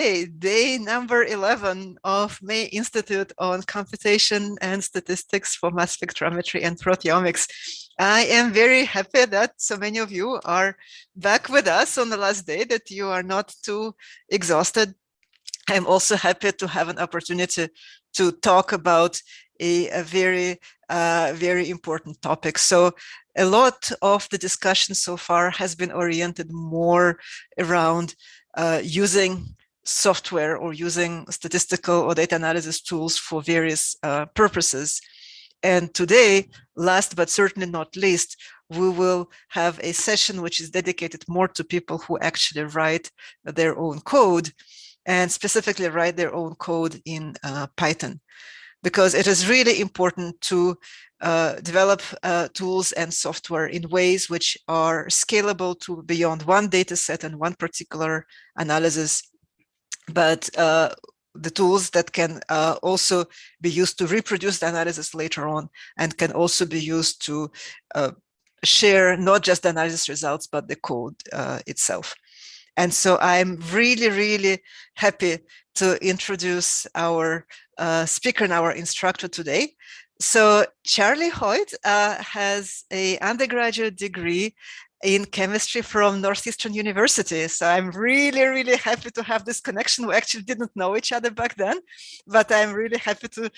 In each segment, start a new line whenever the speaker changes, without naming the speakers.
day number 11 of May Institute on Computation and Statistics for Mass Spectrometry and Proteomics. I am very happy that so many of you are back with us on the last day, that you are not too exhausted. I'm also happy to have an opportunity to talk about a very, very important topic. So a lot of the discussion so far has been oriented more around using software or using statistical or data analysis tools for various purposes. And today, last but certainly not least, we will have a session which is dedicated more to people who actually write their own code, and specifically write their own code in Python, because it is really important to develop tools and software in ways which are scalable to beyond one data set and one particular analysis, but the tools that can also be used to reproduce the analysis later on, and can also be used to share not just the analysis results, but the code itself. And so I'm really, really happy to introduce our speaker and our instructor today. So Tapley Hoyt has an undergraduate degree in chemistry from Northeastern University. So I'm really, really happy to have this connection. We actually didn't know each other back then, but I'm really happy to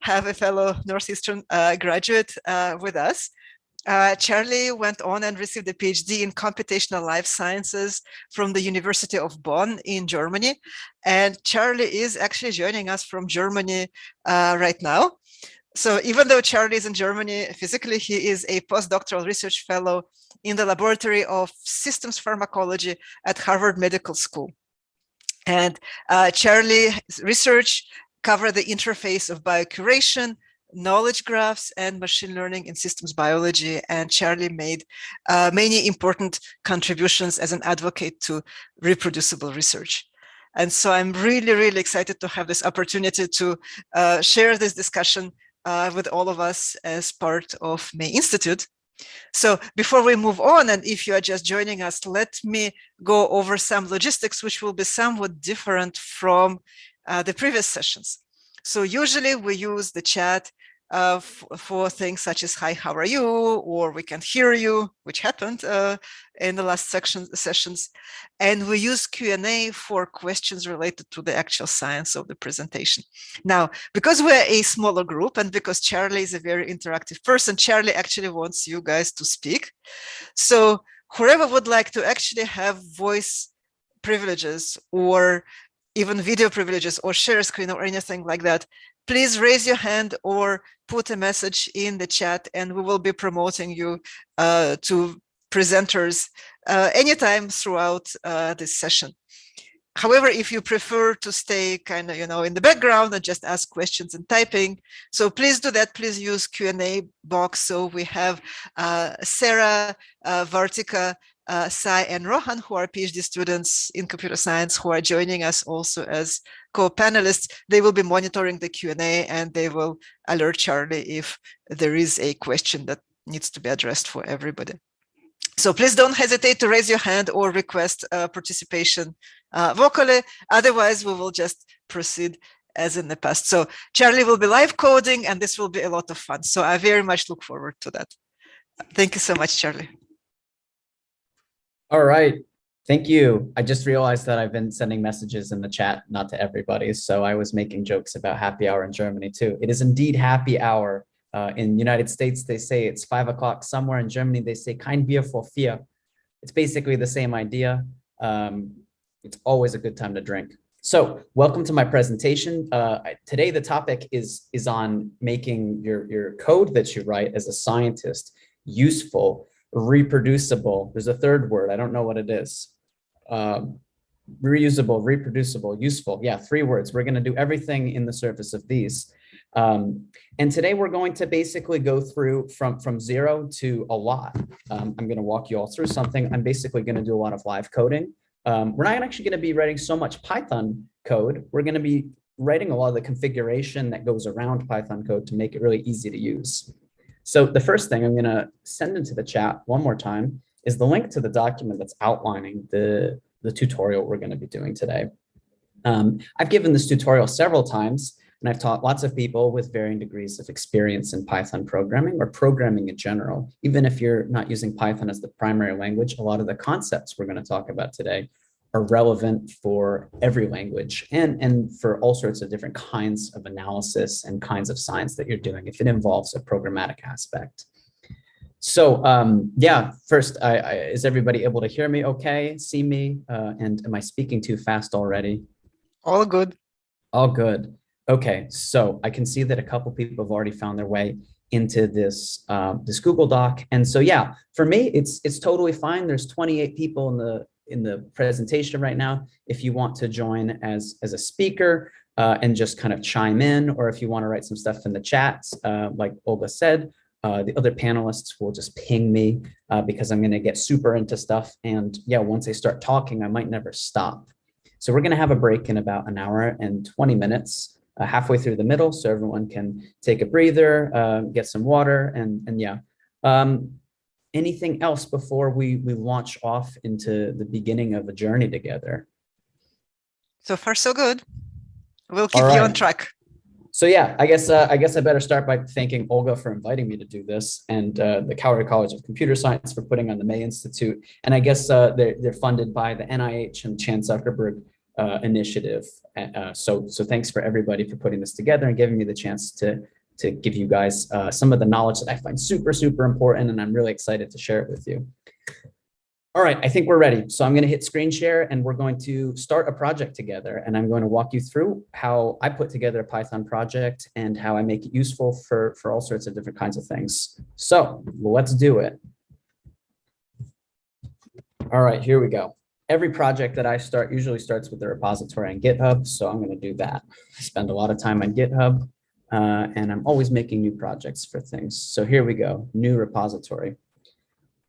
have a fellow Northeastern graduate with us. Tapley went on and received a PhD in computational life sciences from the University of Bonn in Germany. And Tapley is actually joining us from Germany right now. So even though Tapley is in Germany physically, he is a postdoctoral research fellow in the Laboratory of Systems Pharmacology at Harvard Medical School. And Tapley's research covered the interface of biocuration, knowledge graphs, and machine learning in systems biology. And Tapley made many important contributions as an advocate to reproducible research. And so I'm really, really excited to have this opportunity to share this discussion with all of us as part of May Institute. So before we move on, and if you are just joining us, let me go over some logistics, which will be somewhat different from the previous sessions. So usually we use the chat for things such as, hi, how are you? Or we can hear you, which happened in the last sessions. And we use Q&A for questions related to the actual science of the presentation. Now, because we're a smaller group and because Tapley is a very interactive person, Tapley actually wants you guys to speak. So whoever would like to actually have voice privileges or even video privileges or share screen or anything like that, please raise your hand or put a message in the chat, and we will be promoting you to presenters anytime throughout this session. However, if you prefer to stay kind of, in the background and just ask questions and typing, so please do that. Please use Q&A box. So we have Sarah, Vartika, Sai, and Rohan, who are PhD students in computer science, who are joining us also as co-panelists. They will be monitoring the Q&A, and they will alert Tapley if there is a question that needs to be addressed for everybody. So please don't hesitate to raise your hand or request participation vocally. Otherwise, we will just proceed as in the past. So Tapley will be live coding, and this will be a lot of fun. So I very much look forward to that. Thank you so much, Tapley.
All right. Thank you. I just realized that I've been sending messages in the chat, not to everybody. So I was making jokes about happy hour in Germany too. It is indeed happy hour. In the United States, they say it's 5 o'clock. Somewhere in Germany, they say kein Bier vor 4. It's basically the same idea. It's always a good time to drink. So welcome to my presentation. Today, the topic is on making your code that you write as a scientist useful, reproducible. There's a third word. I don't know what it is. Reusable, reproducible, useful. Yeah, 3 words. We're going to do everything in the service of these. And today we're going to basically go through from 0 to a lot. I'm going to walk you all through something. I'm basically going to do a lot of live coding. We're not actually going to be writing so much Python code. We're going to be writing a lot of the configuration that goes around Python code to make it really easy to use. So the first thing I'm going to send into the chat one more time is the link to the document that's outlining the tutorial we're going to be doing today. I've given this tutorial several times, and I've taught lots of people with varying degrees of experience in Python programming or programming in general. Even if you're not using Python as the primary language, a lot of the concepts we're going to talk about today are relevant for every language and for all sorts of different kinds of analysis and kinds of science that you're doing if it involves a programmatic aspect. So yeah, first, is everybody able to hear me okay, see me, and am I speaking too fast already?
All good.
All good. Okay, so I can see that a couple people have already found their way into this this Google Doc, and so yeah, for me, it's totally fine. There's 28 people in the presentation right now. If you want to join as a speaker and just kind of chime in, or if you want to write some stuff in the chats, like Olga said, the other panelists will just ping me because I'm going to get super into stuff. And yeah, once I start talking, I might never stop. So we're going to have a break in about an hour and 20 minutes, halfway through the middle, so everyone can take a breather, get some water, and yeah. Anything else before we launch off into the beginning of a journey together?
So far, so good. We'll keep you on track.
So yeah, I guess I better start by thanking Olga for inviting me to do this, and the Cowherd College of Computer Science for putting on the May Institute. And I guess they're funded by the NIH and Chan Zuckerberg initiative. So thanks for everybody for putting this together and giving me the chance to give you guys some of the knowledge that I find super, super important, and I'm really excited to share it with you. All right, I think we're ready. So I'm going to hit screen share and we're going to start a project together, and I'm going to walk you through how I put together a Python project and how I make it useful for all sorts of different kinds of things. So let's do it. All right, here we go. Every project that I start usually starts with the repository on GitHub, so I'm going to do that. I spend a lot of time on GitHub, and I'm always making new projects for things. So here we go, new repository.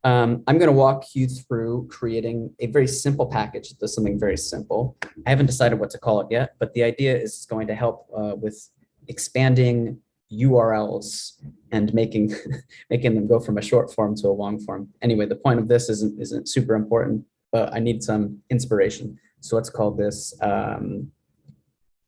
I'm going to walk you through creating a very simple package that does something very simple. I haven't decided what to call it yet, but the idea is it's going to help with expanding URLs and making them go from a short form to a long form. Anyway, the point of this isn't super important, but I need some inspiration. So let's call this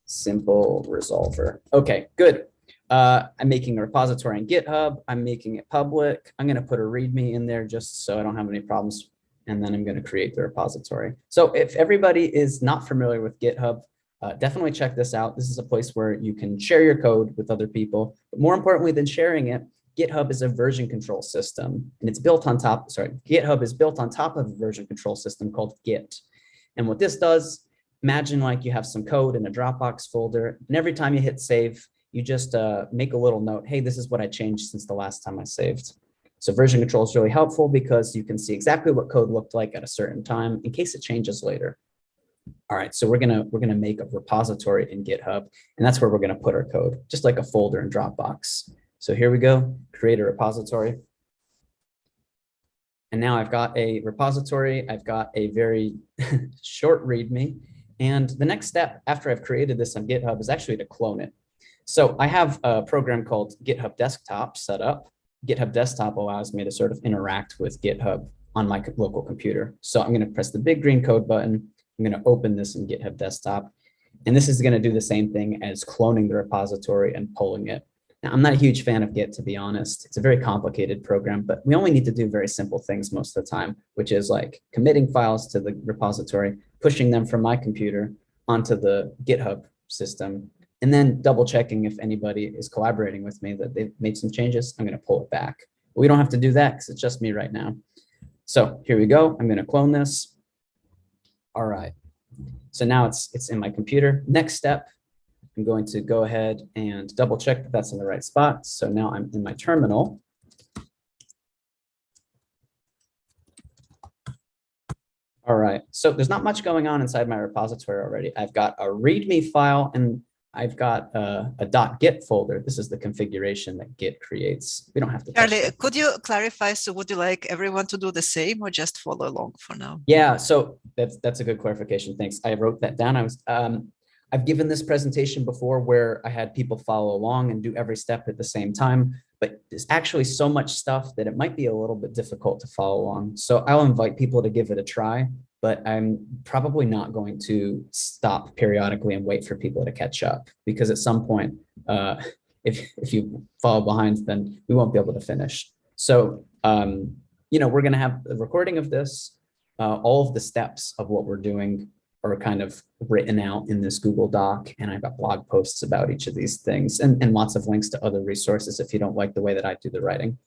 simple resolver. Okay, good. I'm making a repository on GitHub. I'm making it public. I'm going to put a README in there just so I don't have any problems. And then I'm going to create the repository. So if everybody is not familiar with GitHub, definitely check this out. This is a place where you can share your code with other people. But more importantly than sharing it, GitHub is a version control system, and it's built on top, GitHub is built on top of a version control system called Git. And what this does, imagine like you have some code in a Dropbox folder, and every time you hit save, you just make a little note, hey, this is what I changed since the last time I saved. So version control is really helpful because you can see exactly what code looked like at a certain time in case it changes later. All right, so we're gonna make a repository in GitHub, and that's where we're gonna put our code, just like a folder in Dropbox. So here we go, create a repository. And now I've got a repository, I've got a very short README, and the next step after I've created this on GitHub is actually to clone it. So I have a program called GitHub Desktop set up. GitHub Desktop allows me to sort of interact with GitHub on my local computer. So I'm going to press the big green code button. I'm going to open this in GitHub Desktop. And this is going to do the same thing as cloning the repository and pulling it. Now, I'm not a huge fan of Git, to be honest. It's a very complicated program, but we only need to do very simple things most of the time, which is like committing files to the repository, pushing them from my computer onto the GitHub system, and then double checking if anybody is collaborating with me that they've made some changes. I'm going to pull it back. But we don't have to do that because it's just me right now. So here we go. I'm going to clone this. All right. So now it's in my computer. Next step, I'm going to go ahead and double check that that's in the right spot. So now I'm in my terminal. All right. So there's not much going on inside my repository already. I've got a README file and I've got a .git folder. This is the configuration that Git creates. We don't have to touch
Charlie,
that.
could you clarify? So would you like everyone to do the same or just follow along for now?
Yeah, so that's a good clarification. Thanks. I wrote that down. I've given this presentation before where I had people follow along and do every step at the same time. but there's actually so much stuff that it might be a little bit difficult to follow along. So I'll invite people to give it a try, but I'm probably not going to stop periodically and wait for people to catch up, because at some point, if you fall behind, then we won't be able to finish. So, we're going to have a recording of this. All of the steps of what we're doing are kind of written out in this Google Doc, and I've got blog posts about each of these things, and lots of links to other resources if you don't like the way that I do the writing.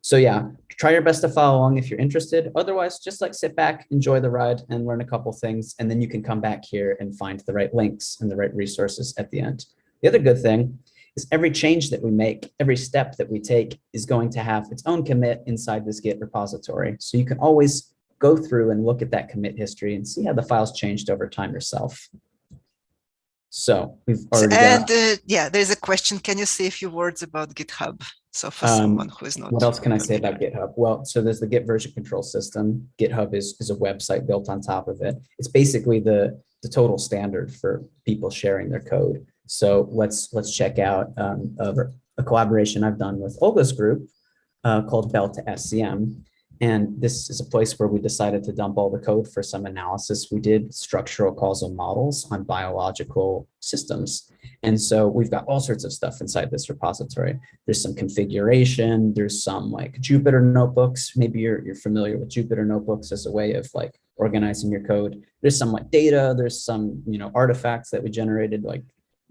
So yeah, try your best to follow along if you're interested. Otherwise, just like sit back, enjoy the ride, and learn a couple things, and then you can come back here and find the right links and the right resources at the end. The other good thing is every change that we make, every step that we take is going to have its own commit inside this Git repository. So you can always go through and look at that commit history and see how the files changed over time yourself. So we've already got.
Yeah, there's a question. Can you say a few words about GitHub? So for someone who is not.
What else can I say about GitHub? Well, so there's the Git version control system. GitHub is a website built on top of it. It's basically the total standard for people sharing their code. So let's check out a collaboration I've done with Olga's group called Bell to SCM. And this is a place where we decided to dump all the code for some analysis. We did structural causal models on biological systems. And so we've got all sorts of stuff inside this repository. There's some configuration, there's some like Jupyter notebooks. Maybe you're familiar with Jupyter notebooks as a way of like organizing your code. There's some like data, there's some, artifacts that we generated, like,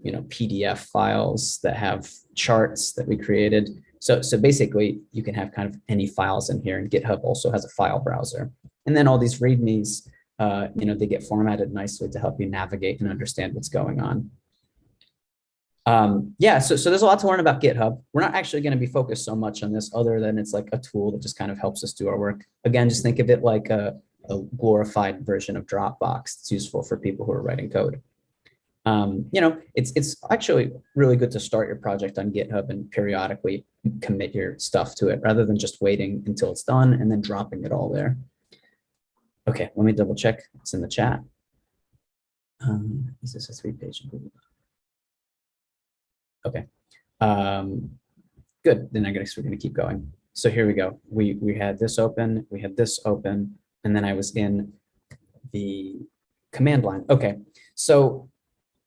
PDF files that have charts that we created. So basically, you can have kind of any files in here, and GitHub also has a file browser. And then all these READMEs, they get formatted nicely to help you navigate and understand what's going on. So there's a lot to learn about GitHub. We're not actually going to be focused so much on this, other than it's like a tool that just kind of helps us do our work. Again, just think of it like a glorified version of Dropbox. It's useful for people who are writing code. It's actually really good to start your project on GitHub and periodically commit your stuff to it, rather than just waiting until it's done and then dropping it all there. Okay, let me double check. It's in the chat. Is this a 3-page? Okay. Good. Then I guess we're going to keep going. So here we go. We had this open. We had this open, and then I was in the command line. Okay. So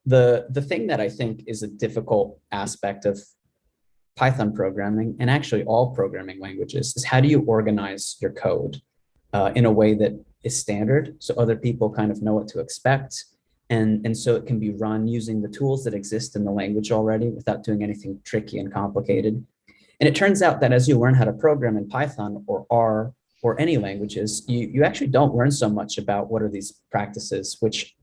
the thing that I think is a difficult aspect of Python programming, and actually all programming languages, is how do you organize your code in a way that is standard, so other people kind of know what to expect, and so it can be run using the tools that exist in the language already without doing anything tricky and complicated. And it turns out that as you learn how to program in Python or R or any languages, you actually don't learn so much about what are these practices, which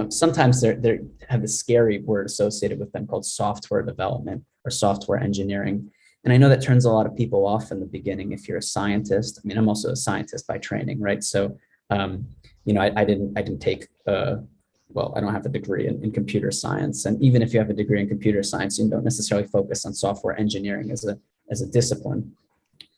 sometimes they have a scary word associated with them called software development or software engineering. And I know that turns a lot of people off in the beginning if you're a scientist. I mean, I'm also a scientist by training, right? So, I didn't take, I don't have a degree in computer science. And even if you have a degree in computer science, you don't necessarily focus on software engineering as a discipline.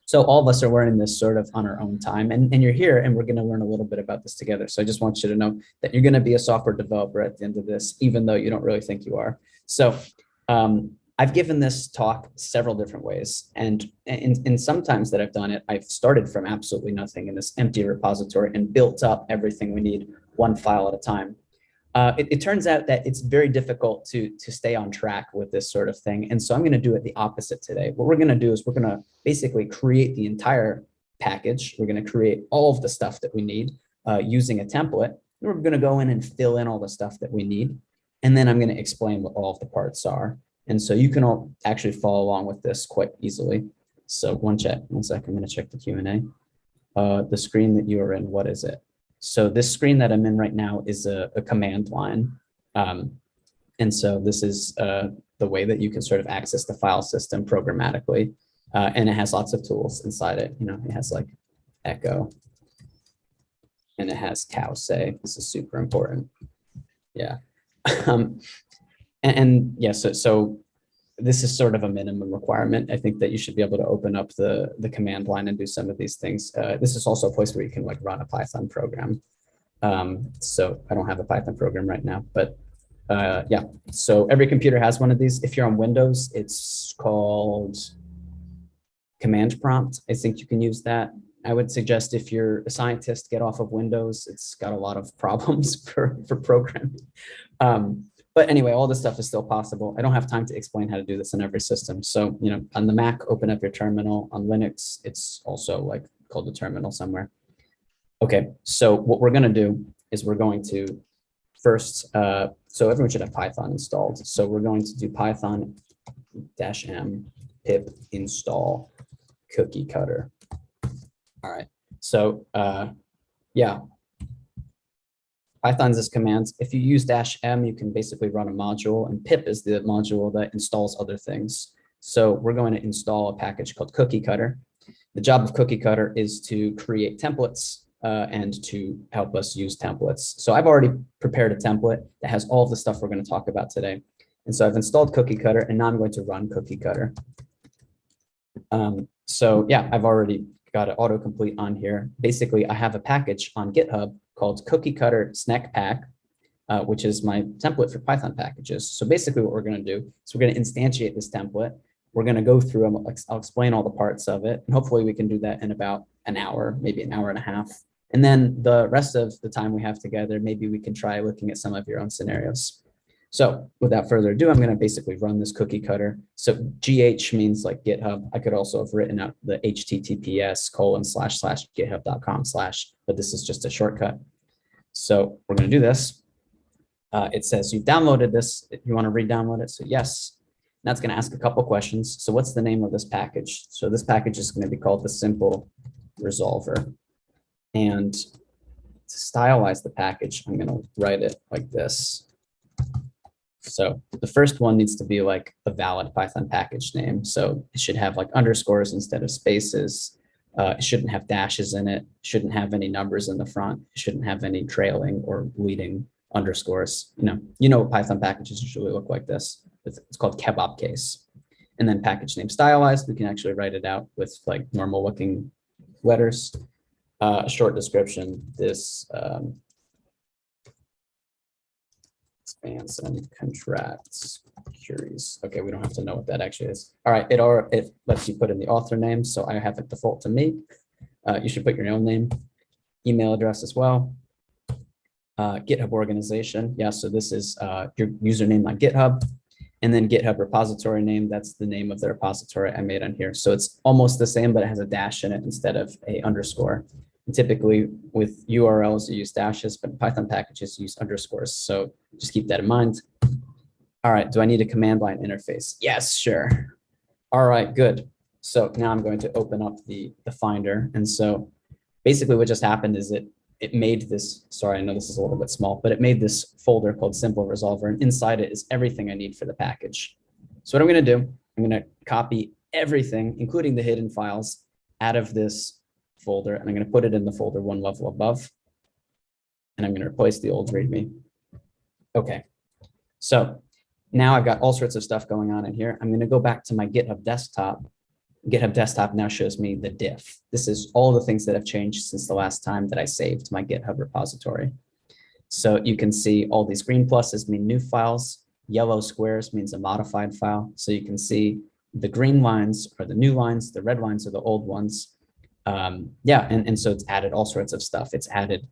So all of us are learning this sort of on our own time, and you're here, and we're going to learn a little bit about this together. So I just want you to know that you're going to be a software developer at the end of this, even though you don't really think you are. So I've given this talk several different ways, and in some times that I've done it, I've started from absolutely nothing in this empty repository and built up everything we need one file at a time. It turns out that it's very difficult to stay on track with this sort of thing. And so I'm going to do it the opposite today. What we're going to do is we're going to basically create the entire package. We're going to create all of the stuff that we need using a template. And we're going to go in and fill in all the stuff that we need. And then I'm going to explain what all of the parts are. And so you can all actually follow along with this quite easily. So one sec, I'm going to check the Q&A. The screen that you are in, what is it? So this screen that I'm in right now is a command line. And so this is the way that you can sort of access the file system programmatically. And it has lots of tools inside it. It has like echo, and it has cow say. This is super important. Yeah. So this is sort of a minimum requirement. I think that you should be able to open up the command line and do some of these things. This is also a place where you can like run a Python program. So I don't have a Python program right now, but so every computer has one of these. If you're on Windows, it's called Command prompt, I think you can use that. I would suggest if you're a scientist, get off of Windows. It's got a lot of problems for programming. But anyway, all this stuff is still possible. I don't have time to explain how to do this in every system. So, on the Mac, open up your terminal. On Linux, it's also like called the terminal somewhere. Okay, so what we're going to do is we're going to first, so everyone should have Python installed. So we're going to do Python -m pip install cookie cutter. All right, so yeah, Python's this command. If you use -m, you can basically run a module, and pip is the module that installs other things. So we're going to install a package called cookie cutter. The job of cookie cutter is to create templates and to help us use templates. So I've already prepared a template that has all of the stuff we're going to talk about today. And so I've installed cookie cutter, and now I'm going to run cookie cutter. So yeah, I've already got an autocomplete on here. Basically, I have a package on GitHub called cookie cutter snack pack, which is my template for Python packages. So basically what we're going to do is we're going to instantiate this template. We're going to go through, I'll explain all the parts of it. And hopefully we can do that in about an hour, maybe an hour and a half. And then the rest of the time we have together, maybe we can try looking at some of your own scenarios. So without further ado, I'm going to basically run this cookie cutter. So GH means like GitHub. I could also have written out the https://github.com/, but this is just a shortcut. So we're going to do this. It says you've downloaded this. You want to re-download it? So yes. Now it's going to ask a couple questions. So what's the name of this package? So this package is going to be called the simple resolver. And to stylize the package, I'm going to write it like this. So the first one needs to be like a valid Python package name. So it should have like underscores instead of spaces. It shouldn't have dashes in it. Shouldn't have any numbers in the front. It shouldn't have any trailing or leading underscores. Python packages usually look like this. It's called kebab case. And then package name stylized, we can actually write it out with like normal looking letters. A short description, this expands and contracts queries. Okay, we don't have to know what that actually is. All right, it lets you put in the author name, so I have it default to me. You should put your own name, email address as well. GitHub organization, yeah, so this is your username on GitHub, and then GitHub repository name, that's the name of the repository I made on here. So it's almost the same, but it has a dash in it instead of a underscore. And typically with URLs, you use dashes, but Python packages use underscores. So just keep that in mind. All right, do I need a command line interface? Yes, sure. All right, good. So now I'm going to open up the Finder. And so basically what just happened is it made this, sorry, I know this is a little bit small, but it made this folder called simple resolver, and inside it is everything I need for the package. So what I'm going to do, I'm going to copy everything, including the hidden files, out of this folder, and I'm going to put it in the folder one level above, and I'm going to replace the old README. Okay, so now I've got all sorts of stuff going on in here. I'm going to go back to my GitHub desktop. GitHub desktop now shows me the diff. This is all the things that have changed since the last time that I saved my GitHub repository. So you can see all these green pluses mean new files. Yellow squares means a modified file. So you can see the green lines are the new lines, the red lines are the old ones. Yeah, and so it's added all sorts of stuff. It's added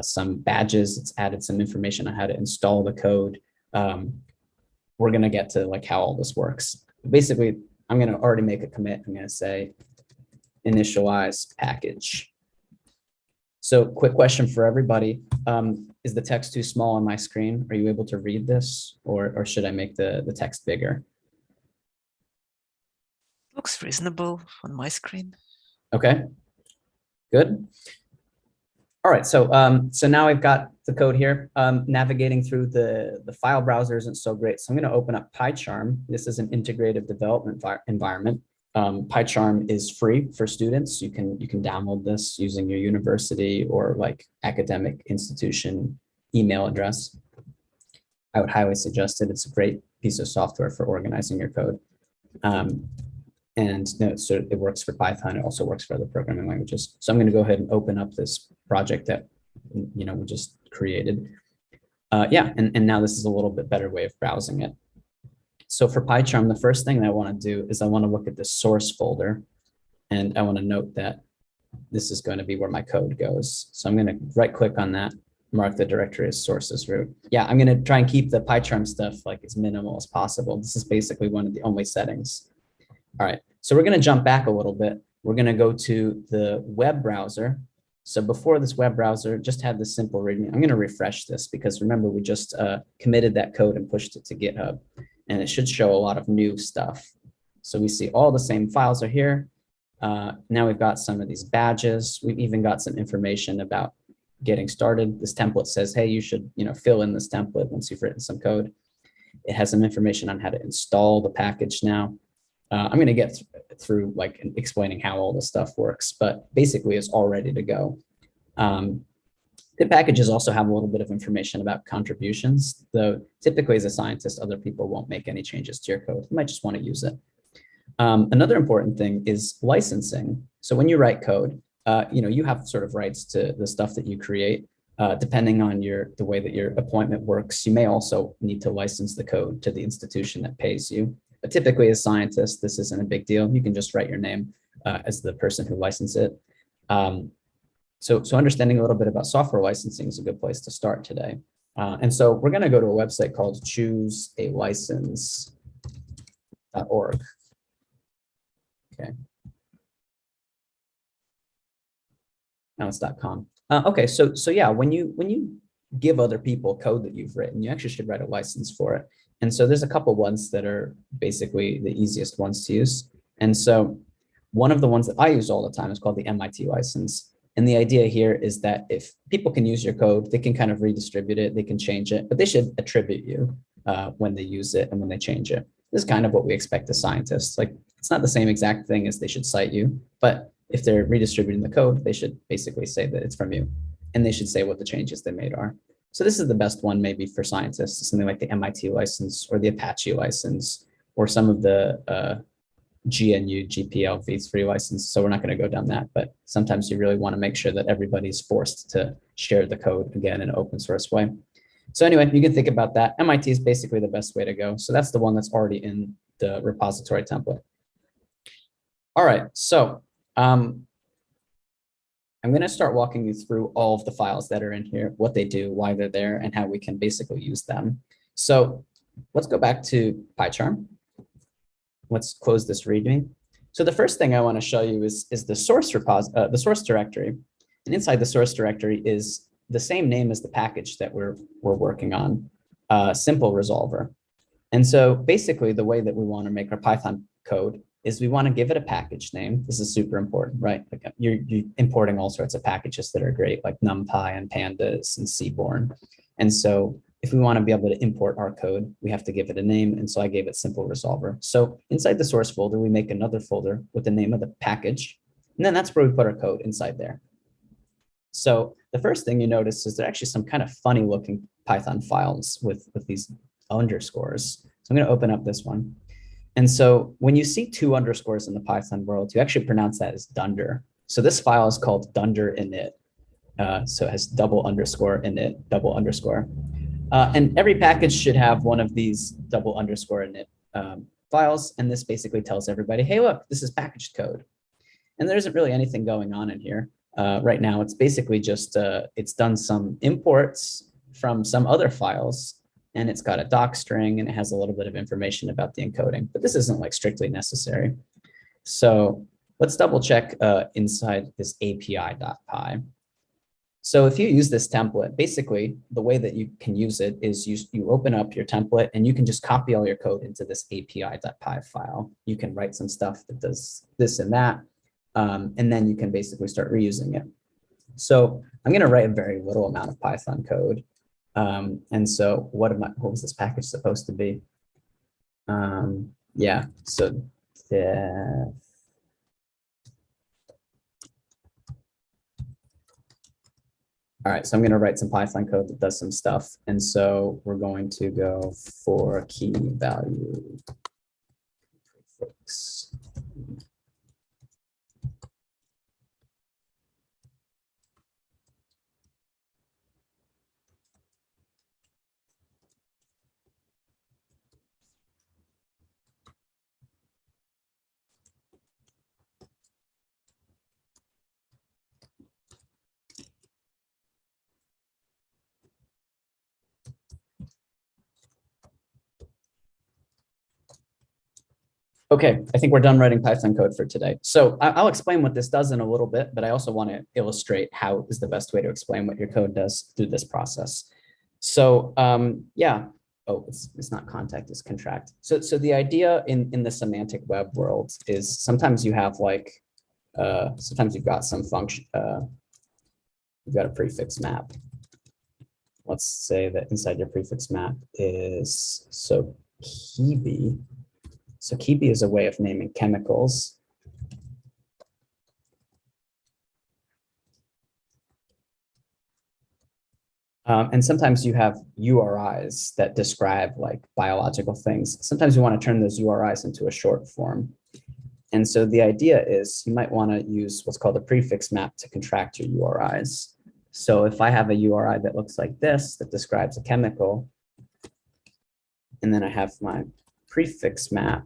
some badges. It's added some information on how to install the code. We're going to get to like how all this works. Basically, I'm going to already make a commit. I'm going to say initialize package. So quick question for everybody. Is the text too small on my screen? Are you able to read this, or should I make the text bigger?
Looks reasonable on my screen.
Okay, good. All right, so now I've got the code here. Navigating through the file browser isn't so great, so I'm going to open up PyCharm. This is an integrative development environment. PyCharm is free for students. You can download this using your university or like academic institution email address. I would highly suggest it. It's a great piece of software for organizing your code. And so it works for Python. It also works for other programming languages. So I'm going to go ahead and open up this project that we just created. Yeah, and now this is a little bit better way of browsing it. So for PyCharm, the first thing that I want to do is I want to look at the source folder. And I want to note that this is going to be where my code goes. So I'm going to right click on that, mark the directory as sources root. Yeah, I'm going to try and keep the PyCharm stuff like as minimal as possible. This is basically one of the only settings. All right, so we're going to jump back a little bit. We're going to go to the web browser. So before this web browser just had this simple README. I'm going to refresh this because remember we just committed that code and pushed it to GitHub, and it should show a lot of new stuff. So we see all the same files are here. Now we've got some of these badges. We've even got some information about getting started. This template says, hey, you should fill in this template once you've written some code. It has some information on how to install the package now. I'm going to get through like explaining how all this stuff works, but basically it's all ready to go. The packages also have a little bit of information about contributions, though typically as a scientist, other people won't make any changes to your code. You might just want to use it. Another important thing is licensing. So when you write code, you have sort of rights to the stuff that you create. Depending on the way that your appointment works, you may also need to license the code to the institution that pays you. But typically as scientists, this isn't a big deal. You can just write your name as the person who licensed it. So understanding a little bit about software licensing is a good place to start today. And so we're going to go to a website called choosealicense.org. Okay. Now it's .com. Okay, so yeah, when you give other people code that you've written, you actually should write a license for it. And so there's a couple ones that are basically the easiest ones to use. And so one of the ones that I use all the time is called the MIT license. And the idea here is that if people can use your code, they can kind of redistribute it, they can change it, but they should attribute you when they use it and when they change it. This is kind of what we expect as scientists. Like, it's not the same exact thing as they should cite you, but if they're redistributing the code, they should basically say that it's from you, and they should say what the changes they made are. So this is the best one maybe for scientists, something like the MIT license or the Apache license or some of the GNU, GPL v3 license. So we're not going to go down that, but sometimes you really want to make sure that everybody's forced to share the code again in an open source way. So anyway, you can think about that. MIT is basically the best way to go. So that's the one that's already in the repository template. All right, so I'm going to start walking you through all of the files that are in here, what they do, why they're there, and how we can basically use them. So let's go back to PyCharm. Let's close this README. So the first thing I want to show you is the source directory. And inside the source directory is the same name as the package that we're working on, simple resolver. And so basically the way that we want to make our Python code is we want to give it a package name. This is super important, right? Like you're importing all sorts of packages that are great, like NumPy and Pandas and Seaborn. And so if we want to be able to import our code, we have to give it a name. And so I gave it simple resolver. So inside the source folder, we make another folder with the name of the package. And then that's where we put our code inside there. So the first thing you notice is there are actually some kind of funny looking Python files with these underscores. So I'm going to open up this one. And so when you see 2 underscores in the Python world, you actually pronounce that as dunder. So this file is called dunder init. So it has double underscore init, double underscore. And every package should have one of these double underscore init files. And this basically tells everybody, hey, look, this is packaged code. And there isn't really anything going on in here. Right now, it's basically just, it's done some imports from some other files, and it's got a doc string, and it has a little bit of information about the encoding, but this isn't like strictly necessary. So let's double check inside this API.py. So if you use this template, basically the way that you can use it is you open up your template and you can just copy all your code into this API.py file. You can write some stuff that does this and that, and then you can basically start reusing it. So I'm going to write a very little amount of Python code. And so what was this package supposed to be? Yeah, so all right, so I'm going to write some Python code that does some stuff. And so we're going to go for key value prefix. Okay, I think we're done writing Python code for today. So I'll explain what this does in a little bit, but I also want to illustrate how is the best way to explain what your code does through this process. So yeah, oh, it's not contact, it's contract. So the idea in the semantic web world is sometimes you have like, sometimes you've got some function, you've got a prefix map. Let's say that inside your prefix map is, so Kibi. So Kibi is a way of naming chemicals. And sometimes you have URIs that describe like biological things. Sometimes you want to turn those URIs into a short form. And so the idea is you might want to use what's called a prefix map to contract your URIs. So if I have a URI that looks like this, that describes a chemical, and then I have my prefix map,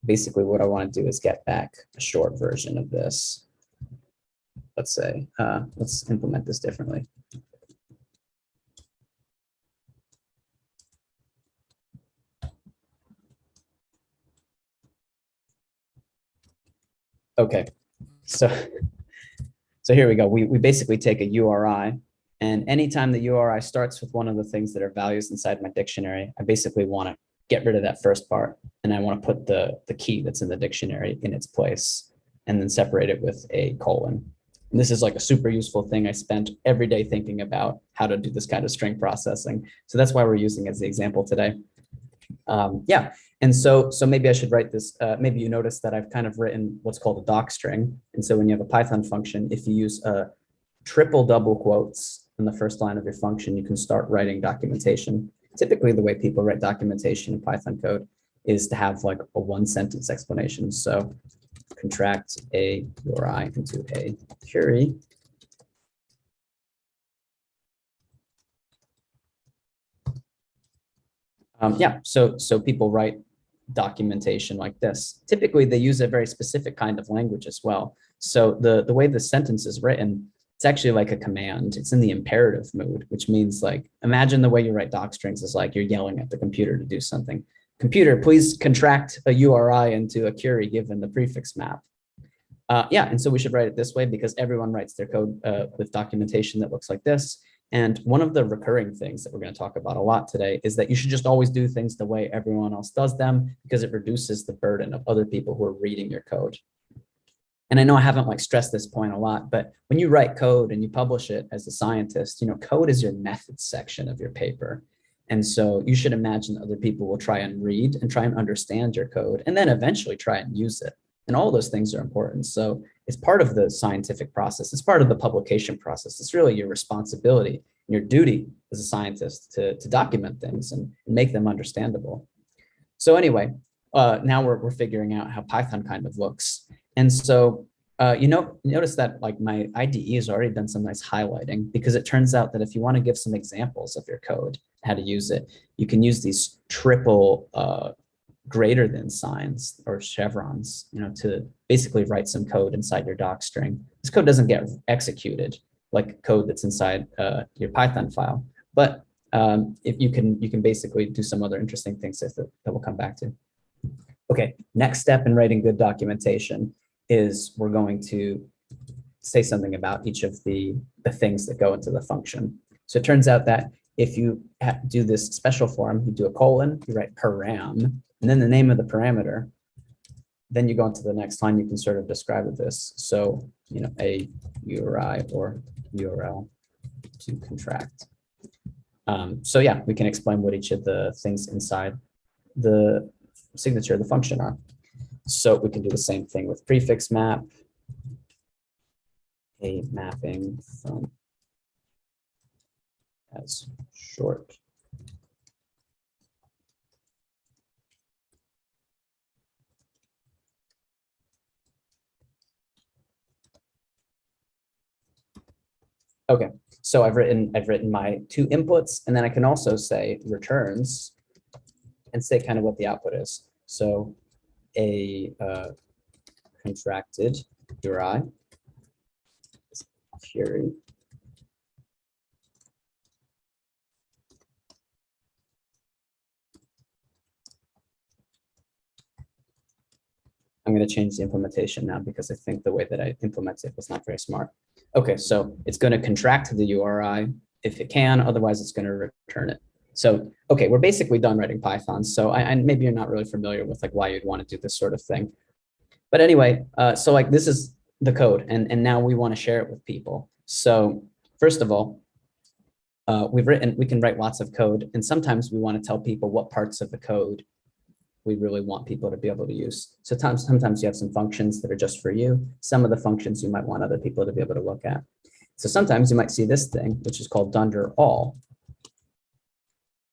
basically what I want to do is get back a short version of this. Let's say, let's implement this differently. Okay, so here we go. We basically take a URI, and anytime the URI starts with one of the things that are values inside my dictionary, I basically want to get rid of that first part, and I want to put the key that's in the dictionary in its place, and then separate it with a colon. And this is like a super useful thing I spent every day thinking about how to do this kind of string processing. So that's why we're using it as the example today. Yeah, and so maybe I should write this. Maybe you notice that I've kind of written what's called a doc string. And so when you have a Python function, if you use triple double quotes in the first line of your function, you can start writing documentation. Typically, the way people write documentation in Python code is to have like a one sentence explanation. So contract a URI into a query. Yeah, so people write documentation like this. Typically, they use a very specific kind of language as well. So the way the sentence is written, it's actually like a command. It's in the imperative mode, which means like, imagine the way you write doc strings is like you're yelling at the computer to do something. Computer, please contract a URI into a query given the prefix map. Yeah, and so we should write it this way because everyone writes their code with documentation that looks like this. And one of the recurring things that we're going to talk about a lot today is that you should just always do things the way everyone else does them because it reduces the burden of other people who are reading your code. And I know I haven't like stressed this point a lot, but when you write code and you publish it as a scientist, you know, code is your methods section of your paper. And so you should imagine that other people will try and read and try and understand your code and then eventually try and use it. And all those things are important. So it's part of the scientific process. It's part of the publication process. It's really your responsibility and your duty as a scientist to document things and make them understandable. So anyway, now we're figuring out how Python kind of looks. And so notice that like my IDE has already done some nice highlighting because it turns out that if you want to give some examples of your code, how to use it, you can use these triple greater than signs or chevrons, you know, to basically write some code inside your doc string. This code doesn't get executed like code that's inside your Python file, but if you can basically do some other interesting things that we'll come back to. Okay, next step in writing good documentation is we're going to say something about each of the things that go into the function. So it turns out that if you do this special form, you do a colon, you write param, and then the name of the parameter. Then you go into the next line, you can sort of describe this. So, you know, a URI or URL to contract. So yeah, we can explain what each of the things inside the signature of the function are. So we can do the same thing with prefix map, a mapping from as short. Okay, so I've written my two inputs, and then I can also say returns and say kind of what the output is. So a contracted URI query. I'm going to change the implementation now because I think the way that I implemented it was not very smart. Okay, so it's going to contract the URI if it can, otherwise it's going to return it. So, okay, we're basically done writing Python. So I maybe you're not really familiar with like why you'd want to do this sort of thing. But anyway, so like this is the code and now we want to share it with people. So first of all, we can write lots of code, and sometimes we want to tell people what parts of the code we really want people to be able to use. So sometimes you have some functions that are just for you. Some of the functions you might want other people to be able to look at. So sometimes you might see this thing, which is called dunder all.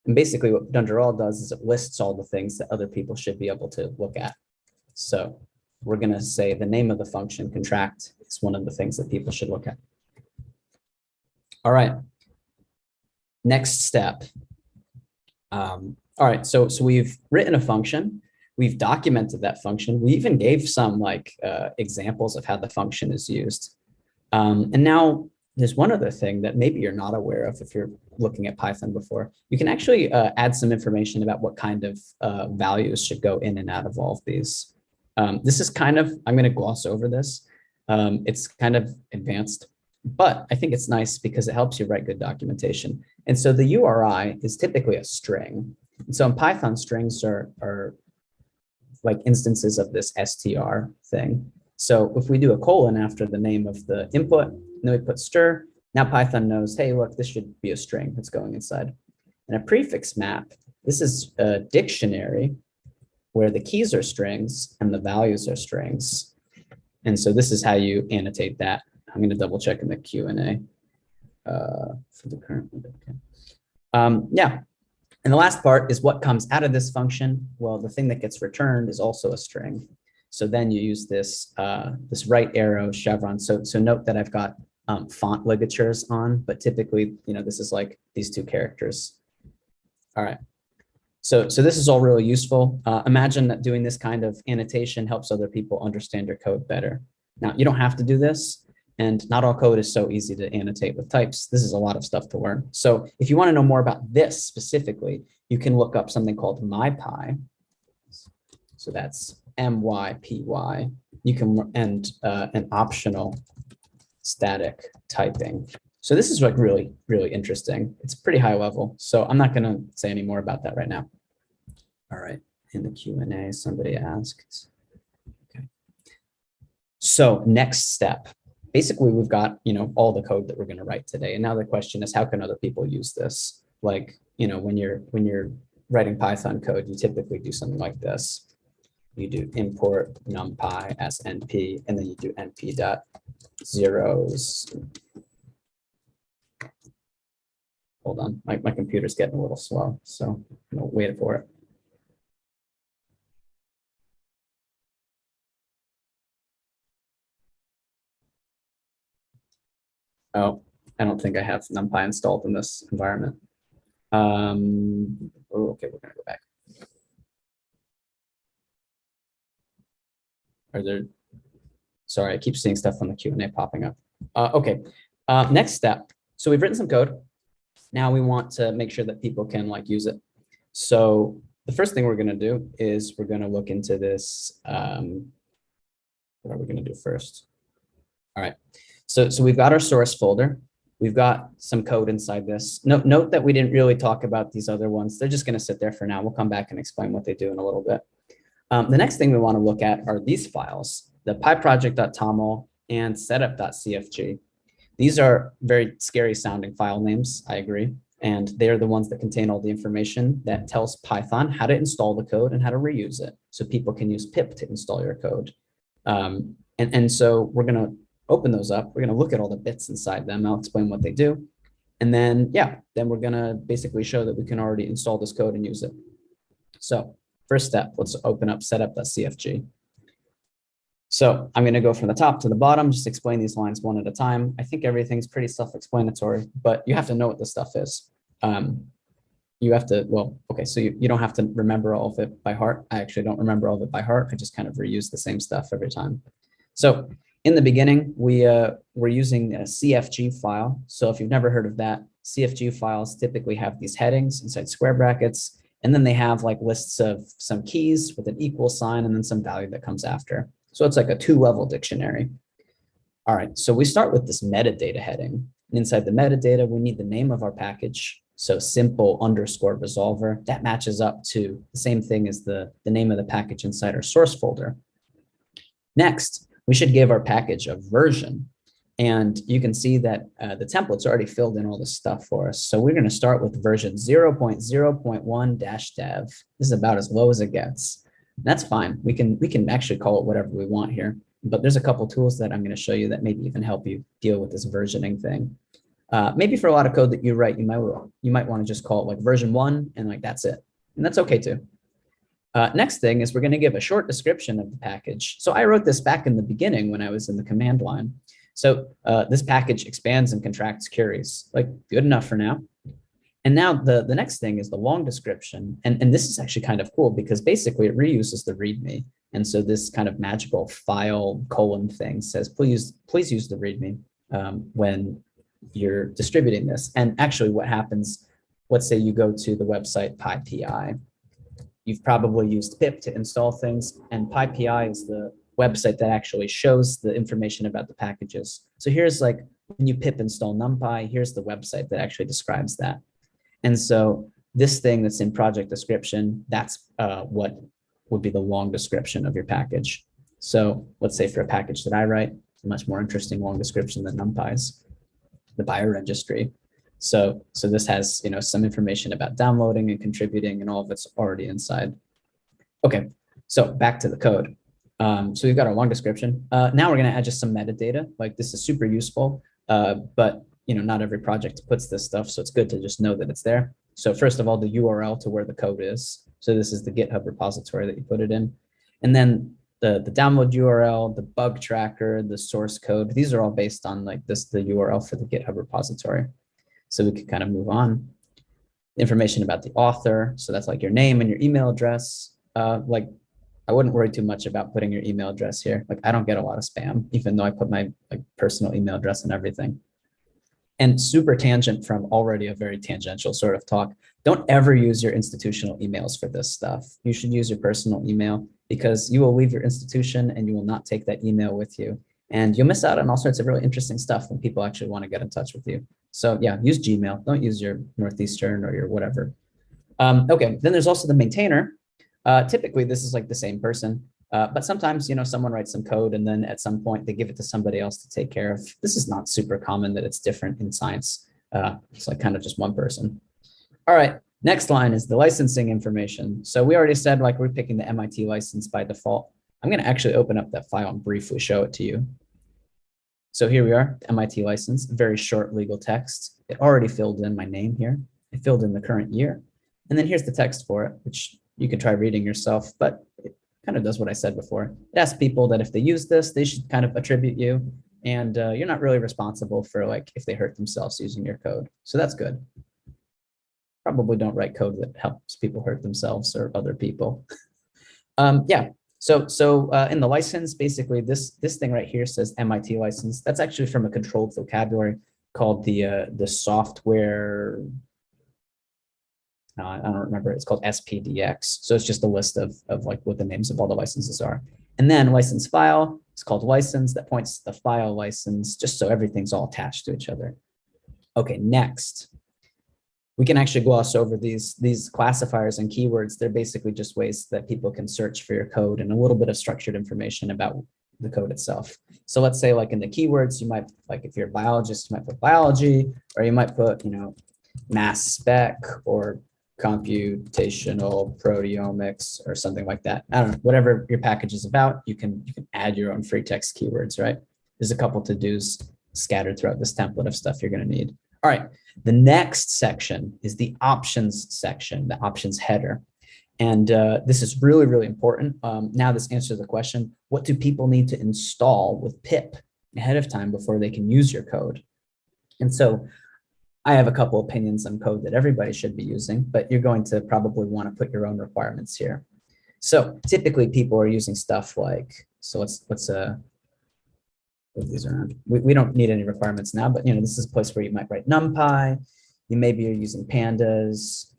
And basically what dunder all does is it lists all the things that other people should be able to look at. So we're going to say the name of the function contract is one of the things that people should look at. All right. Next step. All right, so we've written a function, we've documented that function, we even gave some like examples of how the function is used. And now there's one other thing that maybe you're not aware of if you're looking at Python before. You can actually add some information about what kind of values should go in and out of all of these. This is kind of, I'm going to gloss over this. It's kind of advanced, but I think it's nice because it helps you write good documentation. And so the URI is typically a string. And so in Python, strings are like instances of this str thing. So if we do a colon after the name of the input, and then we put str, now Python knows, hey, look, this should be a string that's going inside. And a prefix map, this is a dictionary where the keys are strings and the values are strings. And so this is how you annotate that. I'm going to double check in the Q&A for the current one. Okay. Yeah. And the last part is what comes out of this function. Well, the thing that gets returned is also a string. So then you use this this right arrow chevron. So note that I've got font ligatures on, but typically, this is like these two characters. All right. So this is all really useful. Imagine that doing this kind of annotation helps other people understand your code better. Now, you don't have to do this. And not all code is so easy to annotate with types. This is a lot of stuff to learn. So if you want to know more about this specifically, you can look up something called MyPy. So that's MYPY. You can, and an optional static typing. So this is like really, really interesting. It's pretty high level. So I'm not going to say any more about that right now. All right. In the Q&A, somebody asked. Okay. So next step. Basically, we've got, all the code that we're going to write today. And now the question is, how can other people use this? Like, when you're writing Python code, you typically do something like this. You do import numpy as np, and then you do np dot zeros. Hold on, my computer's getting a little slow, so I'm gonna wait for it. Oh, I don't think I have NumPy installed in this environment. Okay, we're gonna go back. Sorry, I keep seeing stuff on the Q&A popping up. Okay, next step. So we've written some code. Now we want to make sure that people can use it. So the first thing we're gonna do is we're gonna look into this. What are we gonna do first? All right, so we've got our source folder. We've got some code inside this. Note that we didn't really talk about these other ones. They're just gonna sit there for now. We'll come back and explain what they do in a little bit. The next thing we wanna look at are these files, the pyproject.toml and setup.cfg. These are very scary sounding file names, I agree. And they're the ones that contain all the information that tells Python how to install the code and how to reuse it. So people can use pip to install your code. And so we're gonna open those up. We're gonna look at all the bits inside them. I'll explain what they do. And then, then we're gonna basically show that we can already install this code and use it. So first step, let's open up setup.cfg. So I'm gonna go from the top to the bottom, just explain these lines one at a time. I think everything's pretty self-explanatory, but you have to know what this stuff is. You have to, so you don't have to remember all of it by heart. I actually don't remember all of it by heart. I just kind of reuse the same stuff every time. So in the beginning, we're using a CFG file. So if you've never heard of that, CFG files typically have these headings inside square brackets, And then they have like lists of some keys with an equal sign and then some value that comes after. So it's like a 2-level dictionary. All right, so we start with this metadata heading. And inside the metadata, we need the name of our package. So simple underscore resolver, that matches up to the same thing as the name of the package inside our source folder. Next, we should give our package a version. And you can see that the template's already filled in all this stuff for us. So we're going to start with version 0.0.1-dev. This is about as low as it gets. That's fine. We can actually call it whatever we want here. But there's a couple tools that I'm going to show you that maybe even help you deal with this versioning thing. Maybe for a lot of code that you write, you might want to just call it like version 1 and like that's it. And that's okay too. Next thing is we're going to give a short description of the package. So I wrote this back in the beginning when I was in the command line. So this package expands and contracts queries, like good enough for now. And now the next thing is the long description. And this is actually kind of cool because basically it reuses the README. And so this kind of magical file colon thing says, please use the README when you're distributing this. And actually what happens, let's say you go to the website PyPI. You've probably used pip to install things, and PyPI is the website that actually shows the information about the packages. So here's like, when you pip install NumPy, here's the website that actually describes that. And so this thing that's in project description, that's what would be the long description of your package. So let's say for a package that I write, it's a much more interesting long description than NumPy's, the bioregistry. So this has, some information about downloading and contributing, and all of it's already inside. Okay, so back to the code. So we've got our long description. Now we're going to add just some metadata. Like this is super useful, but not every project puts this stuff, so it's good to just know that it's there. So first of all, the URL to where the code is. So this is the GitHub repository that you put it in, and then the download URL, the bug tracker, the source code. These are all based on like the URL for the GitHub repository. So we could kind of move on. Information about the author. So that's like your name and your email address. Like I wouldn't worry too much about putting your email address here. Like I don't get a lot of spam, even though I put my personal email address and everything. And super tangent from already a very tangential sort of talk. Don't ever use your institutional emails for this stuff. You should use your personal email because you will leave your institution and you will not take that email with you. And you'll miss out on all sorts of really interesting stuff when people actually want to get in touch with you. So yeah, use Gmail. Don't use your Northeastern or your whatever. Okay, then there's also the maintainer. Typically, this is like the same person. But sometimes, someone writes some code and then at some point they give it to somebody else to take care of. This is not super common that it's different in science. It's like kind of just one person. All right, next line is the licensing information. So we already said like we're picking the MIT license by default. I'm going to actually open up that file and briefly show it to you. So here we are, MIT license, very short legal text. It already filled in my name here. It filled in the current year. And then here's the text for it, which you can try reading yourself, but it kind of does what I said before. It asks people that if they use this, they should kind of attribute you. And you're not really responsible for like if they hurt themselves using your code. So that's good. Probably don't write code that helps people hurt themselves or other people. Yeah. So in the license, basically this thing right here says MIT license. That's actually from a controlled vocabulary called the software. I don't remember. It's called SPDX. So it's just a list of like what the names of all the licenses are. And then license file is called license. That points to the file license, just so everything's all attached to each other. Okay, next. We can actually gloss over these classifiers and keywords. They're basically just ways that people can search for your code and a little bit of structured information about the code itself. So let's say like in the keywords, you might, like if you're a biologist, you might put biology, or you might put, mass spec or computational proteomics or something like that. I don't know, whatever your package is about, you can add your own free text keywords, right? There's a couple to-dos scattered throughout this template of stuff you're going to need. All right, the next section is the options section, the options header. And this is really, really important. Now this answers the question, what do people need to install with pip ahead of time before they can use your code? And so I have a couple opinions on code that everybody should be using, but you're going to probably want to put your own requirements here. So typically people are using stuff like, so let's move these around. We don't need any requirements now, but this is a place where you might write NumPy. Maybe you're using pandas.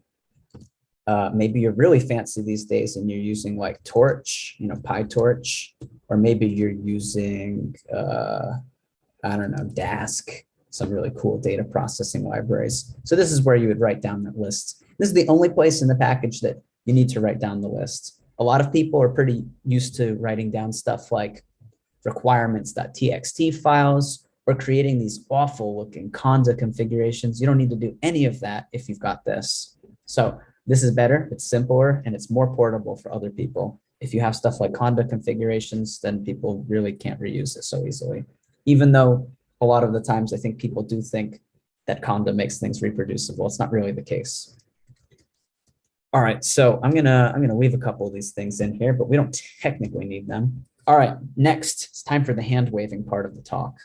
Maybe you're really fancy these days and you're using like Torch, PyTorch, or maybe you're using, I don't know, Dask, some really cool data processing libraries. So this is where you would write down that list. This is the only place in the package that you need to write down the list. A lot of people are pretty used to writing down stuff like requirements.txt files or creating these awful looking conda configurations. You don't need to do any of that if you've got this. So this is better, it's simpler, and it's more portable for other people. If you have stuff like conda configurations, then people really can't reuse it so easily. Even though a lot of the times I think people do think that conda makes things reproducible. It's not really the case. All right, so I'm gonna leave a couple of these things in here, but we don't technically need them. All right, next, it's time for the hand waving part of the talk.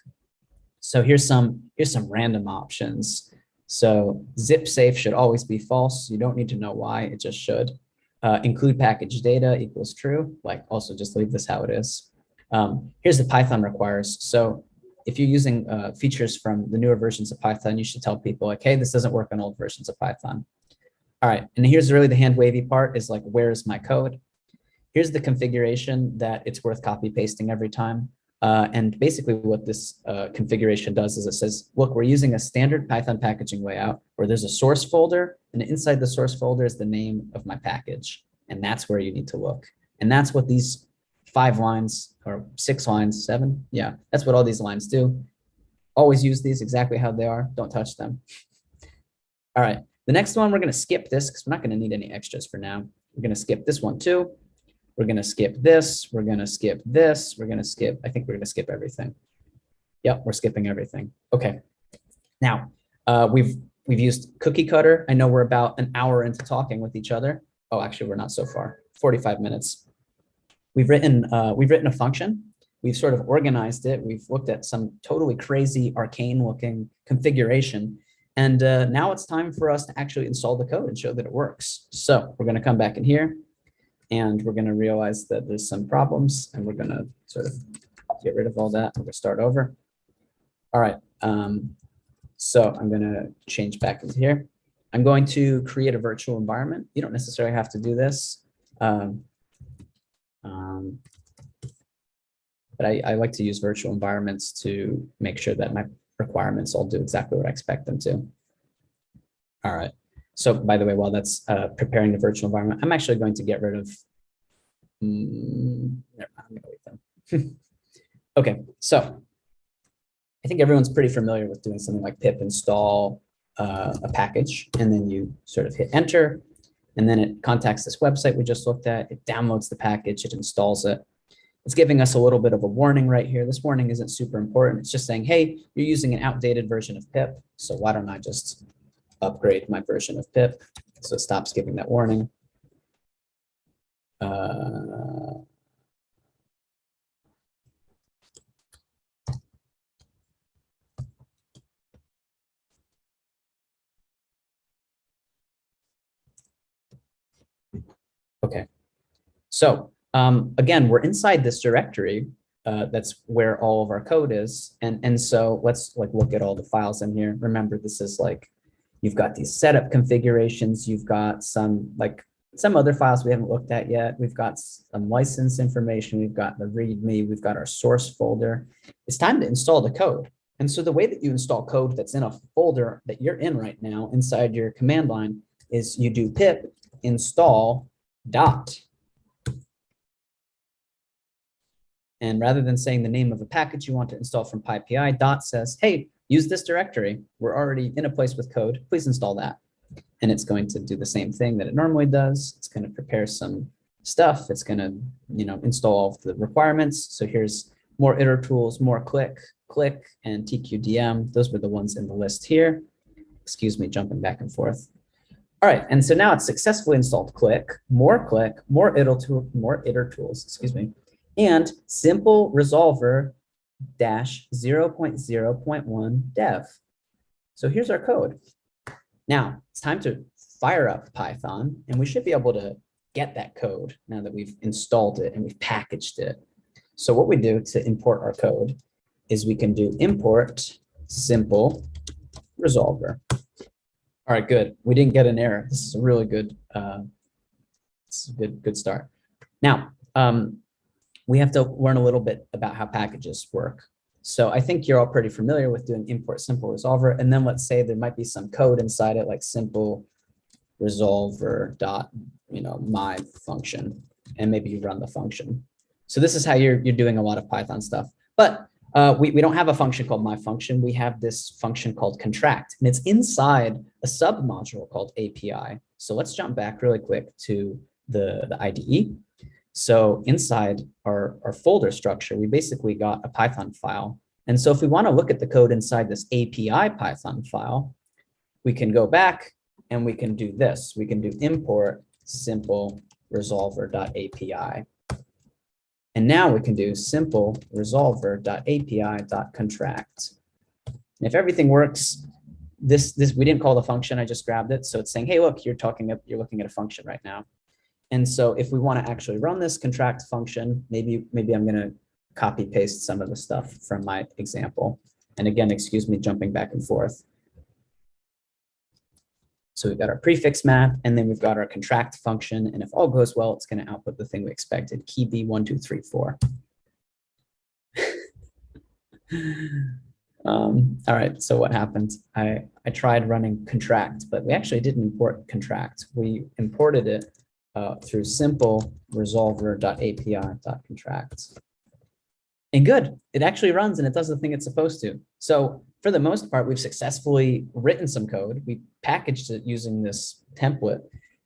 So here's some random options. So zip safe should always be false. You don't need to know why, it just should. Include package data equals true, like also just leave this how it is. Here's the Python requires. So if you're using features from the newer versions of Python, you should tell people like, hey, this doesn't work on old versions of Python. All right, and here's really the hand wavy part is like, where's my code? Here's the configuration that it's worth copy pasting every time. And basically what this configuration does is it says, look, we're using a standard Python packaging layout where there's a source folder, and inside the source folder is the name of my package. And that's where you need to look. And that's what these 5 lines or 6 lines, 7, yeah, that's what all these lines do. Always use these exactly how they are. Don't touch them. All right, the next one, we're going to skip this because we're not going to need any extras for now. We're going to skip this one too. We're going to skip this. We're going to skip this. We're going to skip, I think we're going to skip everything. Yep, we're skipping everything. Okay. Now, we've used cookie cutter. I know we're about an hour into talking with each other. Oh, actually, we're not so far. 45 minutes. We've written a function. We've sort of organized it. We've looked at some totally crazy, arcane-looking configuration. And now it's time for us to actually install the code and show that it works. So we're going to come back in here. And we're going to realize that there's some problems, and we're going to sort of get rid of all that. We're going to start over. All right. So I'm going to change back into here. I'm going to create a virtual environment. You don't necessarily have to do this. But I like to use virtual environments to make sure that my requirements all do exactly what I expect them to. All right. So by the way, while that's preparing the virtual environment, I'm actually going to get rid of, never mind, I'm going to leave them. Okay, so I think everyone's pretty familiar with doing something like pip install a package, and then you sort of hit enter, and then it contacts this website we just looked at, it downloads the package, it installs it. It's giving us a little bit of a warning right here. This warning isn't super important. It's just saying, hey, you're using an outdated version of pip, so why don't I just upgrade my version of pip so it stops giving that warning. Okay, so again, we're inside this directory. That's where all of our code is. And so let's like look at all the files in here. Remember, this is like, you've got these setup configurations. You've got some other files we haven't looked at yet. We've got some license information. We've got the README. We've got our source folder. It's time to install the code. And so the way that you install code that's in a folder that you're in right now inside your command line is you do pip install dot. And rather than saying the name of a package you want to install from PyPI, dot says, hey, use this directory. We're already in a place with code. Please install that. And it's going to do the same thing that it normally does. It's going to prepare some stuff. It's going to, install all of the requirements. So here's more iter tools, more click, and TQDM. Those were the ones in the list here. Excuse me, jumping back and forth. All right, and so now it's successfully installed click, more iter tools, excuse me, and simple resolver dash 0.0.1 dev. So here's our code. Now it's time to fire up Python, and we should be able to get that code now that we've installed it and we've packaged it. So what we do to import our code is we can do import simple resolver. All right, good. We didn't get an error. This is a really good, it's a good start. Now, we have to learn a little bit about how packages work. So I think you're all pretty familiar with doing import simple resolver. And then let's say there might be some code inside it, like simple resolver dot, my function, and maybe you run the function. So this is how you're doing a lot of Python stuff. But we don't have a function called my function. We have this function called contract, and it's inside a submodule called API. So let's jump back really quick to the IDE. So inside our folder structure, we basically got a Python file. And so if we want to look at the code inside this API Python file, we can go back and we can do this. We can do import simple resolver.api. And now we can do simple resolver.api.contract. And if everything works, this we didn't call the function, I just grabbed it. So it's saying, hey, look, you're looking at a function right now. And so if we want to actually run this contract function, maybe I'm going to copy paste some of the stuff from my example. And again, excuse me, jumping back and forth. So we've got our prefix map, and then we've got our contract function. And if all goes well, it's going to output the thing we expected, key B1234. All right, so what happened? I tried running contract, but we actually didn't import contract. We imported it through simple resolver.api.contract. And good, it actually runs and it does the thing it's supposed to. So for the most part, we've successfully written some code. We packaged it using this template,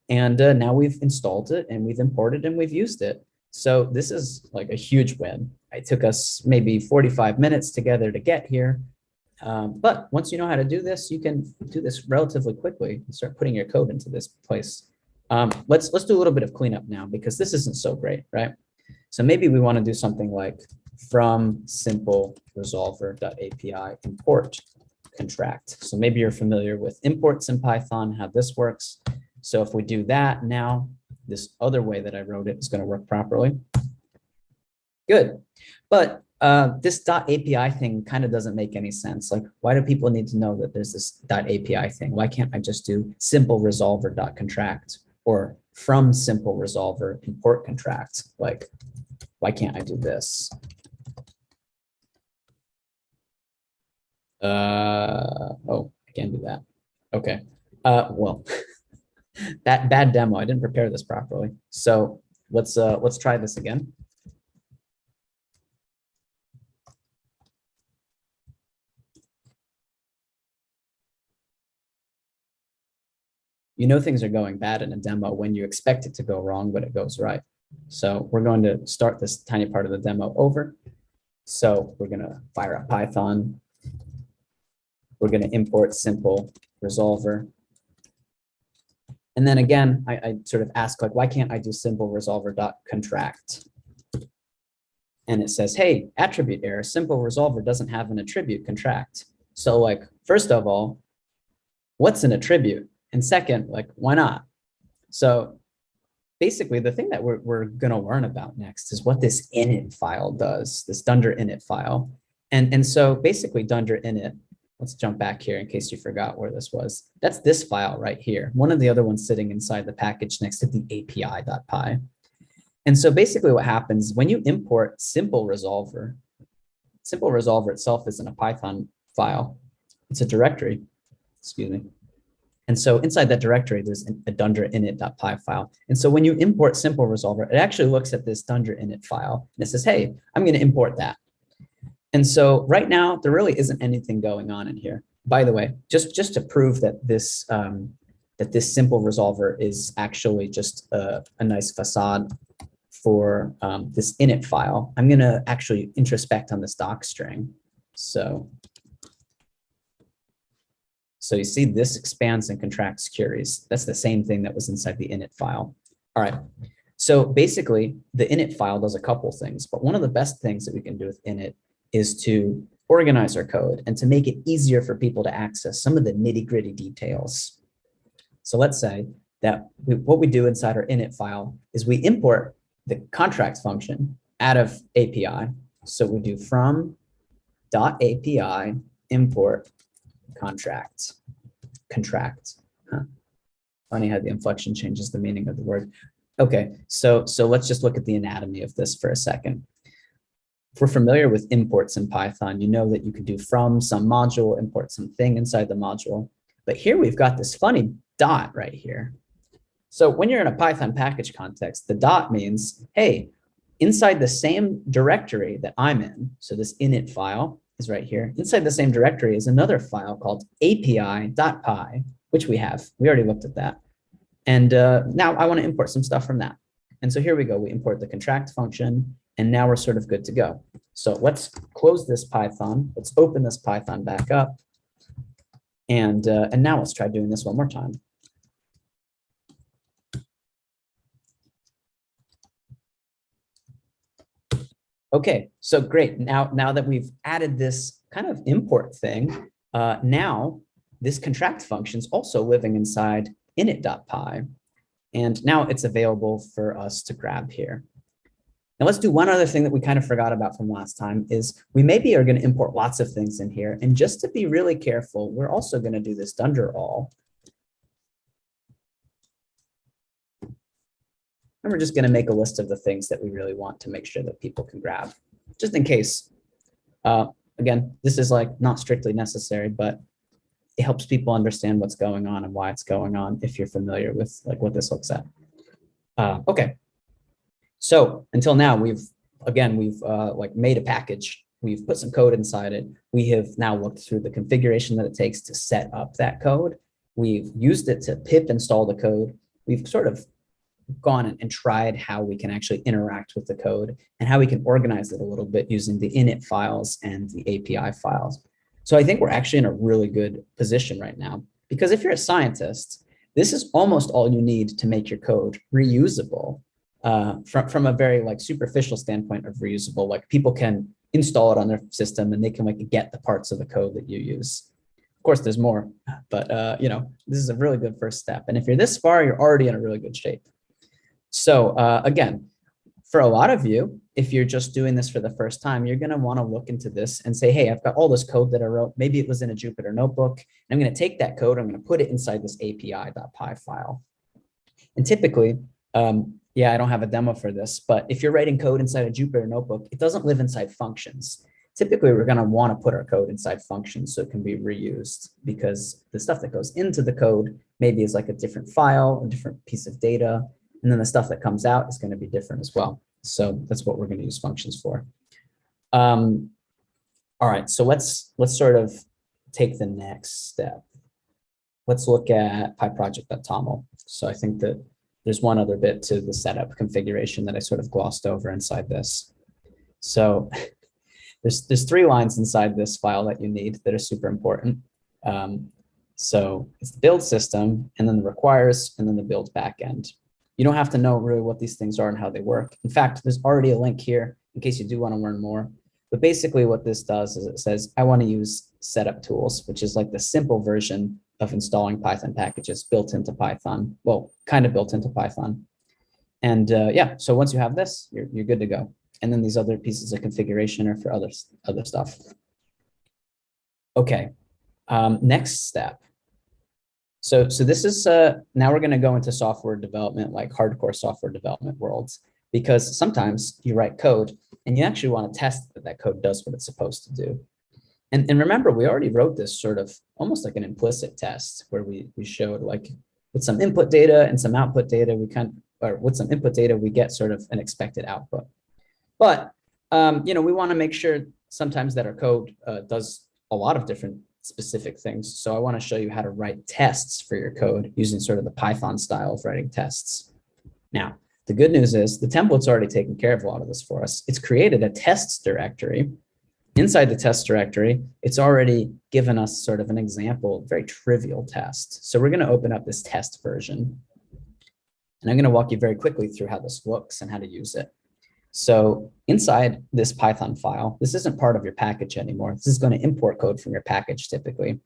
and now we've installed it and we've imported and we've used it. So this is like a huge win. It took us maybe 45 minutes together to get here. But once you know how to do this, you can do this relatively quickly and start putting your code into this place. Let's do a little bit of cleanup now, because this isn't so great, right? So maybe we want to do something like from simple resolver.api import contract. So maybe you're familiar with imports in Python, how this works. So if we do that now, this other way that I wrote it is going to work properly. Good. But this .api thing kind of doesn't make any sense. Like, why do people need to know that there's this .api thing? Why can't I just do simple resolver.contract or from simple resolver import contract? Like, why can't I do this? Oh, I can't do that. Okay. Well, bad demo. I didn't prepare this properly. So let's try this again. You know things are going bad in a demo when you expect it to go wrong, but it goes right. So we're going to start this tiny part of the demo over. So we're going to fire up Python. We're going to import simple resolver. And then again, I sort of ask, like, why can't I do simple resolver.contract? And it says, hey, attribute error, simple resolver doesn't have an attribute contract. So like, first of all, what's an attribute? And second, like, why not? So basically, the thing that we're going to learn about next is what this init file does, this dunder init file. And so basically, dunder init, let's jump back here in case you forgot where this was. That's this file right here. One of the other ones sitting inside the package next to the api.py. And so basically what happens when you import simple resolver itself isn't a Python file. It's a directory, excuse me. And so inside that directory, there's a dunder init.py file. And so when you import simple resolver, it actually looks at this dunder init file and it says, hey, I'm going to import that. And so right now, there really isn't anything going on in here. By the way, just to prove that this simple resolver is actually just a nice facade for this init file, I'm going to actually introspect on this doc string. So you see this expands and contracts queries. That's the same thing that was inside the init file. All right. So basically, the init file does a couple things, but one of the best things that we can do with init is to organize our code and to make it easier for people to access some of the nitty-gritty details. So let's say that what we do inside our init file is we import the contract function out of API. So we do from .api import contract. Huh. Funny how the inflection changes the meaning of the word. Okay, so let's just look at the anatomy of this for a second. If we're familiar with imports in Python, you know that you can do from some module, import something inside the module. But here we've got this funny dot right here. So when you're in a Python package context, the dot means, hey, inside the same directory that I'm in, so this init file is right here, inside the same directory is another file called api.py, which we have. We already looked at that. And now I want to import some stuff from that. And so here we go. We import the contract function, and now we're sort of good to go. So let's close this Python. Let's open this Python back up. And now let's try doing this one more time. Okay, so great. Now that we've added this kind of import thing, now this contract function is also living inside init.py. And now it's available for us to grab here. Now let's do one other thing that we kind of forgot about from last time is we maybe are going to import lots of things in here. And just to be really careful, we're also going to do this dunder all. And we're just going to make a list of the things that we really want to make sure that people can grab, just in case. Again, this is like not strictly necessary, but it helps people understand what's going on and why it's going on if you're familiar with like what this looks at. Okay. So until now, we've like made a package. We've put some code inside it. We have now looked through the configuration that it takes to set up that code. We've used it to pip install the code. We've sort of gone and tried how we can actually interact with the code and how we can organize it a little bit using the init files and the API files. So I think we're actually in a really good position right now, because if you're a scientist, this is almost all you need to make your code reusable. From a very like superficial standpoint of reusable, like people can install it on their system and they can like get the parts of the code that you use. Of course, there's more, but you know, this is a really good first step. And if you're this far, you're already in a really good shape. So again, for a lot of you, if you're just doing this for the first time, you're going to want to look into this and say, hey, I've got all this code that I wrote. Maybe it was in a Jupyter notebook. I'm going to take that code. I'm going to put it inside this api.py file. And typically, yeah, I don't have a demo for this, but if you're writing code inside a Jupyter notebook, it doesn't live inside functions. Typically, we're going to want to put our code inside functions so it can be reused, because the stuff that goes into the code maybe is like a different file, a different piece of data. And then the stuff that comes out is going to be different as well. So that's what we're going to use functions for. All right, so let's sort of take the next step. Let's look at pyproject.toml. So I think that there's one other bit to the setup configuration that I sort of glossed over inside this. So there's 3 lines inside this file that you need that are super important. So it's the build system, and then the requires, and then the build backend. You don't have to know really what these things are and how they work. In fact, there's already a link here in case you do want to learn more. But basically what this does is it says, I want to use setup tools, which is like the simple version of installing Python packages built into Python. Well, kind of built into Python. And yeah, so once you have this, you're good to go. And then these other pieces of configuration are for other stuff. Okay, next step. So this is, now we're going to go into software development, like hardcore software development worlds, because sometimes you write code and you actually want to test that that code does what it's supposed to do. And remember, we already wrote this sort of almost like an implicit test where we showed like with some input data and some output data, or with some input data, we get sort of an expected output. But, you know, we want to make sure sometimes that our code does a lot of different specific things. So I want to show you how to write tests for your code using sort of the Python style of writing tests. Now, the good news is the template's already taken care of a lot of this for us. It's created a tests directory. Inside the test directory, it's already given us sort of an example, very trivial test. So we're going to open up this test version. And I'm going to walk you very quickly through how this looks and how to use it. So inside this Python file, this isn't part of your package anymore. This is going to import code from your package typically.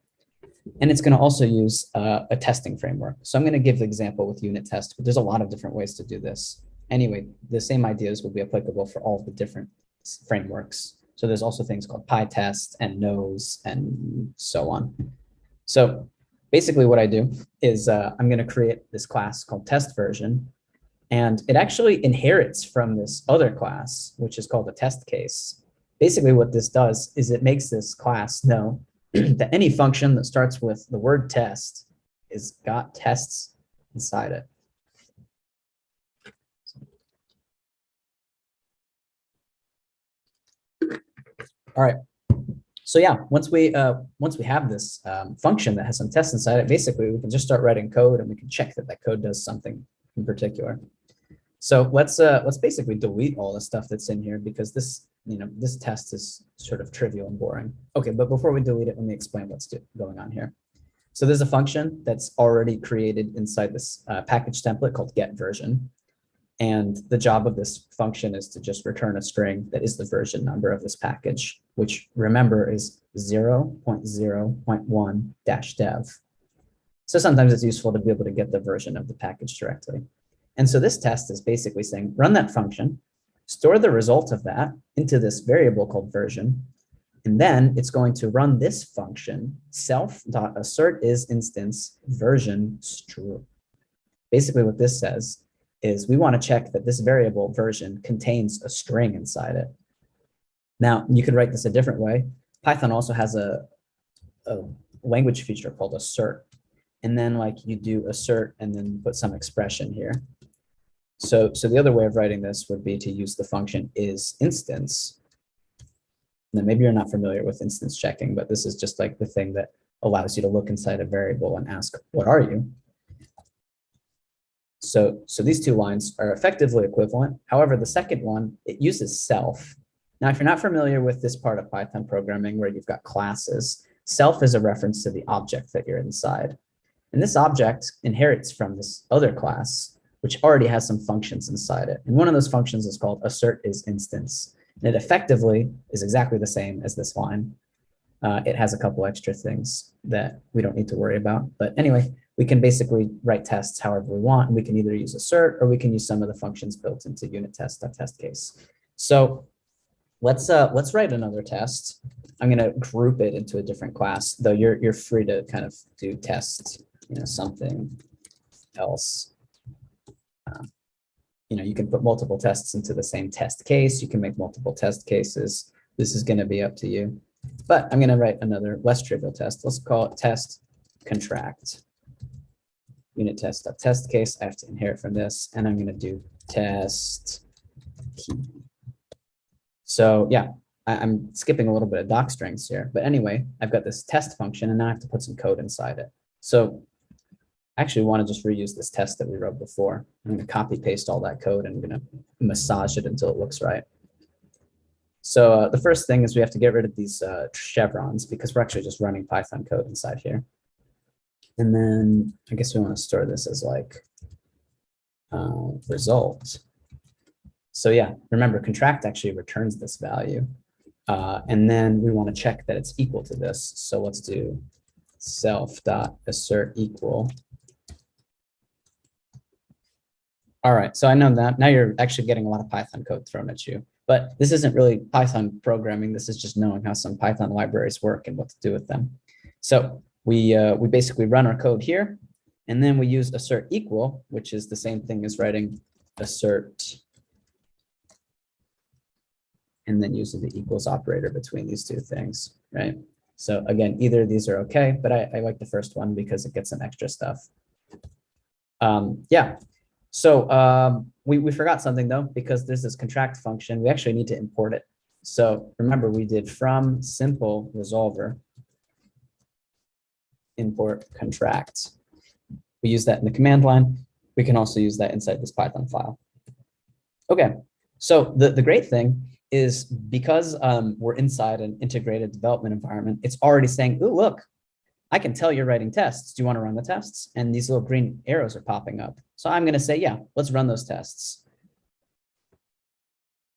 And it's going to also use a testing framework. So I'm going to give the example with unit test, but there's a lot of different ways to do this. Anyway, the same ideas will be applicable for all the different frameworks. So there's also things called PyTest and nose and so on. So basically what I do is I'm going to create this class called test version, and it actually inherits from this other class, which is called a test case. Basically what this does is it makes this class know that any function that starts with the word test is got tests inside it. All right. So yeah, once we have this function that has some tests inside it, basically we can just start writing code and we can check that that code does something in particular. So let's basically delete all the stuff that's in here because this test is sort of trivial and boring. Okay, but before we delete it, let me explain what's going on here. So there's a function that's already created inside this package template called getVersion. And the job of this function is to just return a string that is the version number of this package, which remember is 0.0.1-dev. So sometimes it's useful to be able to get the version of the package directly. And so this test is basically saying, run that function, store the result of that into this variable called version, and then it's going to run this function, self.assertIsInstance version true. Basically what this says is we want to check that this variable version contains a string inside it. Now, you could write this a different way. Python also has a language feature called assert. And then like you do assert and then put some expression here. So the other way of writing this would be to use the function isInstance. Now, maybe you're not familiar with instance checking, but this is just like the thing that allows you to look inside a variable and ask, what are you? So these two lines are effectively equivalent. However, the second one, it uses self. Now, if you're not familiar with this part of Python programming where you've got classes, self is a reference to the object that you're inside. And this object inherits from this other class, which already has some functions inside it. And one of those functions is called assertIsInstance. And it effectively is exactly the same as this line. It has a couple extra things that we don't need to worry about. But anyway, we can basically write tests however we want. And we can either use assert or we can use some of the functions built into unit test case. So let's write another test. I'm going to group it into a different class, though you're free to kind of do test, something else. You can put multiple tests into the same test case. You can make multiple test cases. This is going to be up to you. But I'm going to write another less trivial test. Let's call it test contract. Unit test case. I have to inherit from this, and I'm going to do test key. So yeah, I'm skipping a little bit of doc strings here. But anyway, I've got this test function, and now I have to put some code inside it. So I actually want to just reuse this test that we wrote before. I'm going to copy paste all that code and I'm going to massage it until it looks right. So the first thing is we have to get rid of these chevrons because we're actually just running Python code inside here. And then I guess we want to store this as like result. So yeah, remember contract actually returns this value. And then we want to check that it's equal to this. So let's do self.assert equal. All right, so I know that now you're actually getting a lot of Python code thrown at you, but this isn't really Python programming. This is just knowing how some Python libraries work and what to do with them. So we basically run our code here, and then we use assert equal, which is the same thing as writing assert, and then using the equals operator between these two things, right? So again, either of these are okay, but I like the first one because it gets some extra stuff. Yeah. So we forgot something though, because there's this contract function. We actually need to import it. So remember we did from simple resolver import contract. We use that in the command line. We can also use that inside this Python file. Okay, so the great thing is because we're inside an integrated development environment, it's already saying, oh, look, I can tell you're writing tests. Do you want to run the tests? And these little green arrows are popping up. So I'm going to say, yeah, let's run those tests.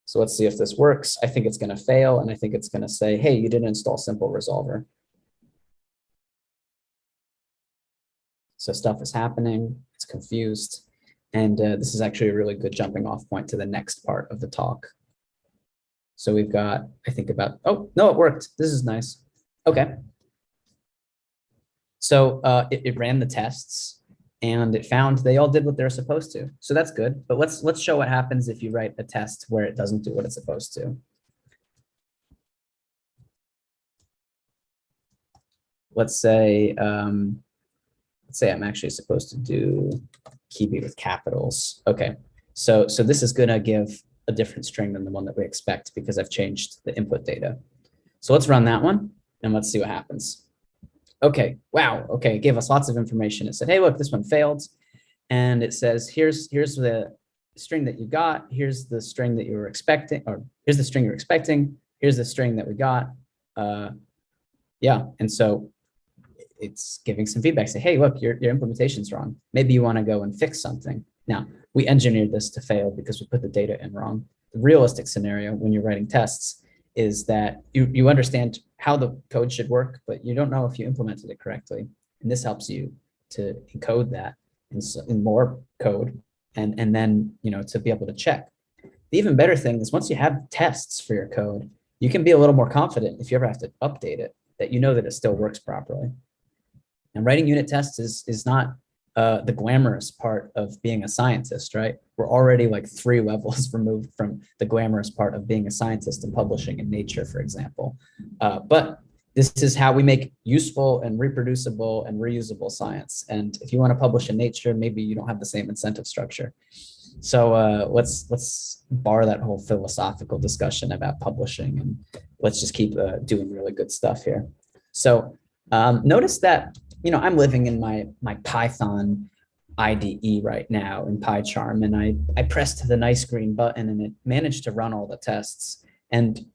So let's see if this works. I think it's going to fail. And I think it's going to say, hey, you didn't install simple resolver. So stuff is happening. It's confused. And this is actually a really good jumping off point to the next part of the talk. So we've got, I think about, oh, no, it worked. This is nice. Okay. So it ran the tests and it found they all did what they're supposed to. So that's good. But let's show what happens if you write a test where it doesn't do what it's supposed to. Let's say I'm actually supposed to do keyboard with capitals. Okay, so this is gonna give a different string than the one that we expect because I've changed the input data. So let's run that one and let's see what happens. Okay, wow, okay, it gave us lots of information. It said, hey, look, this one failed. And it says, here's the string that you got, here's the string that you were expecting, or here's the string you're expecting, here's the string that we got. Yeah, and so it's giving some feedback. Say, hey, look, your implementation's wrong. Maybe you want to go and fix something. Now, we engineered this to fail because we put the data in wrong. The realistic scenario when you're writing tests is that you understand how the code should work, but you don't know if you implemented it correctly. And this helps you to encode that in more code and then, to be able to check. The even better thing is once you have tests for your code, you can be a little more confident if you ever have to update it, that you know that it still works properly. And writing unit tests is not the glamorous part of being a scientist, right? We're already like 3 levels removed from the glamorous part of being a scientist and publishing in Nature, for example. But this is how we make useful and reproducible and reusable science. And if you want to publish in Nature, maybe you don't have the same incentive structure. So let's bar that whole philosophical discussion about publishing and let's just keep doing really good stuff here. So notice that I'm living in my Python IDE right now in PyCharm, and I pressed the nice green button and it managed to run all the tests. And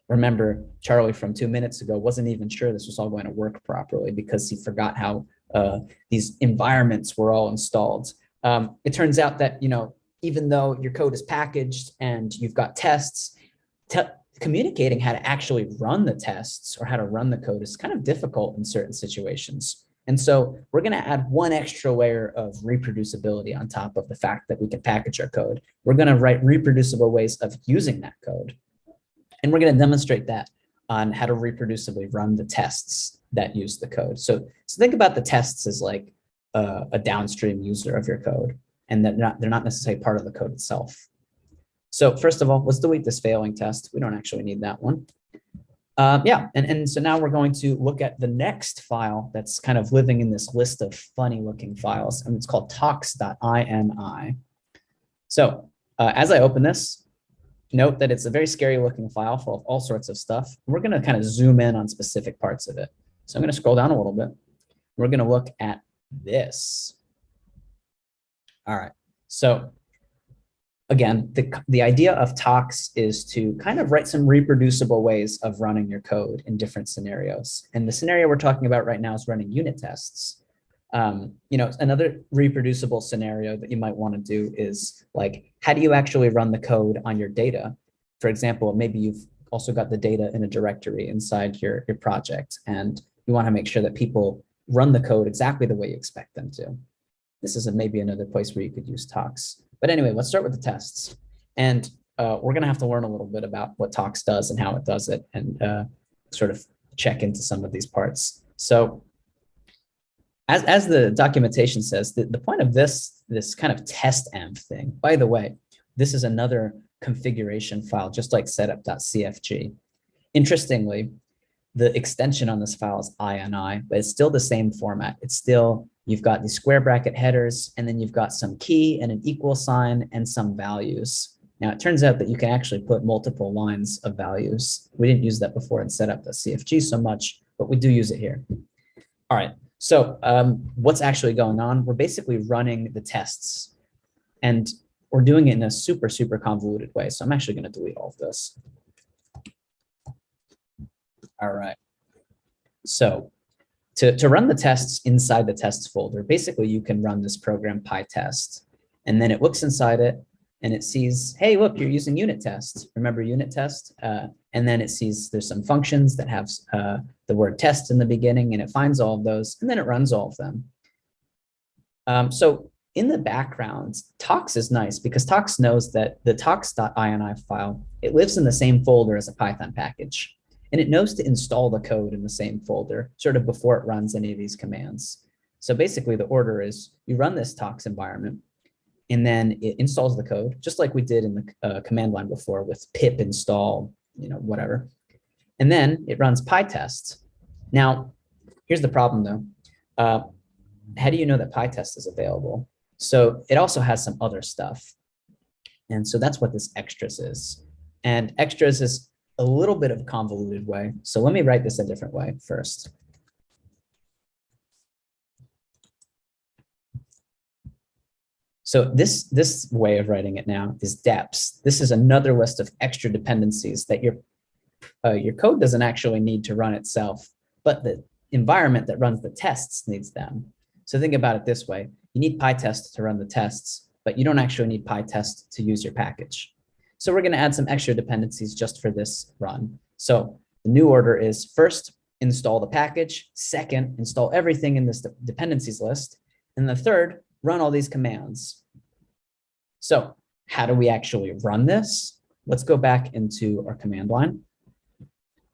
remember, Charlie from 2 minutes ago wasn't even sure this was all going to work properly because he forgot how these environments were all installed. It turns out that, even though your code is packaged and you've got tests, communicating how to actually run the tests or how to run the code is kind of difficult in certain situations. And so we're going to add one extra layer of reproducibility on top of the fact that we can package our code. We're going to write reproducible ways of using that code. And we're going to demonstrate that on how to reproducibly run the tests that use the code. So think about the tests as like a downstream user of your code, and that they're not necessarily part of the code itself. So first of all, let's delete this failing test. We don't actually need that one. Yeah, and so now we're going to look at the next file that's kind of living in this list of funny looking files, and it's called talks.ini. So as I open this, note that it's a very scary looking file full of all sorts of stuff. We're going to kind of zoom in on specific parts of it. So I'm going to scroll down a little bit. We're going to look at this. All right, so again, the idea of talks is to kind of write some reproducible ways of running your code in different scenarios. And the scenario we're talking about right now is running unit tests. Another reproducible scenario that you might want to do is like, how do you actually run the code on your data? For example, maybe you've also got the data in a directory inside your project, and you want to make sure that people run the code exactly the way you expect them to. This is maybe another place where you could use talks. But anyway, let's start with the tests. And we're going to have to learn a little bit about what talks does and how it does it, and sort of check into some of these parts. So as the documentation says, the point of this kind of test-env thing, by the way, this is another configuration file, just like setup.cfg. Interestingly, the extension on this file is ini, but it's still the same format. It's still, you've got these square bracket headers, and then you've got some key and an equal sign and some values. Now, it turns out that you can actually put multiple lines of values. We didn't use that before in setup.cfg so much, but we do use it here. All right, so what's actually going on? We're basically running the tests, and we're doing it in a super, super convoluted way. So I'm actually going to delete all of this. All right, so to run the tests inside the tests folder, basically you can run this program pytest, and then it looks inside it and it sees, hey, look, you're using unit test. Remember unit test? And then it sees there's some functions that have the word test in the beginning, and it finds all of those, and then it runs all of them. So in the background, talks is nice because talks knows that the talks.ini file, it lives in the same folder as a Python package. And it knows to install the code in the same folder sort of before it runs any of these commands. So basically the order is you run this tox environment, and then it installs the code, just like we did in the command line before with pip install, whatever. And then it runs PyTest. Now, here's the problem though. How do you know that PyTest is available? So it also has some other stuff. And so that's what this extras is. And extras is a little bit of a convoluted way. So let me write this a different way first. So this way of writing it now is deps. This is another list of extra dependencies that your code doesn't actually need to run itself, but the environment that runs the tests needs them. So think about it this way. You need PyTest to run the tests, but you don't actually need PyTest to use your package. So we're going to add some extra dependencies just for this run. So the new order is first, install the package. Second, install everything in this dependencies list. And the third, run all these commands. So how do we actually run this? Let's go back into our command line.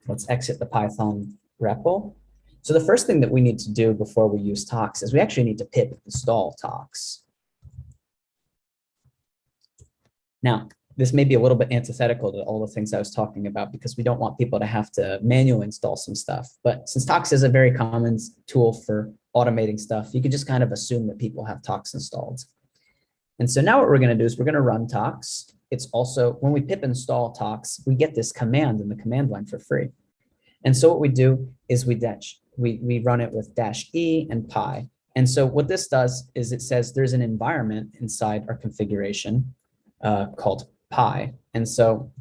Let's exit the Python REPL. So the first thing that we need to do before we use tox is we actually need to pip install tox. Now, this may be a little bit antithetical to all the things I was talking about because we don't want people to have to manually install some stuff. But since tox is a very common tool for automating stuff, you can just kind of assume that people have tox installed. And so now what we're going to do is we're going to run tox. It's also, when we pip install tox, we get this command in the command line for free. And so what we do is we run it with -e and py. And so what this does is it says there's an environment inside our configuration called py. And so,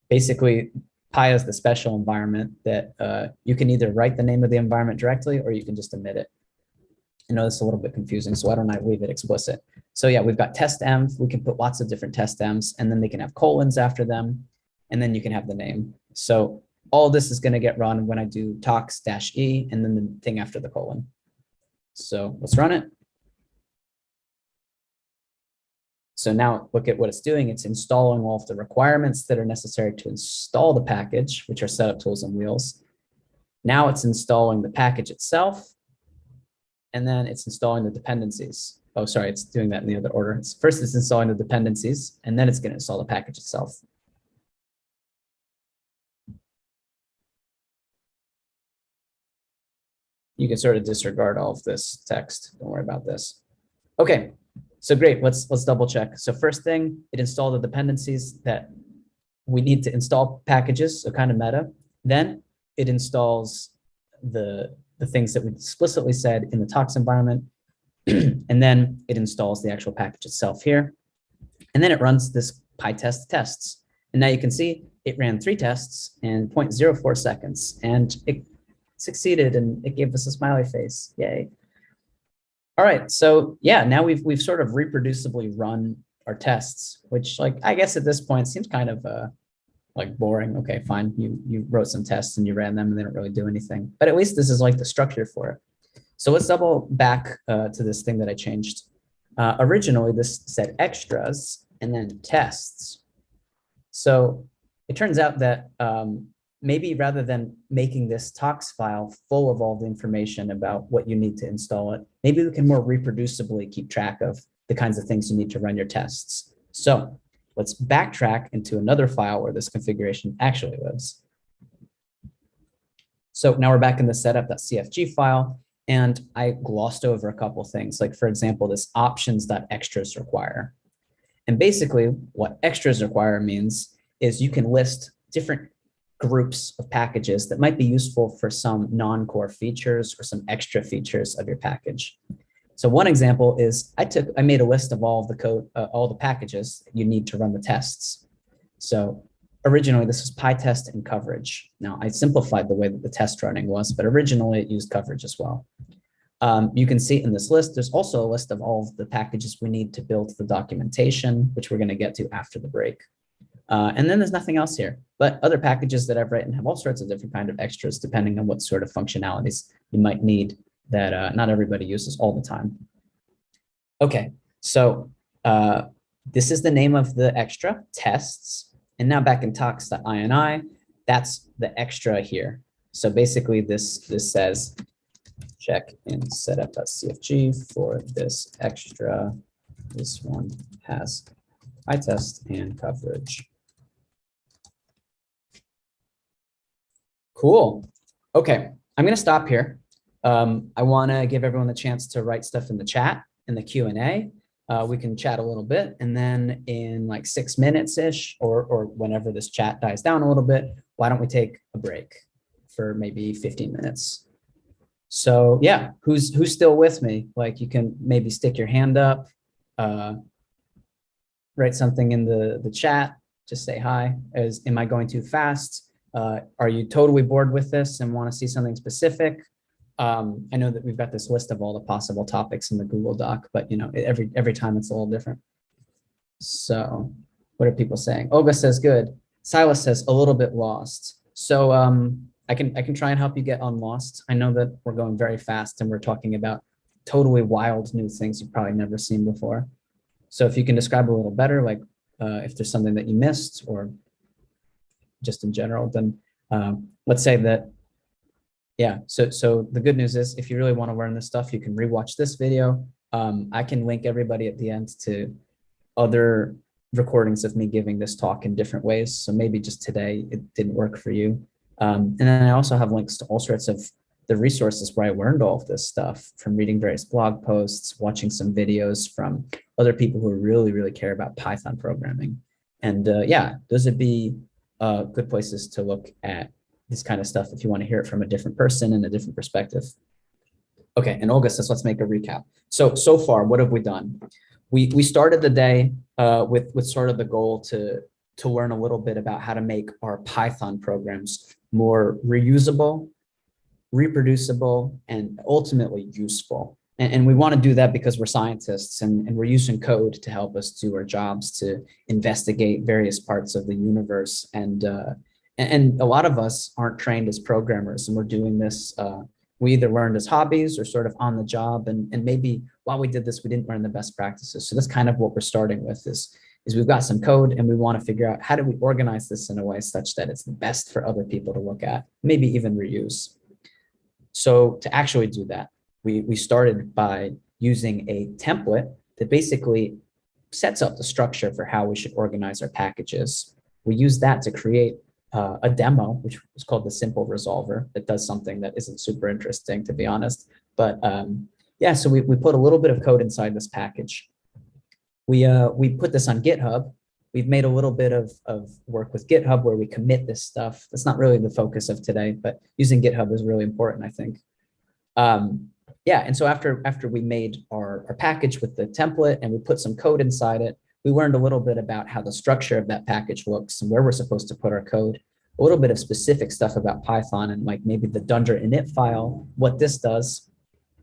basically py is the special environment that you can either write the name of the environment directly or you can just omit it. I know this is a little bit confusing, so why don't I leave it explicit? So yeah, we've got test env. We can put lots of different test envs, and then they can have colons after them, and then you can have the name. So all this is going to get run when I do tox-e and then the thing after the colon. So let's run it. So now look at what it's doing. It's installing all of the requirements that are necessary to install the package, which are setup tools and wheels. Now it's installing the package itself, and then it's installing the dependencies. Oh, sorry, it's doing that in the other order. First, it's installing the dependencies, and then it's going to install the package itself. You can sort of disregard all of this text. Don't worry about this. Okay, so great. Let's double check. So first thing, it installed the dependencies that we need to install packages, so kind of meta. Then it installs the things that we explicitly said in the tox environment. And then it installs the actual package itself here. And then it runs this PyTest tests. And now you can see it ran 3 tests in 0.04 seconds. And it succeeded, and it gave us a smiley face. Yay. All right, so yeah, now we've sort of reproducibly run our tests, which, like, I guess at this point seems kind of like boring. Okay, fine, you wrote some tests and you ran them and they don't really do anything. But at least this is like the structure for it. So let's double back to this thing that I changed. Originally, this said extras and then tests. So it turns out that maybe rather than making this tox file full of all the information about what you need to install it, maybe we can more reproducibly keep track of the kinds of things you need to run your tests. So let's backtrack into another file where this configuration actually lives. So now we're back in the setup.cfg file, and I glossed over a couple things, like, for example, this options.extras require. And basically what extras require means is you can list different groups of packages that might be useful for some non-core features or some extra features of your package. So one example is I made a list of all of the code, all the packages you need to run the tests. So originally this was PyTest and coverage. Now I simplified the way that the test running was, but originally it used coverage as well. You can see in this list, there's also a list of all of the packages we need to build the documentation, which we're going to get to after the break. And then there's nothing else here, but other packages that I've written have all sorts of different kind of extras depending on what sort of functionalities you might need that not everybody uses all the time. Okay, so this is the name of the extra, tests. And now back in talks.ini, that's the extra here. So basically this says check in setup.cfg for this extra. This one has PyTest and coverage. Cool. Okay, I'm going to stop here. I want to give everyone the chance to write stuff in the chat, in the Q&A. We can chat a little bit, and then in like 6 minutes-ish, or whenever this chat dies down a little bit, why don't we take a break for maybe 15 minutes? So yeah, who's still with me? Like, you can maybe stick your hand up, write something in the chat, just say hi. Am I going too fast? Are you totally bored with this and want to see something specific? I know that we've got this list of all the possible topics in the Google Doc, but you know, every time it's a little different. So what are people saying? Olga says good. Silas says a little bit lost. So I can try and help you get unlost. I know that we're going very fast and we're talking about totally wild new things you've probably never seen before. So if you can describe a little better, like if there's something that you missed or just in general, then let's say that, yeah. So the good news is if you really want to learn this stuff, you can rewatch this video. I can link everybody at the end to other recordings of me giving this talk in different ways. So maybe just today it didn't work for you. And then I also have links to all sorts of the resources where I learned all of this stuff, from reading various blog posts, watching some videos from other people who really, really care about Python programming. And yeah, those would be good places to look at this kind of stuff if you want to hear it from a different person and a different perspective. Okay, and Olga says, let's make a recap. So far, what have we done? We started the day with sort of the goal to learn a little bit about how to make our Python programs more reusable, reproducible, and ultimately useful. And we want to do that because we're scientists and we're using code to help us do our jobs, to investigate various parts of the universe. And a lot of us aren't trained as programmers, and we're doing this. We either learned as hobbies or sort of on the job. And maybe while we did this, we didn't learn the best practices. So that's kind of what we're starting with is we've got some code and we want to figure out how do we organize this in a way such that it's the best for other people to look at, maybe even reuse. So to actually do that, we started by using a template that basically sets up the structure for how we should organize our packages. We use that to create a demo, which is called the simple resolver, that does something that isn't super interesting, to be honest. But yeah, so we put a little bit of code inside this package. We put this on GitHub. We've made a little bit of work with GitHub where we commit this stuff. That's not really the focus of today, but using GitHub is really important, I think. Yeah, and so after we made our package with the template and we put some code inside it, we learned a little bit about how the structure of that package looks and where we're supposed to put our code, a little bit of specific stuff about Python and like maybe the dunder init file, what this does.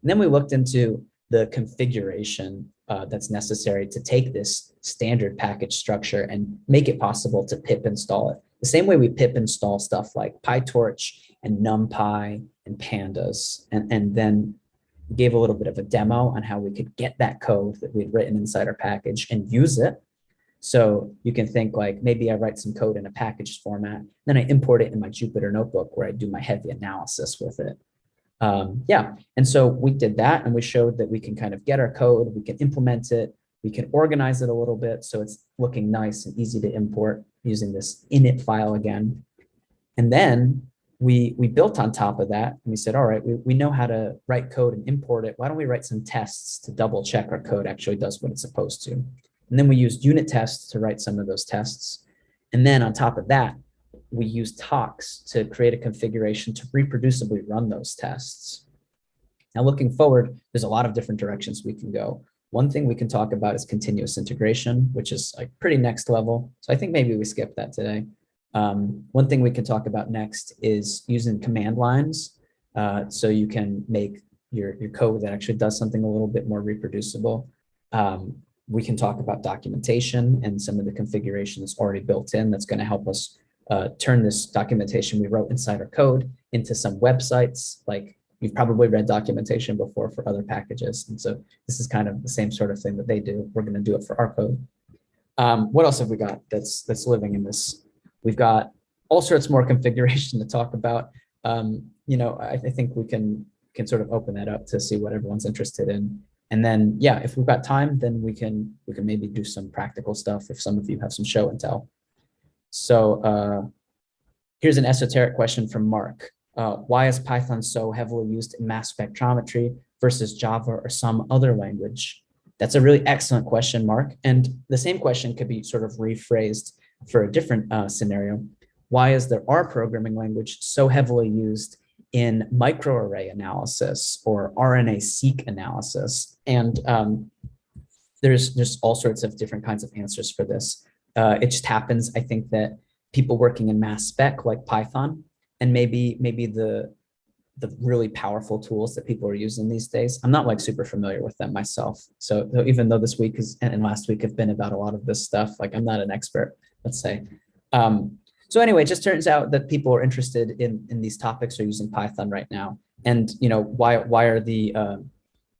And then we looked into the configuration that's necessary to take this standard package structure and make it possible to pip install it. The same way we pip install stuff like PyTorch and NumPy and pandas, and then gave a little bit of a demo on how we could get that code that we'd written inside our package and use it. So you can think like, maybe I write some code in a packaged format, then I import it in my Jupyter notebook where I do my heavy analysis with it. Yeah, and so we did that and we showed that we can kind of get our code, we can implement it, we can organize it a little bit so it's looking nice and easy to import using this init file again. And then we built on top of that and we said, all right, we know how to write code and import it. Why don't we write some tests to double check our code actually does what it's supposed to? And then we used unit tests to write some of those tests. And then on top of that, we used talks to create a configuration to reproducibly run those tests. Now, looking forward, there's a lot of different directions we can go. One thing we can talk about is continuous integration, which is like pretty next level. So I think maybe we skip that today. One thing we can talk about next is using command lines. So you can make your code that actually does something a little bit more reproducible. We can talk about documentation and some of the configuration that's already built in that's going to help us turn this documentation we wrote inside our code into some websites. Like you've probably read documentation before for other packages. And so this is kind of the same sort of thing that they do. We're going to do it for our code. What else have we got that's living in this We've got all sorts more configuration to talk about. I think we can sort of open that up to see what everyone's interested in. And then, yeah, if we've got time, then we can maybe do some practical stuff if some of you have some show and tell. So here's an esoteric question from Mark. Why is Python so heavily used in mass spectrometry versus Java or some other language? That's a really excellent question, Mark. And the same question could be sort of rephrased for a different scenario. Why is the R programming language so heavily used in microarray analysis or RNA-seq analysis? And there's all sorts of different kinds of answers for this. It just happens, I think, that people working in mass spec like Python and maybe the really powerful tools that people are using these days. I'm not like super familiar with them myself. So even though this week and last week have been about a lot of this stuff, like I'm not an expert, let's say. So anyway, it just turns out that people are interested in these topics are using Python right now. And why are the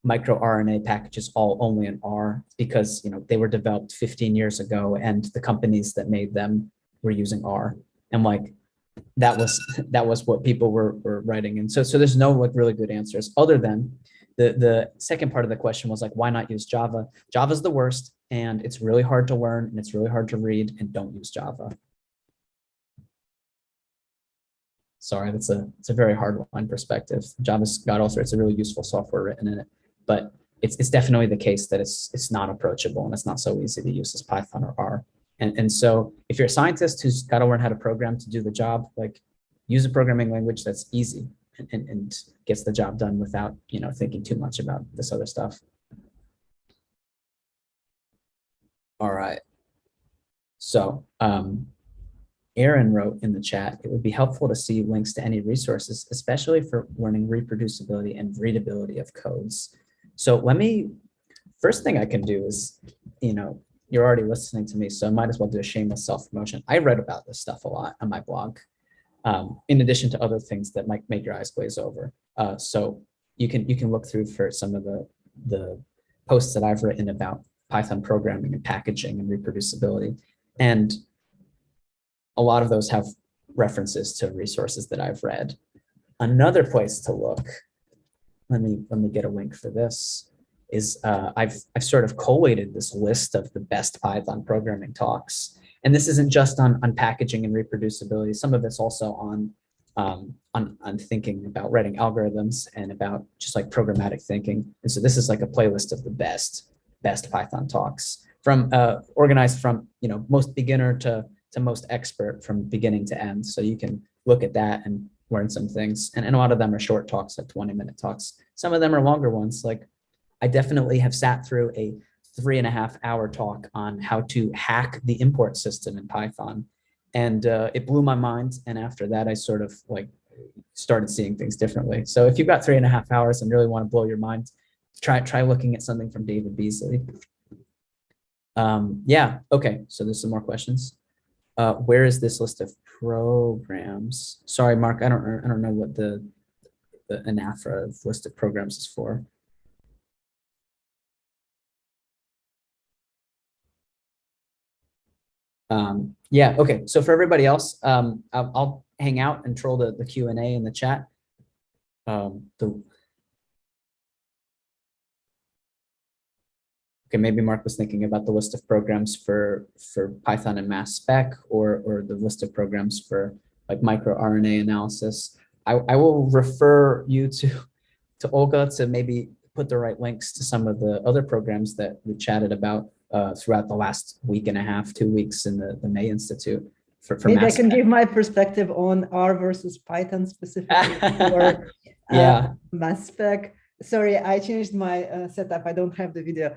microRNA packages all only in R? Because they were developed 15 years ago and the companies that made them were using R. And like that was what people were writing. And so there's no like really good answers other than the second part of the question was like, why not use Java? Java's the worst and it's really hard to learn and it's really hard to read, and don't use Java. Sorry, it's a very hard line perspective. Java's got all sorts of really useful software written in it, but it's definitely the case that it's not approachable and it's not so easy to use as Python or R. And so if you're a scientist who's got to learn how to program to do the job, like use a programming language that's easy and gets the job done without thinking too much about this other stuff. All right. So Aaron wrote in the chat, it would be helpful to see links to any resources, especially for learning reproducibility and readability of codes. So first thing I can do is, you're already listening to me, so I might as well do a shameless self-promotion. I read about this stuff a lot on my blog, in addition to other things that might make your eyes glaze over. So you can look through for some of the posts that I've written about Python programming and packaging and reproducibility. And a lot of those have references to resources that I've read. Another place to look, let me get a link for this, is I've sort of collated this list of the best Python programming talks. And this isn't just on packaging and reproducibility. Some of it's also on thinking about writing algorithms and about just like programmatic thinking. And so this is like a playlist of the best Python talks from organized from most beginner to most expert from beginning to end. So you can look at that and learn some things. And a lot of them are short talks, like 20-minute talks. Some of them are longer ones. Like I definitely have sat through a 3.5-hour talk on how to hack the import system in Python. And it blew my mind. And after that, I sort of like started seeing things differently. So if you've got 3.5 hours and really want to blow your mind, try looking at something from David Beasley. Yeah, okay, so there's some more questions. Where is this list of programs? Sorry, Mark, I don't know what the anaphora of list of programs is for. Yeah, okay, so for everybody else, I'll hang out and troll the Q&A in the chat. Okay, maybe Mark was thinking about the list of programs for Python and mass spec, or the list of programs for like microRNA analysis. I will refer you to Olga to maybe put the right links to some of the other programs that we chatted about throughout the last week and a half, 2 weeks in the May Institute. For
maybe I can give my perspective on R versus Python specifically for
yeah.
mass spec. Sorry, I changed my setup. I don't have the video,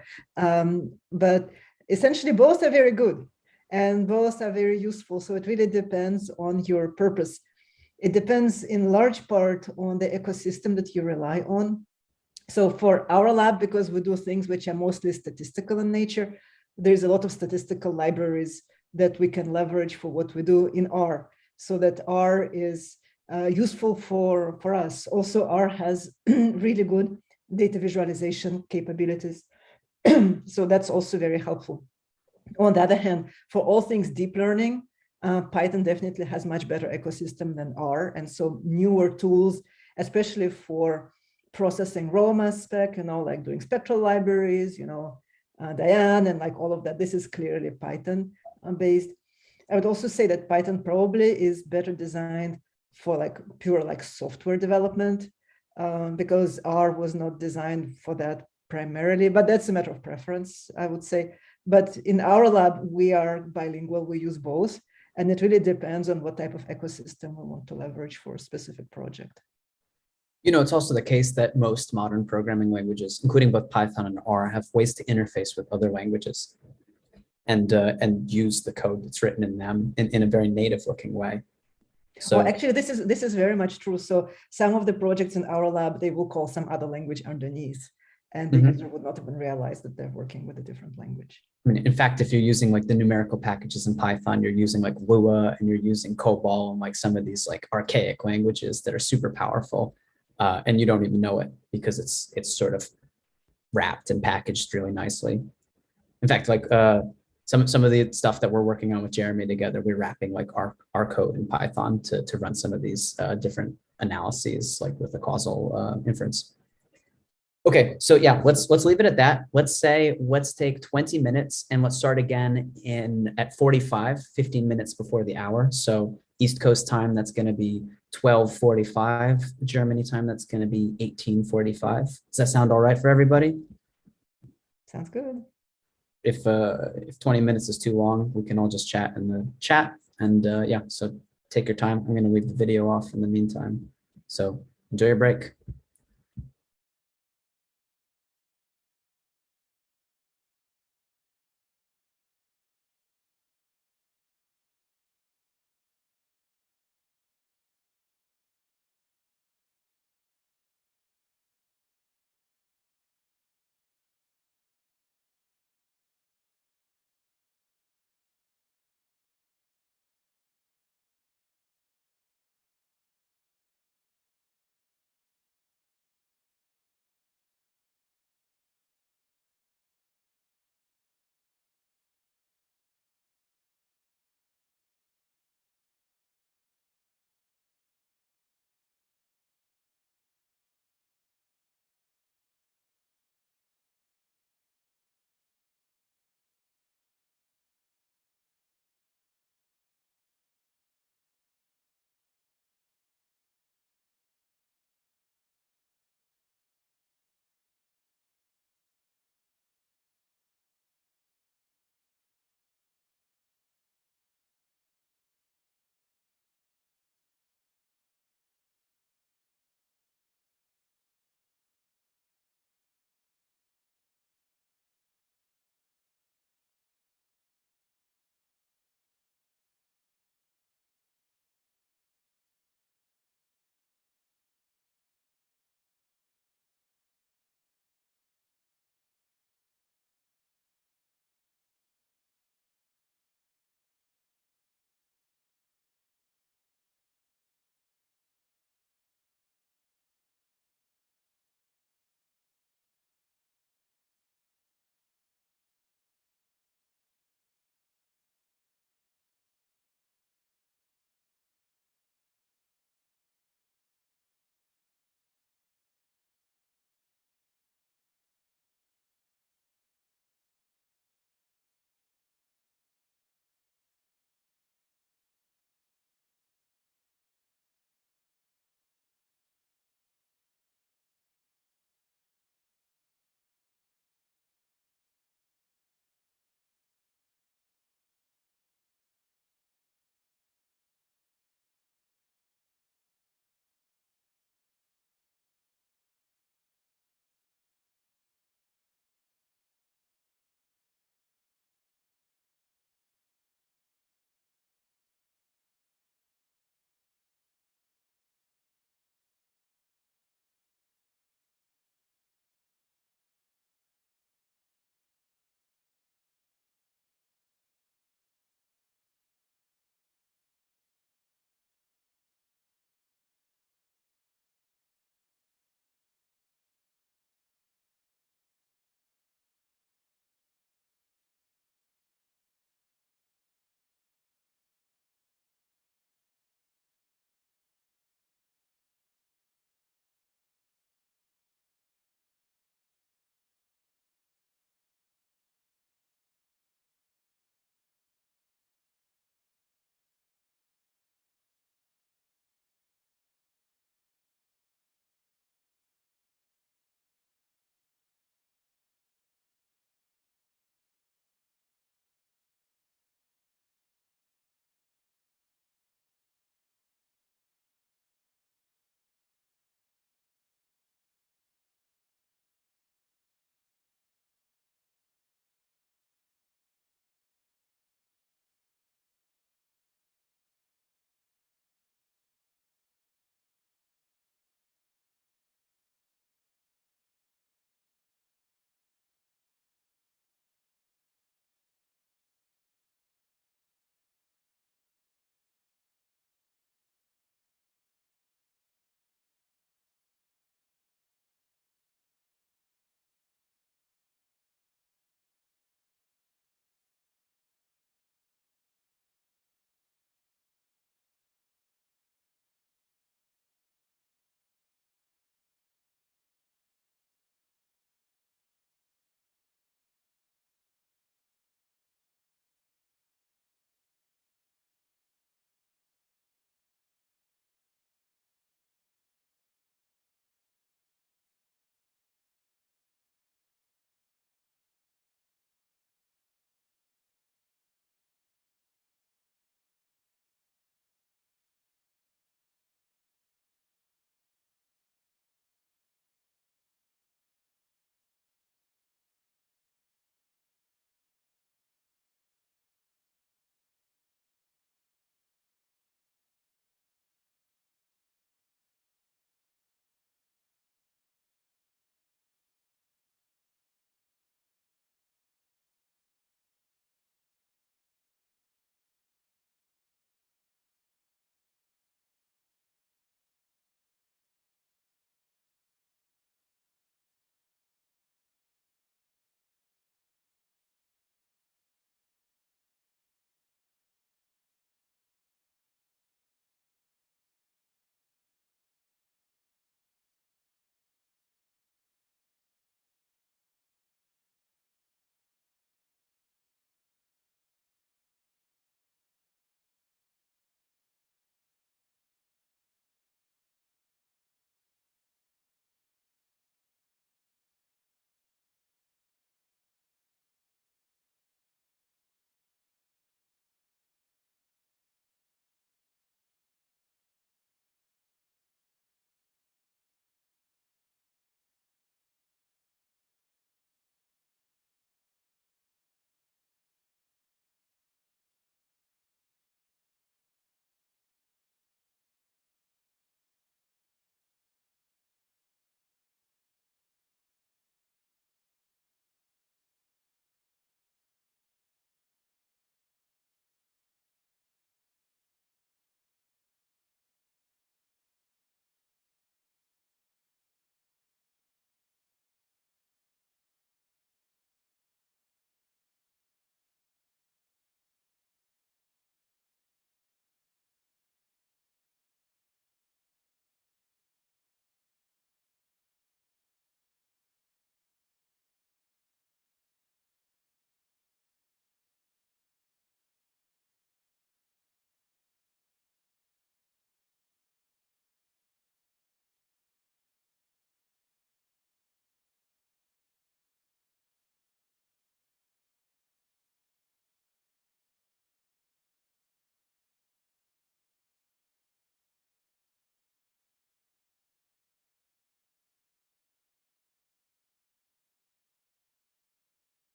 but essentially both are very good and both are very useful. So it really depends on your purpose. It depends in large part on the ecosystem that you rely on. So for our lab, because we do things which are mostly statistical in nature, there's a lot of statistical libraries that we can leverage for what we do in R, so that R is useful for us. Also, R has really good data visualization capabilities. So that's also very helpful. On the other hand, for all things deep learning, Python definitely has much better ecosystem than R. And so newer tools, especially for processing raw mass spec, like doing spectral libraries, Diane and like all of that, this is clearly Python based. I would also say that Python probably is better designed for like pure like software development because R was not designed for that primarily, but that's a matter of preference, I would say. But in our lab, we are bilingual, we use both. And it really depends on what type of ecosystem we want to leverage for a specific project.
It's also the case that most modern programming languages, including both Python and R, have ways to interface with other languages and use the code that's written in them in a very native looking way. So
well, actually, this is very much true. So some of the projects in our lab, they will call some other language underneath, and the user would not even realize that they're working with a different language.
I mean, in fact, if you're using like the numerical packages in Python, you're using like Lua and you're using COBOL and like some of these like archaic languages that are super powerful, and you don't even know it because it's sort of wrapped and packaged really nicely. In fact, like some of the stuff that we're working on with Jeremy together, we're wrapping like our code in Python to run some of these different analyses, like with the causal inference. Okay, so yeah, let's leave it at that. Let's take 20 minutes and let's start again at 15 minutes before the hour. So East Coast time, that's going to be 12:45. Germany time, that's going to be 18:45. Does that sound all right for everybody?
Sounds good.
If 20 minutes is too long, we can all just chat in the chat. And yeah, so take your time. I'm going to leave the video off in the meantime. So enjoy your break.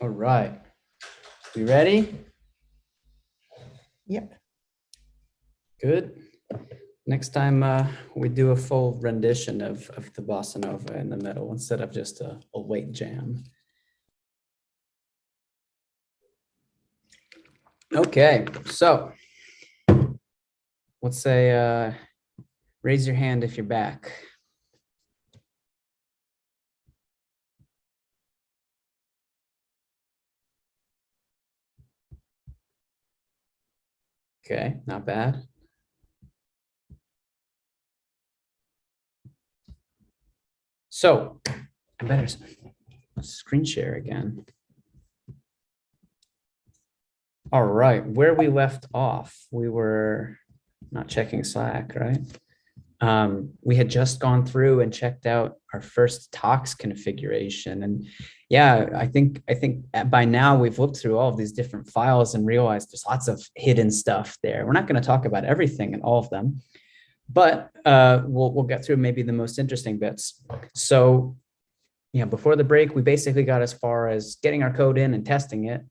All right. We ready?
Yep.
Good. Next time we do a full rendition of the bossa nova in the middle instead of just a late jam. Okay, so let's say raise your hand if you're back. Okay, not bad. So I better screen share again. All right, where we left off, we were not checking Slack, right? We had just gone through and checked out our first Tox configuration. And yeah, I think by now we've looked through all of these different files and realized there's lots of hidden stuff there. We're not going to talk about everything in all of them, but we'll get through maybe the most interesting bits. So yeah, before the break, we basically got as far as getting our code in and testing it.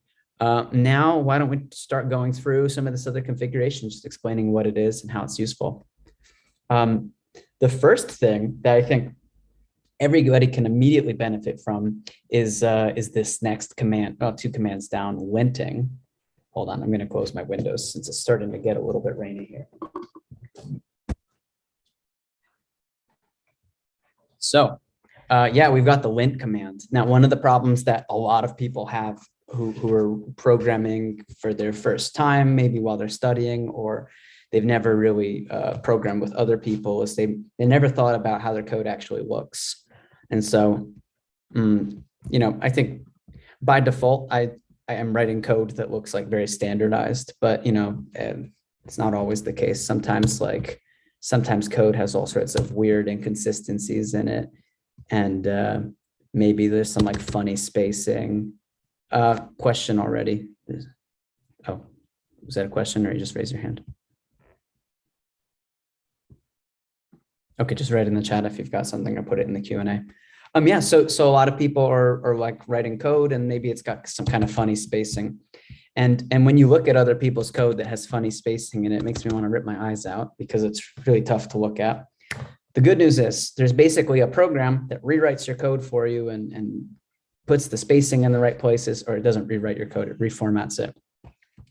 Now, why don't we start going through some of this other configuration, just explaining what it is and how it's useful. The first thing that I think everybody can immediately benefit from is this next command, 2 commands down, linting. Hold on, I'm going to close my windows since it's starting to get a little bit rainy here. So yeah, we've got the lint command. Now, one of the problems that a lot of people have who are programming for their first time, maybe while they're studying, or they've never really programmed with other people, is they never thought about how their code actually looks. And so, you know, I think by default, I am writing code that looks like very standardized, but, you know, it's not always the case. Sometimes code has all sorts of weird inconsistencies in it. And maybe there's some like funny spacing. Question already. Oh, was that a question, or you just raise your hand? Okay, just write in the chat if you've got something, or put it in the Q&A. Yeah, so a lot of people are like writing code and maybe it's got some kind of funny spacing. And when you look at other people's code that has funny spacing in it, it makes me want to rip my eyes out because it's really tough to look at. The good news is there's basically a program that rewrites your code for you and puts the spacing in the right places, or it doesn't rewrite your code, it reformats it.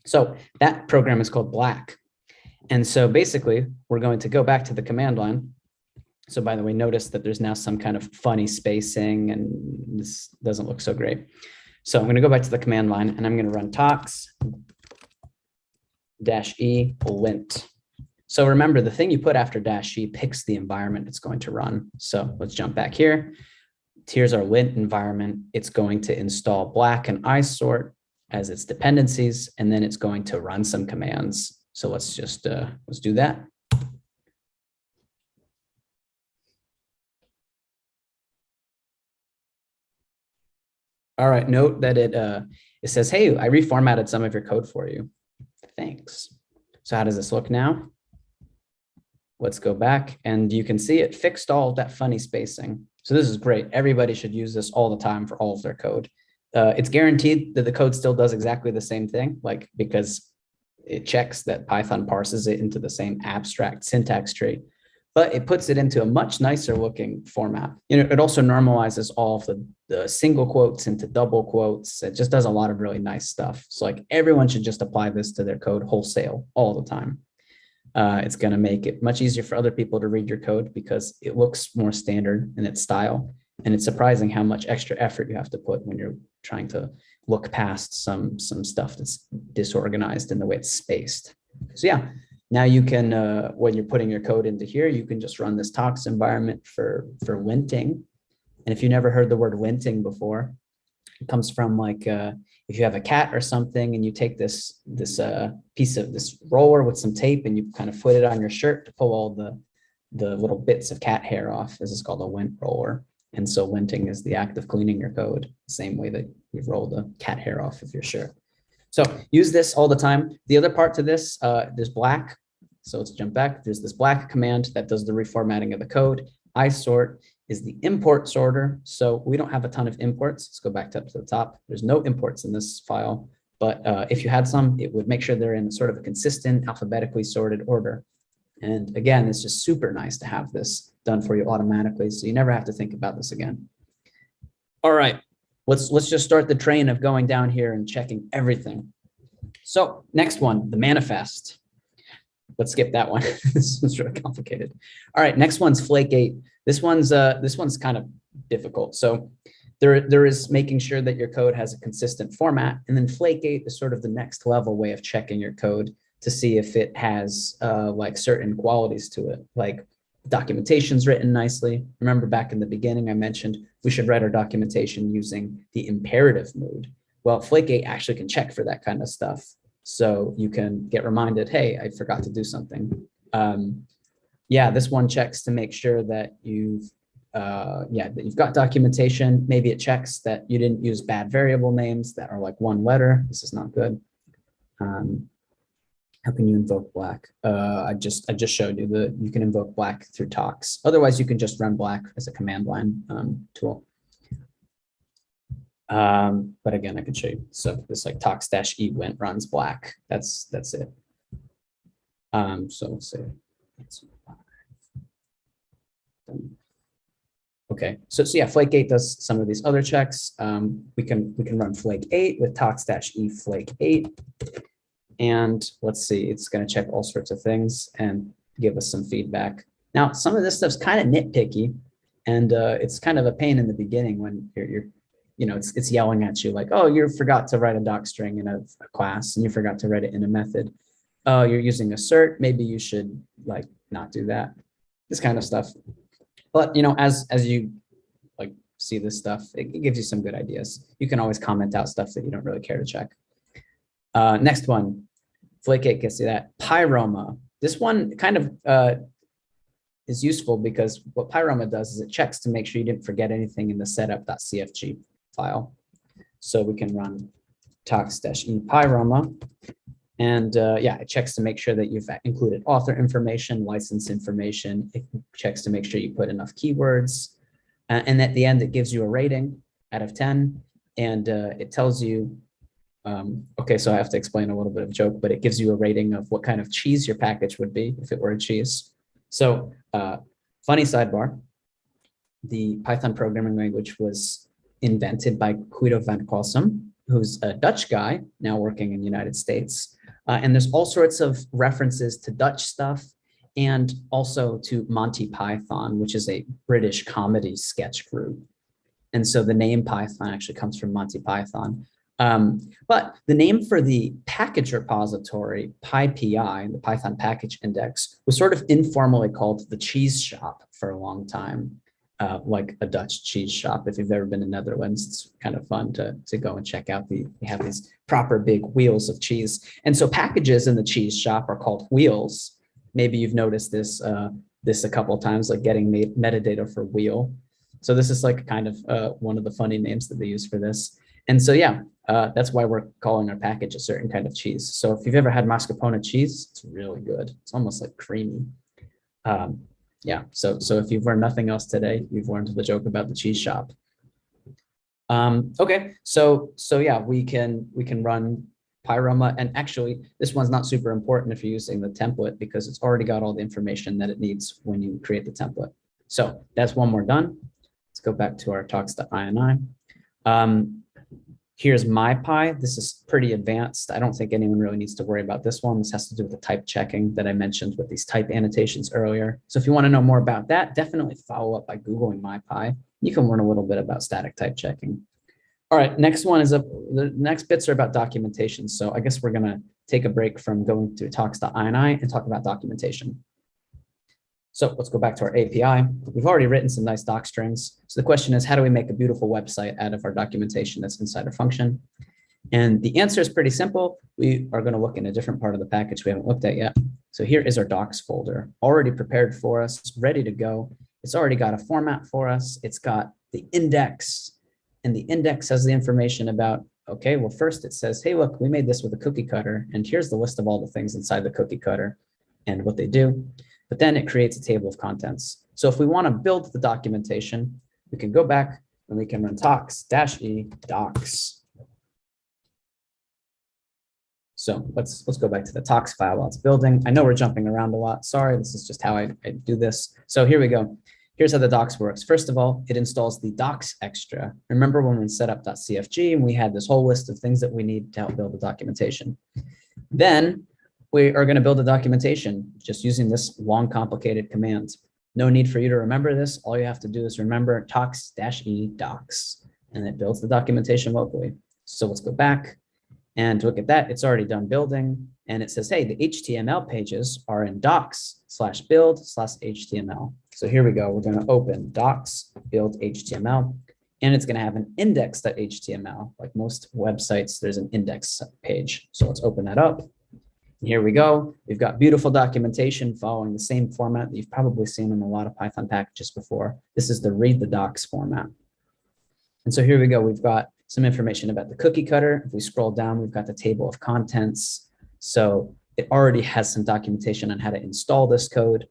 So that program is called Black. And so basically we're going to go back to the command line. So by the way, notice that there's now some kind of funny spacing and this doesn't look so great. So I'm going to go back to the command line and I'm going to run tox -e lint. So remember, the thing you put after -e picks the environment it's going to run. So let's jump back here. Here's our lint environment. It's going to install Black and isort as its dependencies, and then it's going to run some commands. So let's just let's do that. All right, note that it says, hey, I reformatted some of your code for you. Thanks. So how does this look now? Let's go back and you can see it fixed all of that funny spacing. So this is great. Everybody should use this all the time for all of their code. it's guaranteed that the code still does exactly the same thing, like because it checks that Python parses it into the same abstract syntax tree, but it puts it into a much nicer looking format. It also normalizes all of the single quotes into double quotes. It just does a lot of really nice stuff. So like everyone should just apply this to their code wholesale all the time. It's going to make it much easier for other people to read your code because it looks more standard in its style. And it's surprising how much extra effort you have to put when you're trying to look past some stuff that's disorganized in the way it's spaced. So yeah, now you can, when you're putting your code into here, you can just run this tox environment for linting. And if you never heard the word linting before, it comes from like, if you have a cat or something and you take this piece of this roller with some tape and you kind of put it on your shirt to pull all the little bits of cat hair off. This is called a lint roller. And so linting is the act of cleaning your code, the same way that you've rolled the cat hair off of your shirt. So use this all the time. The other part to this, there's black. So let's jump back. There's this black command that does the reformatting of the code. isort is the import sorter. So we don't have a ton of imports. Let's go back to up to the top. There's no imports in this file, but if you had some, it would make sure they're in sort of a consistent alphabetically sorted order. And again, it's just super nice to have this done for you automatically, so you never have to think about this again. All right, let's just start the train of going down here and checking everything. So next one, the manifest. Let's skip that one. This one's really complicated. All right, next one's Flake 8. This one's kind of difficult. So there is making sure that your code has a consistent format, and then Flake 8 is sort of the next level way of checking your code to see if it has like certain qualities to it, like documentation's written nicely. Remember back in the beginning, I mentioned we should write our documentation using the imperative mode. Well, Flake 8 actually can check for that kind of stuff. So you can get reminded, hey, I forgot to do something. Yeah, this one checks to make sure that you've got documentation. Maybe it checks that you didn't use bad variable names that are like one letter. This is not good. How can you invoke black? I just showed you that you can invoke black through tox. Otherwise, you can just run black as a command line tool. But again, I can show you. So this like tox-e-went runs black. That's it. So let's say it's okay. So yeah, Flake 8 does some of these other checks. We can run Flake 8 with tox-e Flake 8. And let's see, it's going to check all sorts of things and give us some feedback. Now, some of this stuff's kind of nitpicky, and it's kind of a pain in the beginning when it's yelling at you like, oh, you forgot to write a doc string in a class, and you forgot to write it in a method. Oh, you're using assert. Maybe you should like not do that. This kind of stuff. But as you like see this stuff, it gives you some good ideas. You can always comment out stuff that you don't really care to check. Next one, Flake 8 gets you that. Pyroma. This one kind of is useful because what Pyroma does is it checks to make sure you didn't forget anything in the setup.cfg file. So we can run tox-e Pyroma. And yeah, it checks to make sure that you've included author information, license information. It checks to make sure you put enough keywords. And at the end, it gives you a rating out of 10. And it tells you, okay, so I have to explain a little bit of a joke, but it gives you a rating of what kind of cheese your package would be if it were a cheese. So funny sidebar, the Python programming language was invented by Guido van Rossum, who's a Dutch guy now working in the United States. And there's all sorts of references to Dutch stuff and also to Monty Python, which is a British comedy sketch group. And so the name Python actually comes from Monty Python. But the name for the package repository, PyPI, the Python package index, was sort of informally called the cheese shop for a long time, like a Dutch cheese shop. If you've ever been to Netherlands, it's kind of fun to go and check out. They have these proper big wheels of cheese. And so packages in the cheese shop are called wheels. Maybe you've noticed this a couple of times, like getting metadata for wheel. So this is like kind of one of the funny names that they use for this. And so, yeah, that's why we're calling our package a certain kind of cheese. So if you've ever had mascarpone cheese, it's really good. It's almost like creamy. Yeah, so if you've learned nothing else today, you've learned the joke about the cheese shop. Okay, so yeah, we can run Pyroma, and actually this one's not super important if you're using the template because it's already got all the information that it needs when you create the template. So that's one more done. Let's go back to our talks.ini. Here's MyPy. This is pretty advanced. I don't think anyone really needs to worry about this one. This has to do with the type checking that I mentioned with these type annotations earlier. So if you want to know more about that, definitely follow up by Googling MyPy. You can learn a little bit about static type checking. All right, next one is the next bits are about documentation. So I guess we're going to take a break from going to talks.ini and talk about documentation. So let's go back to our API. We've already written some nice doc strings. So the question is, how do we make a beautiful website out of our documentation that's inside our function? And the answer is pretty simple. We are going to look in a different part of the package we haven't looked at yet. So here is our docs folder, already prepared for us, ready to go. It's already got a format for us. It's got the index, and the index has the information about, okay, well, first it says, hey, look, we made this with a cookie cutter, and here's the list of all the things inside the cookie cutter and what they do. But then it creates a table of contents. So if we want to build the documentation, we can go back and we can run talks-e docs. So let's go back to the talks file while it's building. I know we're jumping around a lot. Sorry, this is just how I do this. So here we go. Here's how the docs works. First of all, it installs the docs extra. Remember when we set up .cfg and we had this whole list of things that we need to help build the documentation. Then we are going to build a documentation just using this long, complicated command. No need for you to remember this. All you have to do is remember talks-e docs, and it builds the documentation locally. So let's go back and look at that. It's already done building, and it says, hey, the HTML pages are in docs/build/HTML. So here we go. We're going to open docs build HTML, and it's going to have an index.html. Like most websites, there's an index page. So let's open that up. Here we go. We've got beautiful documentation following the same format that you've probably seen in a lot of Python packages before. This is the read the docs format. And so here we go. We've got some information about the cookie cutter. If we scroll down, we've got the table of contents. So it already has some documentation on how to install this code.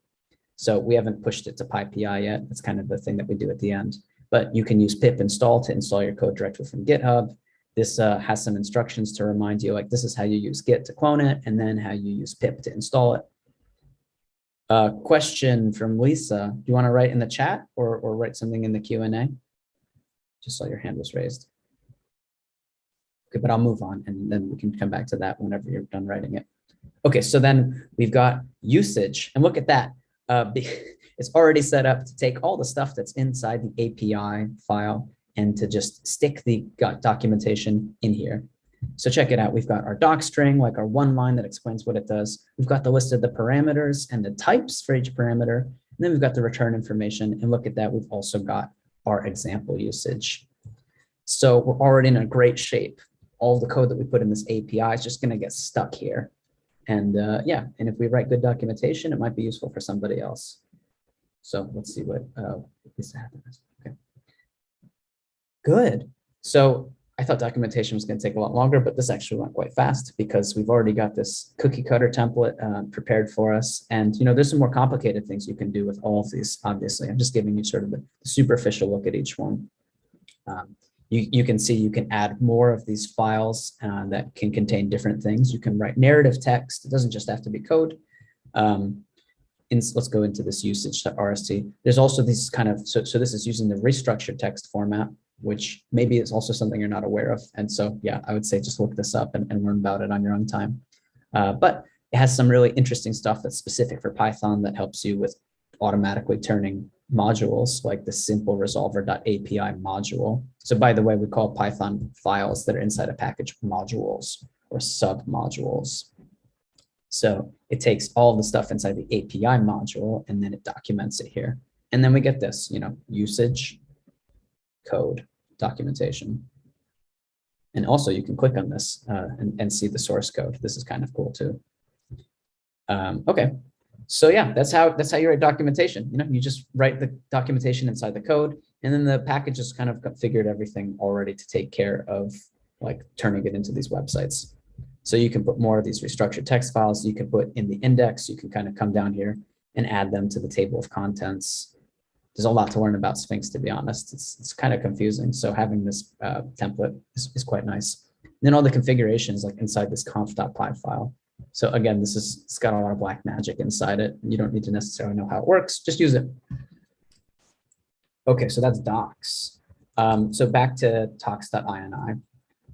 So we haven't pushed it to PyPI yet. That's kind of the thing that we do at the end. But you can use pip install to install your code directly from GitHub. This has some instructions to remind you, like this is how you use Git to clone it, and then how you use pip to install it. Question from Lisa. Do you want to write in the chat or write something in the Q&A? Just saw your hand was raised. Okay, but I'll move on, and then we can come back to that whenever you're done writing it. Okay, so then we've got usage, and look at that. It's already set up to take all the stuff that's inside the API file and to just stick the documentation in here. So check it out. We've got our doc string, like our one line that explains what it does. We've got the list of the parameters and the types for each parameter. And then we've got the return information. And look at that. We've also got our example usage. So we're already in a great shape. All the code that we put in this API is just going to get stuck here. And yeah, and if we write good documentation, it might be useful for somebody else. So let's see what this happens. Okay. Good. So I thought documentation was going to take a lot longer, but this actually went quite fast because we've already got this cookie cutter template prepared for us. And, you know, there's some more complicated things you can do with all of these, obviously. I'm just giving you sort of a superficial look at each one. You can see you can add more of these files that can contain different things. You can write narrative text. It doesn't just have to be code. Let's go into this usage.rst. There's also these kind of, so this is using the restructured text format, which maybe is also something you're not aware of. And so, yeah, I would say just look this up and learn about it on your own time. But it has some really interesting stuff that's specific for Python that helps you with automatically turning modules like the simple resolver.api module. So by the way, we call Python files that are inside a package modules or sub-modules. So it takes all the stuff inside the API module and then it documents it here. And then we get this, you know, usage, code, documentation. And also you can click on this and see the source code. This is kind of cool too. Okay, so yeah, that's how you write documentation. You know, you just write the documentation inside the code, and then the package has kind of configured everything already to take care of like turning it into these websites. So you can put more of these restructured text files you can put in the index. You can kind of come down here and add them to the table of contents. there's a lot to learn about Sphinx, to be honest. It's kind of confusing. So having this template is quite nice. And then all the configurations like inside this conf.py file. So again, it's got a lot of black magic inside it. You don't need to necessarily know how it works. Just use it. Okay, so that's docs. So back to tox.ini.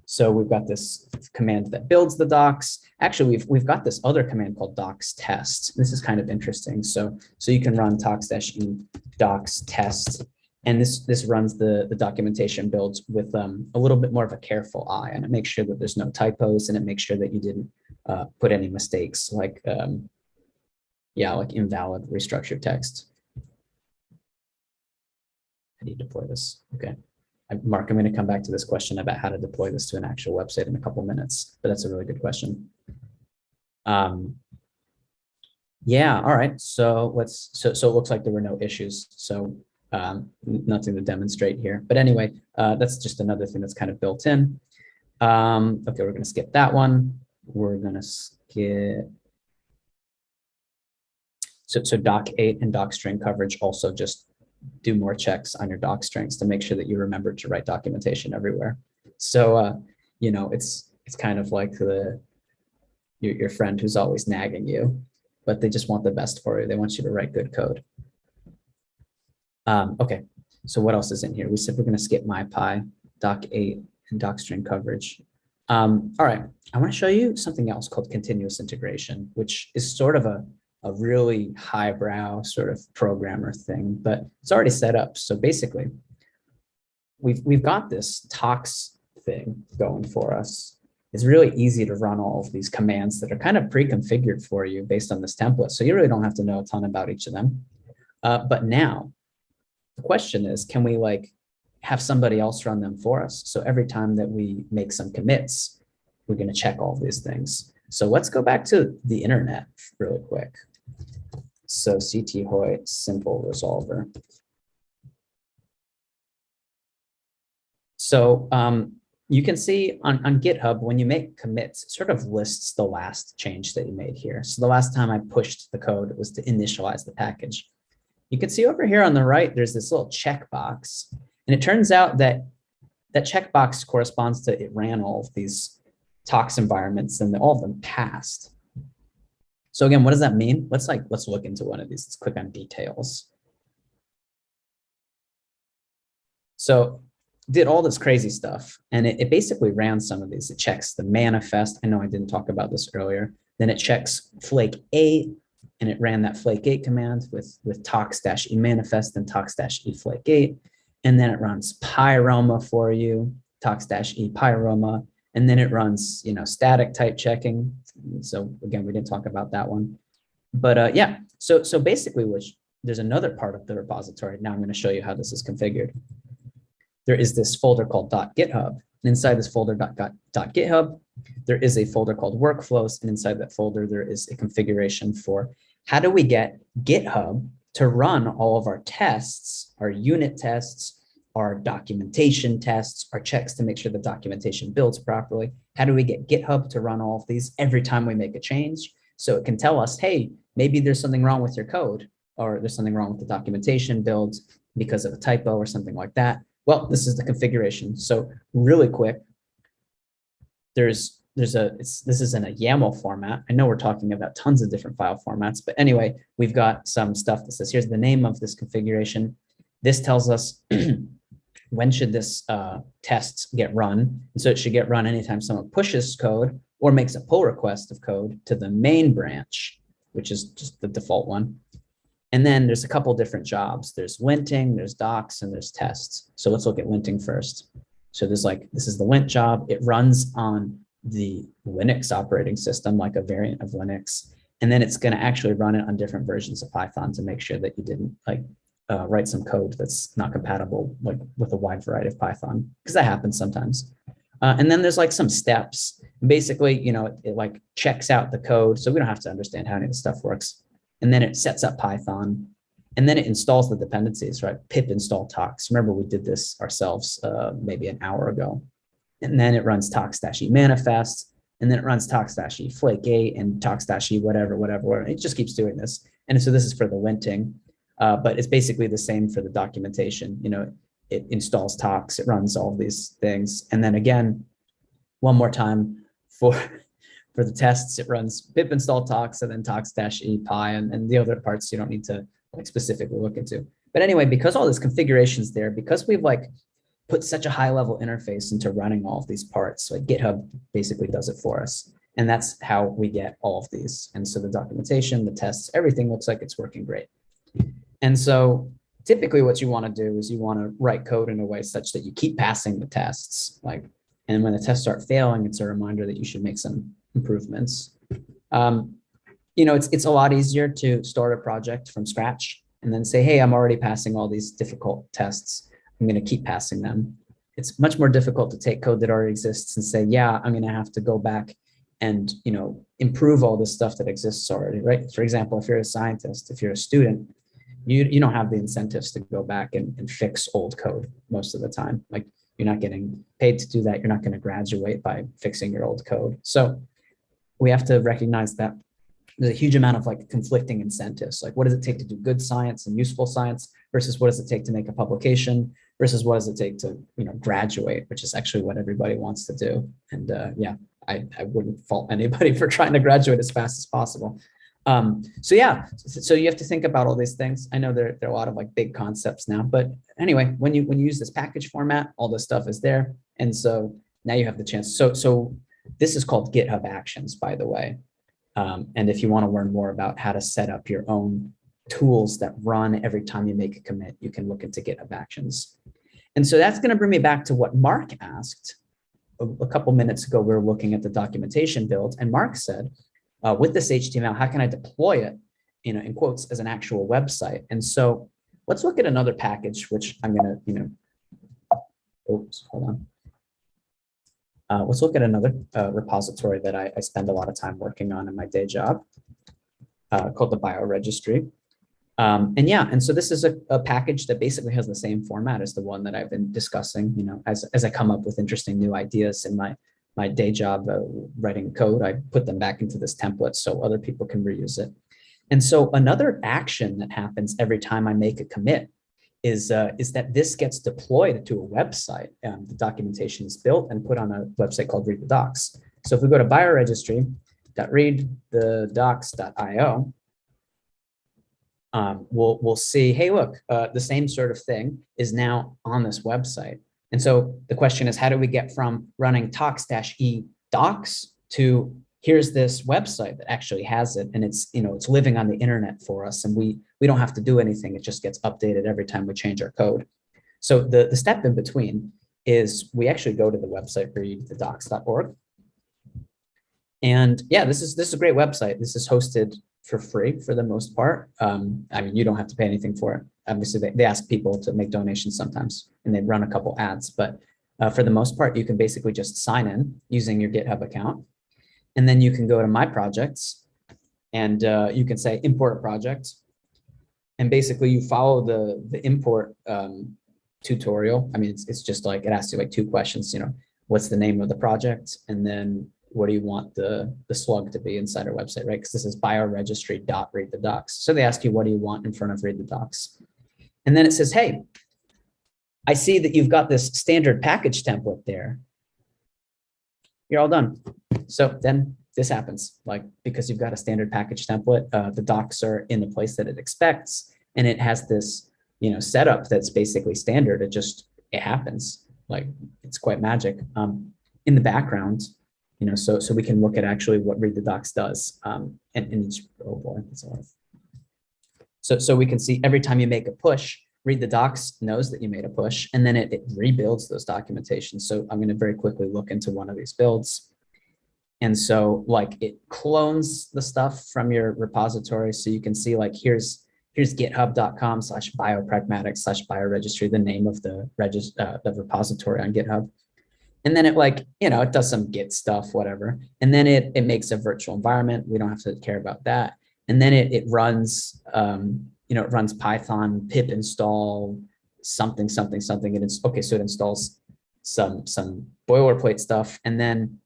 So we've got this command that builds the docs. Actually, we've got this other command called docs test. This is kind of interesting. So you can run tox-e docs test, and this runs the documentation builds with a little bit more of a careful eye, and it makes sure that there's no typos, and it makes sure that you didn't put any mistakes like like invalid restructured text. How do you deploy this? Okay. Mark, I'm going to come back to this question about how to deploy this to an actual website in a couple minutes, but that's a really good question. Yeah, all right. So so it looks like there were no issues. So nothing to demonstrate here. But anyway, that's just another thing that's kind of built in. Okay, we're going to skip that one. We're going to skip. So doc8 and doc string coverage also just do more checks on your doc strings to make sure that you remember to write documentation everywhere. So, it's kind of like your friend who's always nagging you, but they just want the best for you. They want you to write good code. Okay, so what else is in here? We said we're going to skip MyPy, doc8, and doc string coverage. All right, I want to show you something else called continuous integration, which is sort of a really highbrow sort of programmer thing, but it's already set up. So basically, we've got this tox thing going for us. It's really easy to run all of these commands that are kind of pre-configured for you based on this template. So you really don't have to know a ton about each of them. But now the question is, can we have somebody else run them for us? So every time that we make some commits, we're going to check all of these things. So let's go back to the internet really quick. So CT Hoyt simple resolver. So you can see on GitHub, when you make commits, it sort of lists the last change that you made here. So the last time I pushed the code, it was to initialize the package. You can see over here on the right, there's this little checkbox. And it turns out that that checkbox corresponds to it ran all of these tox environments and all of them passed. So again, what does that mean? Let's look into one of these. Let's click on details. So did all this crazy stuff, and it basically ran some of these. It checks the manifest. I know I didn't talk about this earlier. Then it checks flake 8, and it ran that flake 8 command with tox-e manifest and tox-e flake 8. And then it runs pyroma for you, tox-e pyroma. And then it runs, static type checking. So again, we didn't talk about that one. But yeah, so basically, there's another part of the repository. Now I'm going to show you how this is configured. There is this folder called .github. And inside this folder .github, there is a folder called workflows. And inside that folder, there is a configuration for how do we get GitHub to run all of our tests, our unit tests, our documentation tests, our checks to make sure the documentation builds properly. How do we get GitHub to run all of these every time we make a change? So it can tell us, hey, maybe there's something wrong with your code, or there's something wrong with the documentation builds because of a typo or something like that. Well, this is the configuration. So really quick, this is in a YAML format. I know we're talking about tons of different file formats, but anyway, we've got some stuff that says, here's the name of this configuration. This tells us when should this test get run. And so it should get run anytime someone pushes code or makes a pull request of code to the main branch, which is just the default one. And then there's a couple different jobs. There's linting, there's docs, and there's tests. So let's look at linting first. So this is the lint job. It runs on the Linux operating system, like a variant of Linux. And then it's going to actually run it on different versions of Python to make sure that you didn't write some code that's not compatible with a wide variety of Python, because that happens sometimes. And then there's some steps. Basically, it checks out the code. So we don't have to understand how any of this stuff works. And then it sets up Python, and then it installs the dependencies, right? Pip install tox. Remember, we did this ourselves maybe an hour ago. And then it runs tox-e manifest, and then it runs tox-e flake 8 and tox-e whatever. It just keeps doing this. And so this is for the linting. but it's basically the same for the documentation. You know, it installs tox, it runs all these things. And then again, one more time for the tests, it runs pip install tox and then tox-e pi, and the other parts you don't need to like specifically look into. But anyway, because all this configuration is there, because we've like put such a high level interface into running all of these parts, like GitHub basically does it for us. And that's how we get all of these. And so the documentation, the tests, everything looks like it's working great. And so typically what you want to do is you want to write code in a way such that you keep passing the tests, like, and when the tests start failing, it's a reminder that you should make some improvements. You know, it's a lot easier to start a project from scratch and then say, hey, I'm already passing all these difficult tests. I'm going to keep passing them. It's much more difficult to take code that already exists and say, yeah, I'm going to have to go back and, you know, improve all this stuff that exists already, right? For example, if you're a scientist, if you're a student, you don't have the incentives to go back and fix old code most of the time. Like, you're not getting paid to do that. You're not going to graduate by fixing your old code. So we have to recognize that there's a huge amount of like conflicting incentives. Like, what does it take to do good science and useful science versus what does it take to make a publication versus what does it take to, you know, graduate, which is actually what everybody wants to do. And yeah, I wouldn't fault anybody for trying to graduate as fast as possible. So yeah, so you have to think about all these things. I know there are a lot of like big concepts now, but anyway, when you use this package format, all this stuff is there. And so now you have the chance. So this is called GitHub Actions, by the way. And if you want to learn more about how to set up your own tools that run every time you make a commit, you can look into GitHub Actions. And so that's going to bring me back to what Mark asked a couple minutes ago. We were looking at the documentation build, and Mark said, with this HTML, how can I deploy it, you know, in quotes, as an actual website? And so let's look at another package, which I'm going to, you know, oops, hold on. Let's look at another repository that I spend a lot of time working on in my day job, called the bioregistry. And yeah, and so this is a package that basically has the same format as the one that I've been discussing. You know, as I come up with interesting new ideas in my day job writing code, I put them back into this template so other people can reuse it. And so another action that happens every time I make a commit is that this gets deployed to a website. The documentation is built and put on a website called Read the Docs. So if we go to bioregistry.readthedocs.io, we'll see, hey, look, the same sort of thing is now on this website. And so the question is, how do we get from running tox-e docs to here's this website that actually has it, and it's, you know, it's living on the internet for us, and we don't have to do anything. It just gets updated every time we change our code. So the step in between is we actually go to the website readthedocs.org. And yeah, this is a great website. This is hosted for free for the most part. I mean, you don't have to pay anything for it. Obviously, they ask people to make donations sometimes, and they run a couple ads. But for the most part, you can basically just sign in using your GitHub account. And then you can go to My Projects, and you can say import a project. And basically, you follow the import tutorial. I mean, it's just like, it asks you like 2 questions, you know, what's the name of the project? And then what do you want the slug to be inside our website, right? Because this is bioregistry.readthedocs. So they ask you, what do you want in front of Read the Docs? And then it says, hey, I see that you've got this standard package template there. You're all done. So then this happens, like, because you've got a standard package template, the docs are in the place that it expects, and it has this, you know, setup that's basically standard. It happens. Like, it's quite magic. In the background, you know, so we can look at actually what Read the Docs does. And each, oh boy, that's a lot. So we can see every time you make a push, Read the Docs knows that you made a push, and then it rebuilds those documentations. So I'm going to very quickly look into one of these builds. And so like, it clones the stuff from your repository. So you can see, like, here's github.com/biopragmatics/bioregistry, the name of the repository on GitHub. And then it, like, you know, it does some Git stuff, whatever. And then it makes a virtual environment. We don't have to care about that. And then it runs, you know, it runs Python pip install something. Okay, so it installs some boilerplate stuff, and then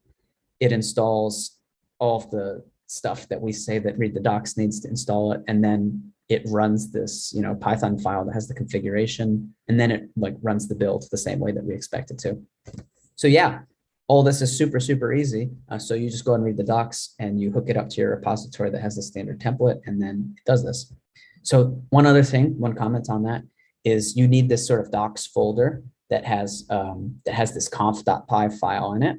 it installs all of the stuff that we say that Read the Docs needs to install it. And then it runs this, Python file that has the configuration, and then it like runs the build the same way that we expect it to. So yeah, all this is super, super easy. So you just go and read the docs and you hook it up to your repository that has the standard template, and then it does this. So one other thing, one comment on that is you need this sort of docs folder that has this conf.py file in it.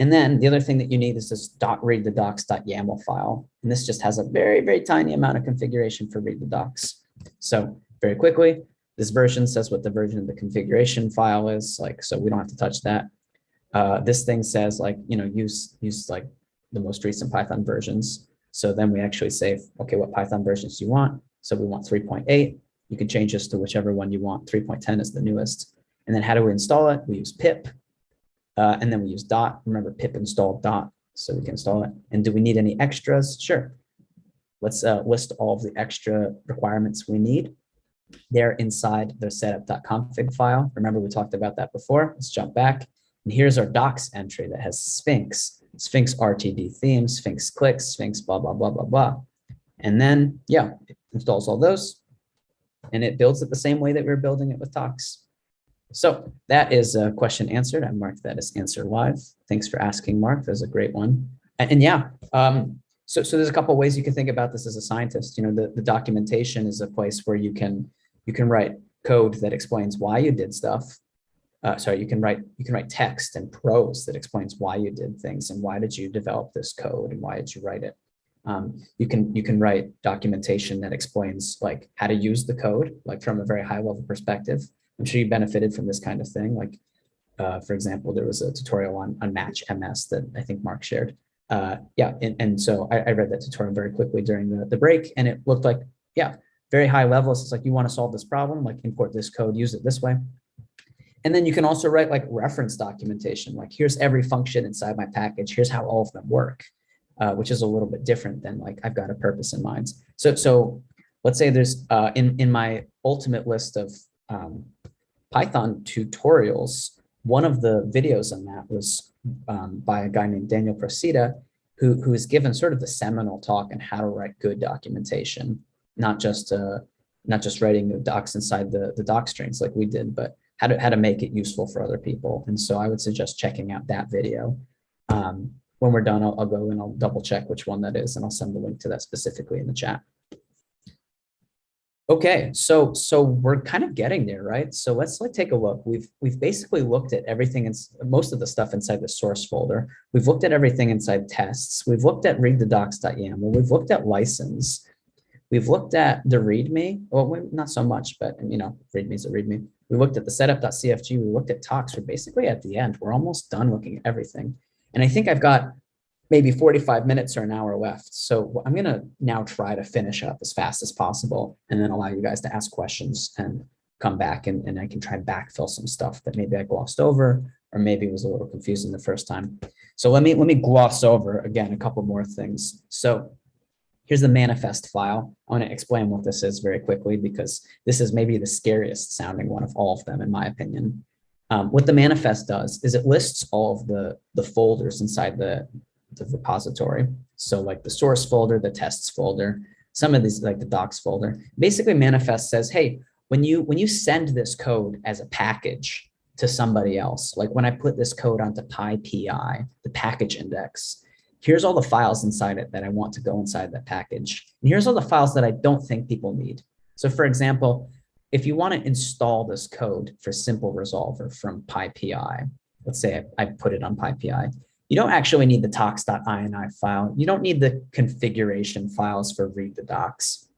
And then the other thing that you need is this read the docs.yaml file. And this just has a very, very tiny amount of configuration for read the docs. So very quickly, this version says what the version of the configuration file is, like, so we don't have to touch that. This thing says like, use like the most recent Python versions. So then we actually say, okay, what Python versions do you want? So we want 3.8. You can change this to whichever one you want. 3.10 is the newest. And then how do we install it? We use pip. And then we use dot. Remember, pip install dot, so we can install it. And do we need any extras? Sure. Let's list all of the extra requirements we need. They're inside the setup.config file. Remember, we talked about that before. Let's jump back. And here's our docs entry that has Sphinx, Sphinx RTD theme, Sphinx clicks, Sphinx blah, blah, blah, blah, blah. And then, yeah, it installs all those. And it builds it the same way that we were building it with docs. So that is a question answered. I marked that as answer live. Thanks for asking, Mark. That was a great one. And yeah, so there's a couple of ways you can think about this as a scientist. The documentation is a place where you can write code that explains why you did stuff. You can write text and prose that explains why you did things and why did you develop this code and why did you write it. You can write documentation that explains like how to use the code, like from a very high level perspective. I'm sure you benefited from this kind of thing. Like, for example, there was a tutorial on Match MS that I think Mark shared. And so I read that tutorial very quickly during the break, and it looked like, yeah, very high level. So it's like, you want to solve this problem, like import this code, use it this way. And then you can also write like reference documentation, like here's every function inside my package, here's how all of them work, which is a little bit different than like, I've got a purpose in mind. So let's say there's in my ultimate list of Python tutorials, one of the videos on that was by a guy named Daniel Procida, who is given sort of the seminal talk on how to write good documentation, not just writing the docs inside the doc strings like we did, but how to make it useful for other people. And so I would suggest checking out that video. When we're done, I'll go and I'll double check which one that is, and I'll send the link to that specifically in the chat. Okay, so we're kind of getting there, right? So let's take a look. We've basically looked at everything, most of the stuff inside the source folder. We've looked at everything inside tests. We've looked at read the docs.yaml. We've looked at license. We've looked at the README. Well, not so much, but README is a README. We looked at the setup.cfg. We looked at talks. We're basically at the end. We're almost done looking at everything. And I think I've got maybe 45 minutes or an hour left. So I'm going to now try to finish up as fast as possible and then allow you guys to ask questions and come back and I can try and backfill some stuff that maybe I glossed over or maybe was a little confusing the first time. So let me gloss over again a couple more things. So here's the manifest file. I want to explain what this is very quickly because this is maybe the scariest sounding one of all of them in my opinion. What the manifest does is it lists all of the folders inside the repository. So like the source folder, the tests folder, some of these like the docs folder. Basically manifest says, hey, when you send this code as a package to somebody else, like when I put this code onto PyPI, the package index, here's all the files inside it that I want to go inside that package. And here's all the files that I don't think people need. So for example, if you want to install this code for simple resolver from PyPI, let's say I put it on PyPI, you don't actually need the docs.ini file. You don't need the configuration files for read the docs.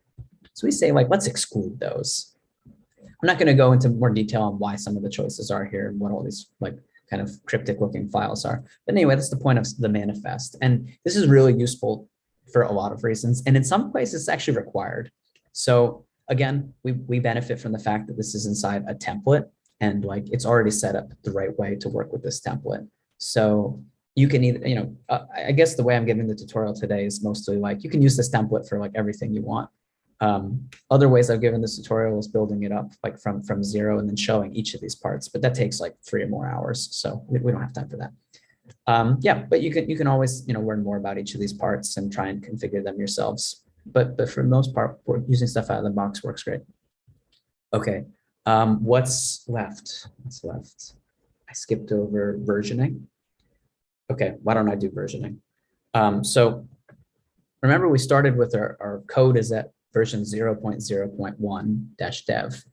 So we say like, let's exclude those. I'm not going to go into more detail on why some of the choices are here and what all these like kind of cryptic looking files are. But anyway, that's the point of the manifest. And this is really useful for a lot of reasons. And in some places it's actually required. So again, we benefit from the fact that this is inside a template and like it's already set up the right way to work with this template. So you can either, I guess the way I'm giving the tutorial today is mostly like, you can use this template for like everything you want. Other ways I've given this tutorial is building it up like from zero and then showing each of these parts, but that takes like 3 or more hours. So we don't have time for that. Yeah, but you can always, learn more about each of these parts and try and configure them yourselves. but for the most part, using stuff out of the box works great. Okay, what's left? What's left? I skipped over versioning. Okay, why don't I do versioning? So remember we started with our code is at version 0.0.1-dev.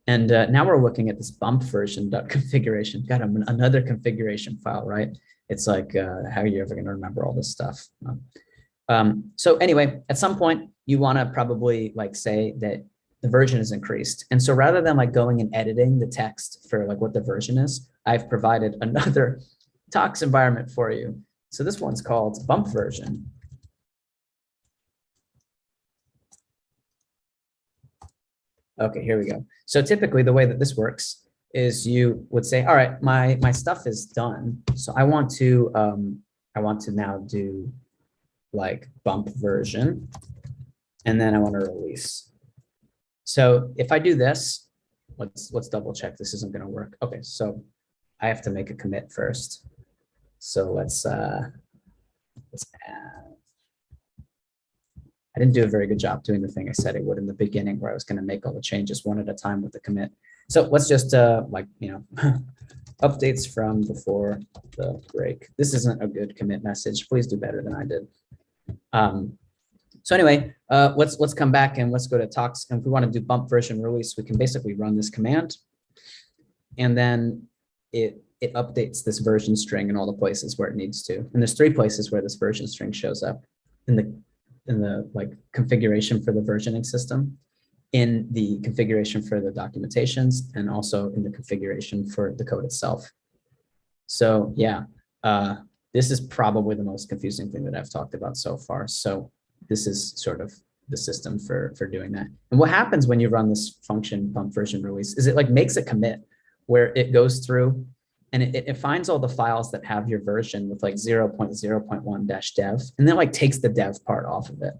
And now we're looking at this bump version.configuration. Got another configuration file, right? It's like, how are you ever going to remember all this stuff? So anyway, at some point, you want to probably like say that the version is increased. And so rather than like going and editing the text for like what the version is, I've provided another Tox environment for you. So this one's called bump version. Okay, here we go. So typically the way that this works is you would say, all right, my stuff is done. So I want to now do like bump version, and then I want to release. So if I do this, let's double check this isn't going to work. Okay, so I have to make a commit first. So let's add. I didn't do a very good job doing the thing I said I would in the beginning, where I was going to make all the changes one at a time with the commit. So let's just updates from before the break. This isn't a good commit message. Please do better than I did. So anyway, let's come back and let's go to Tox. And if we want to do bump version release, we can basically run this command, and then it updates this version string in all the places where it needs to. And there's 3 places where this version string shows up: in the like configuration for the versioning system, in the configuration for the documentations, and also in the configuration for the code itself. So yeah, this is probably the most confusing thing that I've talked about so far. So this is sort of the system for doing that. And what happens when you run this function bump version release is it like makes a commit where it goes through and it finds all the files that have your version with like 0.0.1-dev, and then like takes the dev part off of it.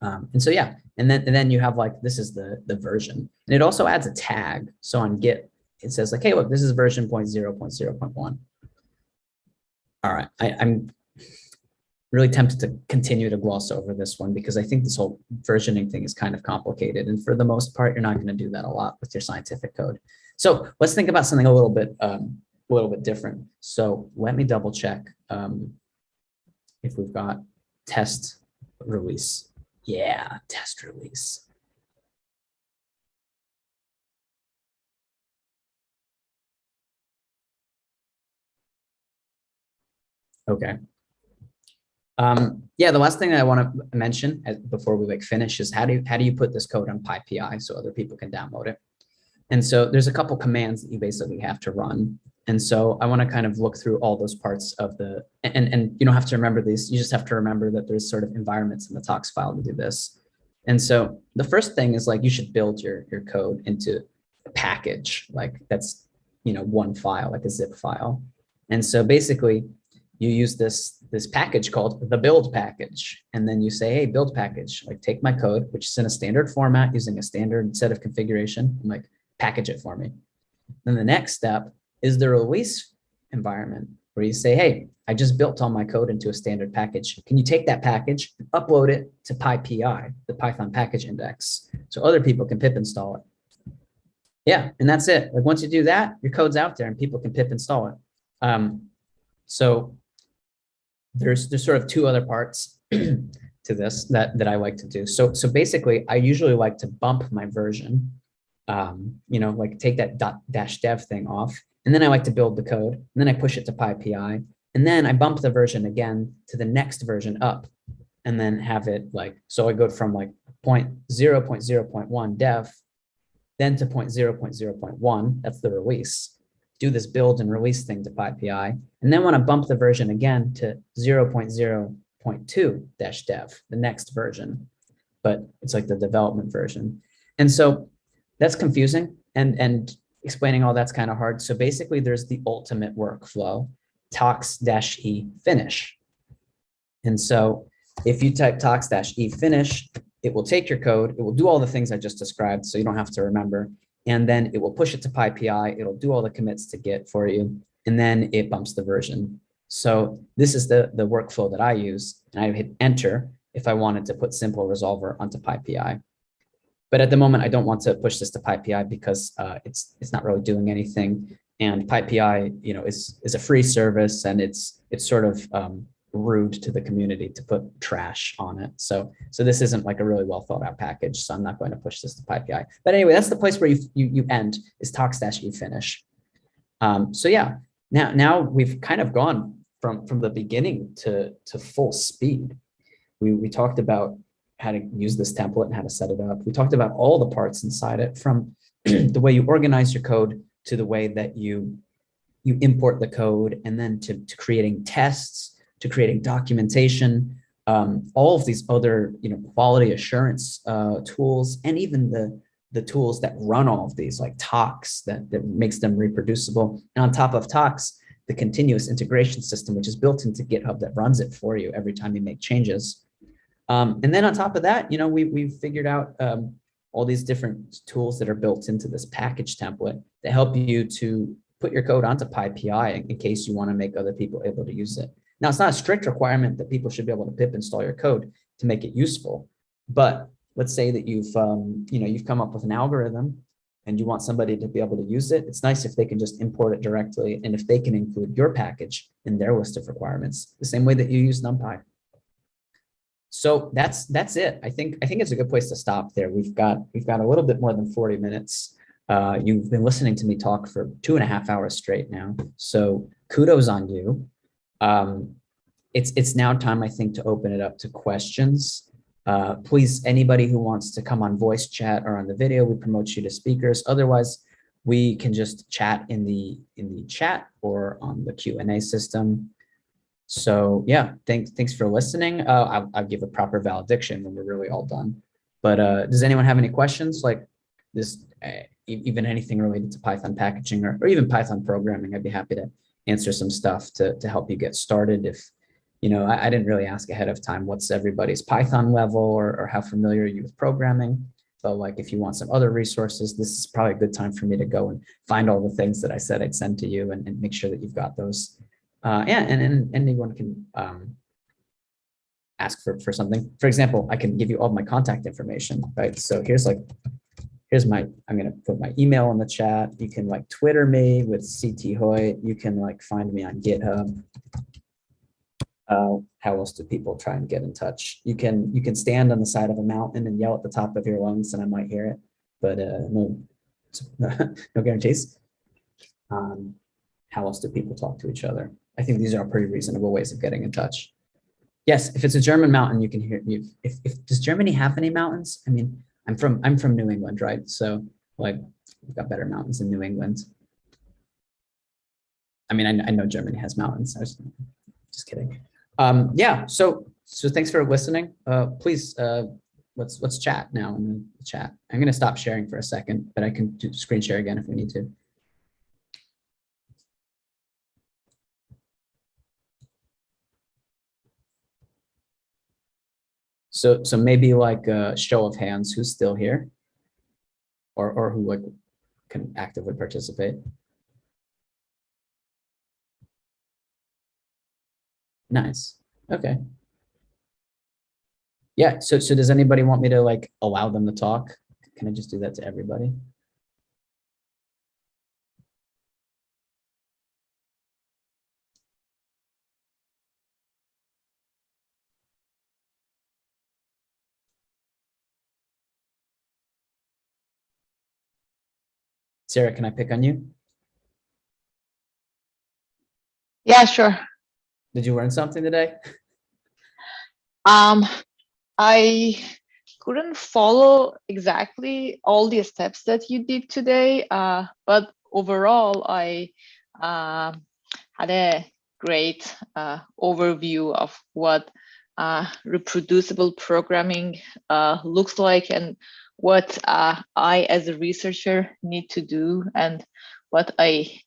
And so yeah, and then you have like, this is the version, and it also adds a tag. So on Git, it says like, hey, look, this is version 0.0.0.1. All right, I'm really tempted to continue to gloss over this one because I think this whole versioning thing is kind of complicated. And for the most part, you're not going to do that a lot with your scientific code. So let's think about something a little bit different. So let me double check if we've got test release. Yeah, test release. Okay. Yeah, the last thing that I want to mention before we like finish is how do you put this code on PyPI so other people can download it? And so there's a couple commands that you basically have to run. And so I want to kind of look through all those parts of the, and you don't have to remember these, you just have to remember that there's sort of environments in the Tox file to do this. And so the first thing is like, you should build your code into a package, like that's, one file, like a zip file. And so basically you use this package called the build package. And then you say, hey, build package, like take my code, which is in a standard format using a standard set of configuration, and like package it for me. Then the next step is the release environment, where you say, hey, I just built all my code into a standard package. Can you take that package and upload it to PyPI, the Python package index, so other people can pip install it? Yeah, and that's it. Like once you do that, your code's out there and people can pip install it. So there's sort of 2 other parts to this that I like to do. So basically, I usually like to bump my version, like take that -dev thing off. And then I like to build the code, and then I push it to PyPI, and then I bump the version again to the next version up, and then have it like, so I go from like 0.0.1 dev, then to 0.0.0.1, that's the release, do this build and release thing to PyPI, and then want to bump the version again to 0.0.2-dev, the next version, but it's like the development version. And so that's confusing, and explaining all that's kind of hard. So basically there's the ultimate workflow, tox-e finish. And so if you type tox-e finish, it will take your code, it will do all the things I just described, so you don't have to remember, and then it will push it to PyPI, it'll do all the commits to Git for you, and then it bumps the version. So this is the workflow that I use, and I hit enter. if I wanted to put simple resolver onto PyPI. But at the moment, I don't want to push this to PyPI because it's not really doing anything. And PyPI, is a free service, and it's sort of rude to the community to put trash on it. So this isn't like a really well thought out package. So I'm not going to push this to PyPI. But anyway, that's the place where you end, is talks-e finish. So yeah, now we've kind of gone from the beginning to full speed. We talked about how to use this template and how to set it up. We talked about all the parts inside it, from the way you organize your code to the way that you import the code, and then to creating tests, to creating documentation, all of these other quality assurance tools, and even the tools that run all of these, like Tox, that makes them reproducible. And on top of Tox, the continuous integration system, which is built into GitHub, that runs it for you every time you make changes. And then on top of that, we've figured out all these different tools that are built into this package template that help you to put your code onto PyPI in case you want to make other people able to use it. Now, it's not a strict requirement that people should be able to pip install your code to make it useful. But let's say that you've come up with an algorithm and you want somebody to be able to use it. It's nice if they can just import it directly, and if they can include your package in their list of requirements, the same way that you use NumPy. So that's it. I think it's a good place to stop there. We've got a little bit more than 40 minutes. You've been listening to me talk for 2.5 hours straight now. So kudos on you. It's now time, I think, to open it up to questions. Please, anybody who wants to come on voice chat or on the video, we promote you to speakers. Otherwise, we can just chat in the chat or on the Q&A system. So yeah, thanks for listening. I'll give a proper valediction when we're really all done. But does anyone have any questions, like this, even anything related to Python packaging or even Python programming? I'd be happy to answer some stuff to help you get started. If I didn't really ask ahead of time what's everybody's Python level or how familiar are you with programming. So like, if you want some other resources, this is probably a good time for me to go and find all the things that I said I'd send to you and make sure that you've got those. Yeah, and anyone can ask for something. For example, I can give you all my contact information, right? So I'm gonna put my email in the chat. You can like Twitter me with CT Hoyt. You can like find me on GitHub. How else do people try and get in touch? You can stand on the side of a mountain and yell at the top of your lungs, and I might hear it, but no guarantees. How else do people talk to each other? I think these are pretty reasonable ways of getting in touch. Yes, if it's a German mountain, you can hear me. If does Germany have any mountains? I mean, I'm from New England, right? So like, we've got better mountains in New England. I mean, I know Germany has mountains. I was just kidding. Yeah. So thanks for listening. Please, let's chat now in the chat. I'm gonna stop sharing for a second, but I can do screen share again if we need to. So maybe like a show of hands, who's still here, or who like can actively participate. Nice. Okay. Yeah. So does anybody want me to like allow them to talk? Can I just do that to everybody? Sarah, can I pick on you?
Yeah, sure.
Did you learn something today?
I couldn't follow exactly all the steps that you did today, but overall, I had a great overview of what reproducible programming looks like, and what I as a researcher need to do, and what I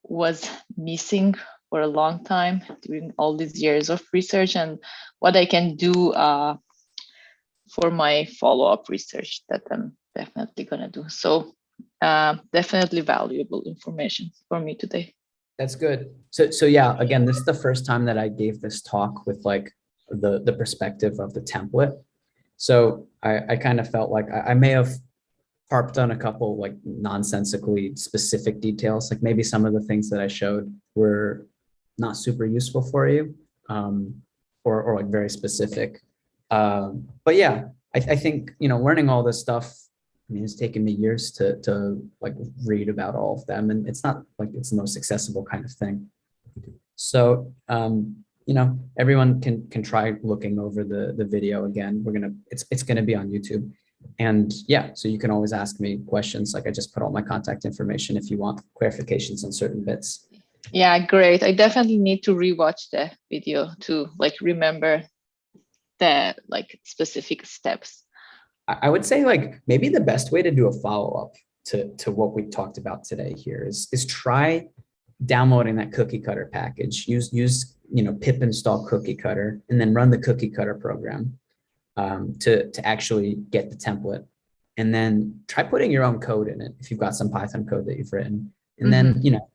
was missing for a long time during all these years of research, and what I can do for my follow-up research that I'm definitely gonna do. So definitely valuable information for me today.
That's good. So yeah, again, this is the first time that I gave this talk with like the perspective of the template. So I kind of felt like I may have harped on a couple like nonsensically specific details, like maybe some of the things that I showed were not super useful for you, or like very specific. But yeah, I think, you know, learning all this stuff, I mean, it's taken me years to like read about all of them, and it's not like it's the most accessible kind of thing. So, you know, everyone can try looking over the video again. It's gonna be on YouTube. And yeah, so you can always ask me questions. Like I just put all my contact information if you want clarifications on certain bits.
Yeah, great. I definitely need to rewatch the video to like remember the like specific steps.
I would say like maybe the best way to do a follow-up to what we talked about today here is try downloading that cookie cutter package. Use you know, pip install cookie cutter and then run the cookie cutter program to actually get the template, and then try putting your own code in it if you've got some Python code that you've written. And then, you know,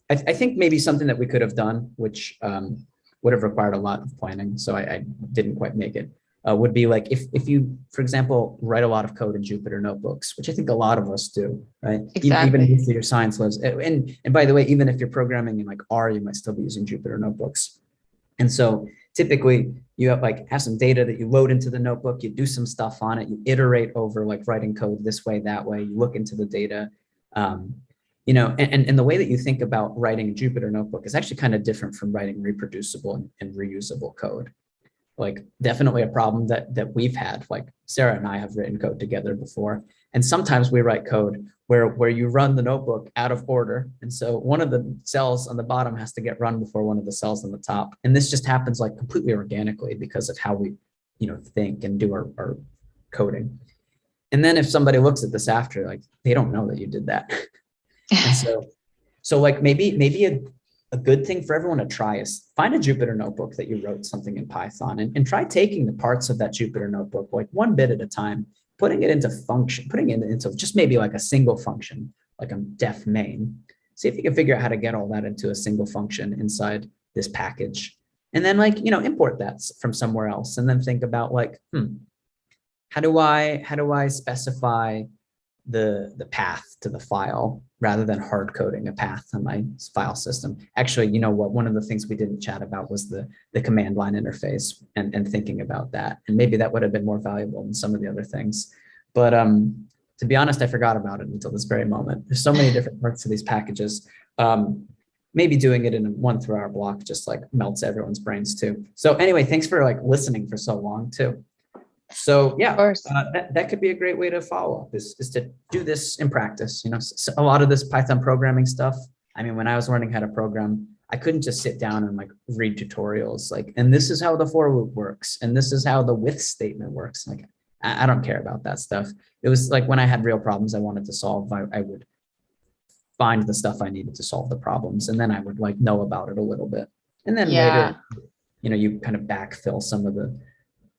I think maybe something that we could have done, which would have required a lot of planning, so I didn't quite make it, would be like if you, for example, write a lot of code in Jupyter notebooks, which I think a lot of us do, right?
Exactly.
Even if your science lives, and by the way, even if you're programming in like R, you might still be using Jupyter notebooks. And so typically you have some data that you load into the notebook, you do some stuff on it, you iterate over like writing code this way, that way, you look into the data. You know, and the way that you think about writing a Jupyter notebook is actually kind of different from writing reproducible and reusable code. Like definitely a problem that we've had, like Sarah and I have written code together before. And sometimes we write code where you run the notebook out of order. And so one of the cells on the bottom has to get run before one of the cells on the top. And this just happens like completely organically because of how we, you know, think and do our coding. And then if somebody looks at this after, like they don't know that you did that. And so like maybe a good thing for everyone to try is find a Jupyter notebook that you wrote something in Python, and try taking the parts of that Jupyter notebook, like one bit at a time, putting it into function, putting it into just maybe like a single function, like a def main. See if you can figure out how to get all that into a single function inside this package. And then like, you know, import that from somewhere else, and then think about like, how do I specify the path to the file rather than hard coding a path on my file system. Actually, you know what, one of the things we didn't chat about was the command line interface and thinking about that. And maybe that would have been more valuable than some of the other things. But to be honest, I forgot about it until this very moment. There's so many different parts to these packages. Maybe doing it in a 1 3-hour block just like melts everyone's brains too. So anyway, thanks for like listening for so long too. So yeah, that could be a great way to follow up is to do this in practice. You know, so a lot of this Python programming stuff. I mean, when I was learning how to program, I couldn't just sit down and like read tutorials like, and this is how the for loop works, and this is how the with statement works. Like, I don't care about that stuff. It was like when I had real problems I wanted to solve, I would find the stuff I needed to solve the problems, and then I would like know about it a little bit, and then later, you know, you kind of backfill some of the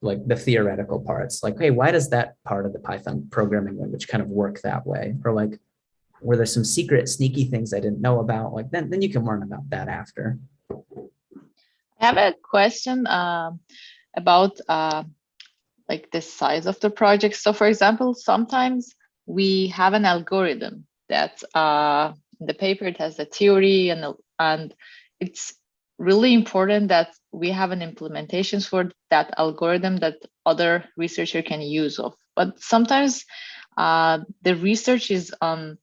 like the theoretical parts, like, hey, why does that part of the Python programming language kind of work that way? Or like, were there some secret sneaky things I didn't know about? Like then you can learn about that after.
I have a question about like the size of the project. So for example, sometimes we have an algorithm that in the paper it has a theory and it's really important that we have an implementations for that algorithm that other researcher can use of. But sometimes the research is on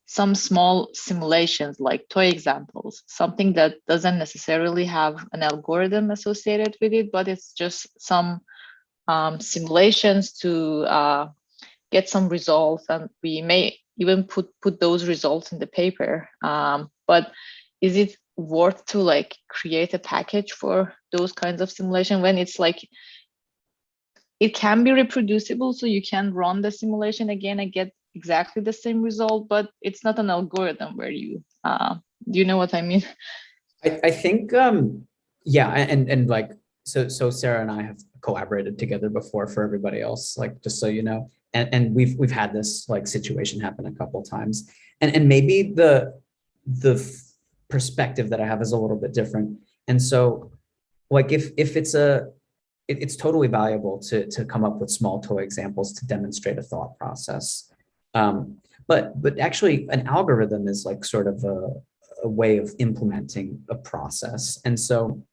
some small simulations like toy examples, something that doesn't necessarily have an algorithm associated with it, but it's just some simulations to get some results, and we may even put those results in the paper. But is it worth to like create a package for those kinds of simulation when it's like it can be reproducible, so you can run the simulation again and get exactly the same result, but it's not an algorithm where you do you know what I mean?
I think yeah, and like so Sarah and I have collaborated together before for everybody else, like just so you know, and we've had this like situation happen a couple times, and maybe the perspective that I have is a little bit different. And so like if it's a it's totally valuable to come up with small toy examples to demonstrate a thought process. But actually an algorithm is like sort of a way of implementing a process. And so,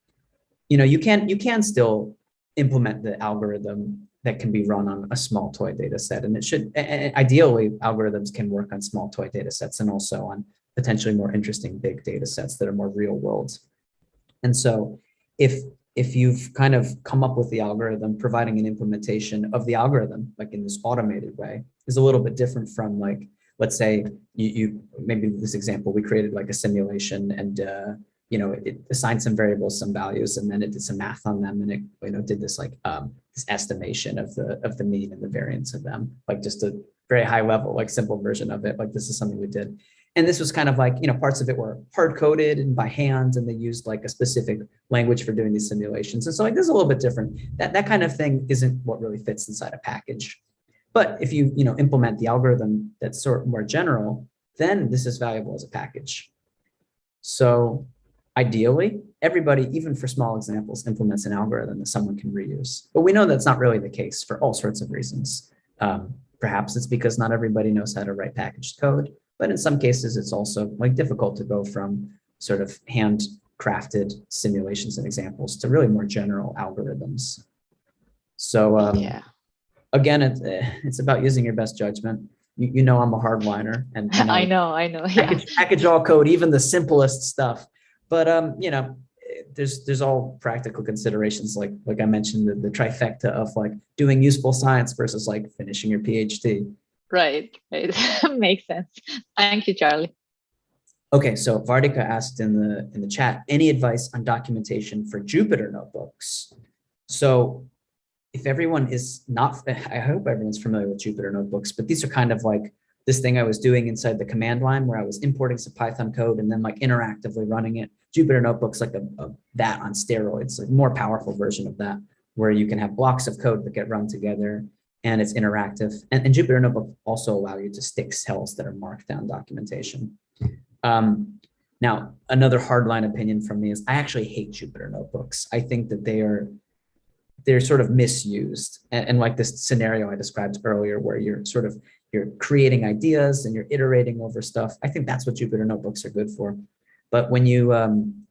you can still implement the algorithm that can be run on a small toy data set. And it should, and ideally, algorithms can work on small toy data sets and also on potentially more interesting big data sets that are more real world. And so if you've kind of come up with the algorithm, providing an implementation of the algorithm, like in this automated way, is a little bit different from like, let's say you maybe this example, we created like a simulation and it assigned some variables, some values, and then it did some math on them, and it did this like this estimation of the mean and the variance of them, like just a very high level, like simple version of it. Like this is something we did. And this was kind of like, parts of it were hard coded and by hand, and they used like a specific language for doing these simulations. And so like this is a little bit different. That kind of thing isn't what really fits inside a package. But if you implement the algorithm that's sort of more general, then this is valuable as a package. So ideally, everybody, even for small examples, implements an algorithm that someone can reuse. But we know that's not really the case for all sorts of reasons. Perhaps it's because not everybody knows how to write packaged code. But in some cases, it's also like difficult to go from sort of handcrafted simulations and examples to really more general algorithms. So
Yeah.
again, it's about using your best judgment. I'm a hardliner, and
I know. Yeah.
package all code, even the simplest stuff. But there's all practical considerations, like I mentioned, the trifecta of like doing useful science versus like finishing your PhD.
Right. Makes sense. Thank you, Charlie.
Okay, so Vardika asked in the chat, any advice on documentation for Jupyter notebooks? So if everyone is not, I hope everyone's familiar with Jupyter notebooks, but these are kind of like this thing I was doing inside the command line where I was importing some Python code and then like interactively running it. Jupyter notebooks like that on steroids, like more powerful version of that, where you can have blocks of code that get run together and it's interactive. And Jupyter notebook also allow you to stick cells that are marked down documentation. Now, another hardline opinion from me is I actually hate Jupyter notebooks. I think that they're sort of misused. And like this scenario I described earlier, where you're creating ideas and you're iterating over stuff. I think that's what Jupyter notebooks are good for. But when you,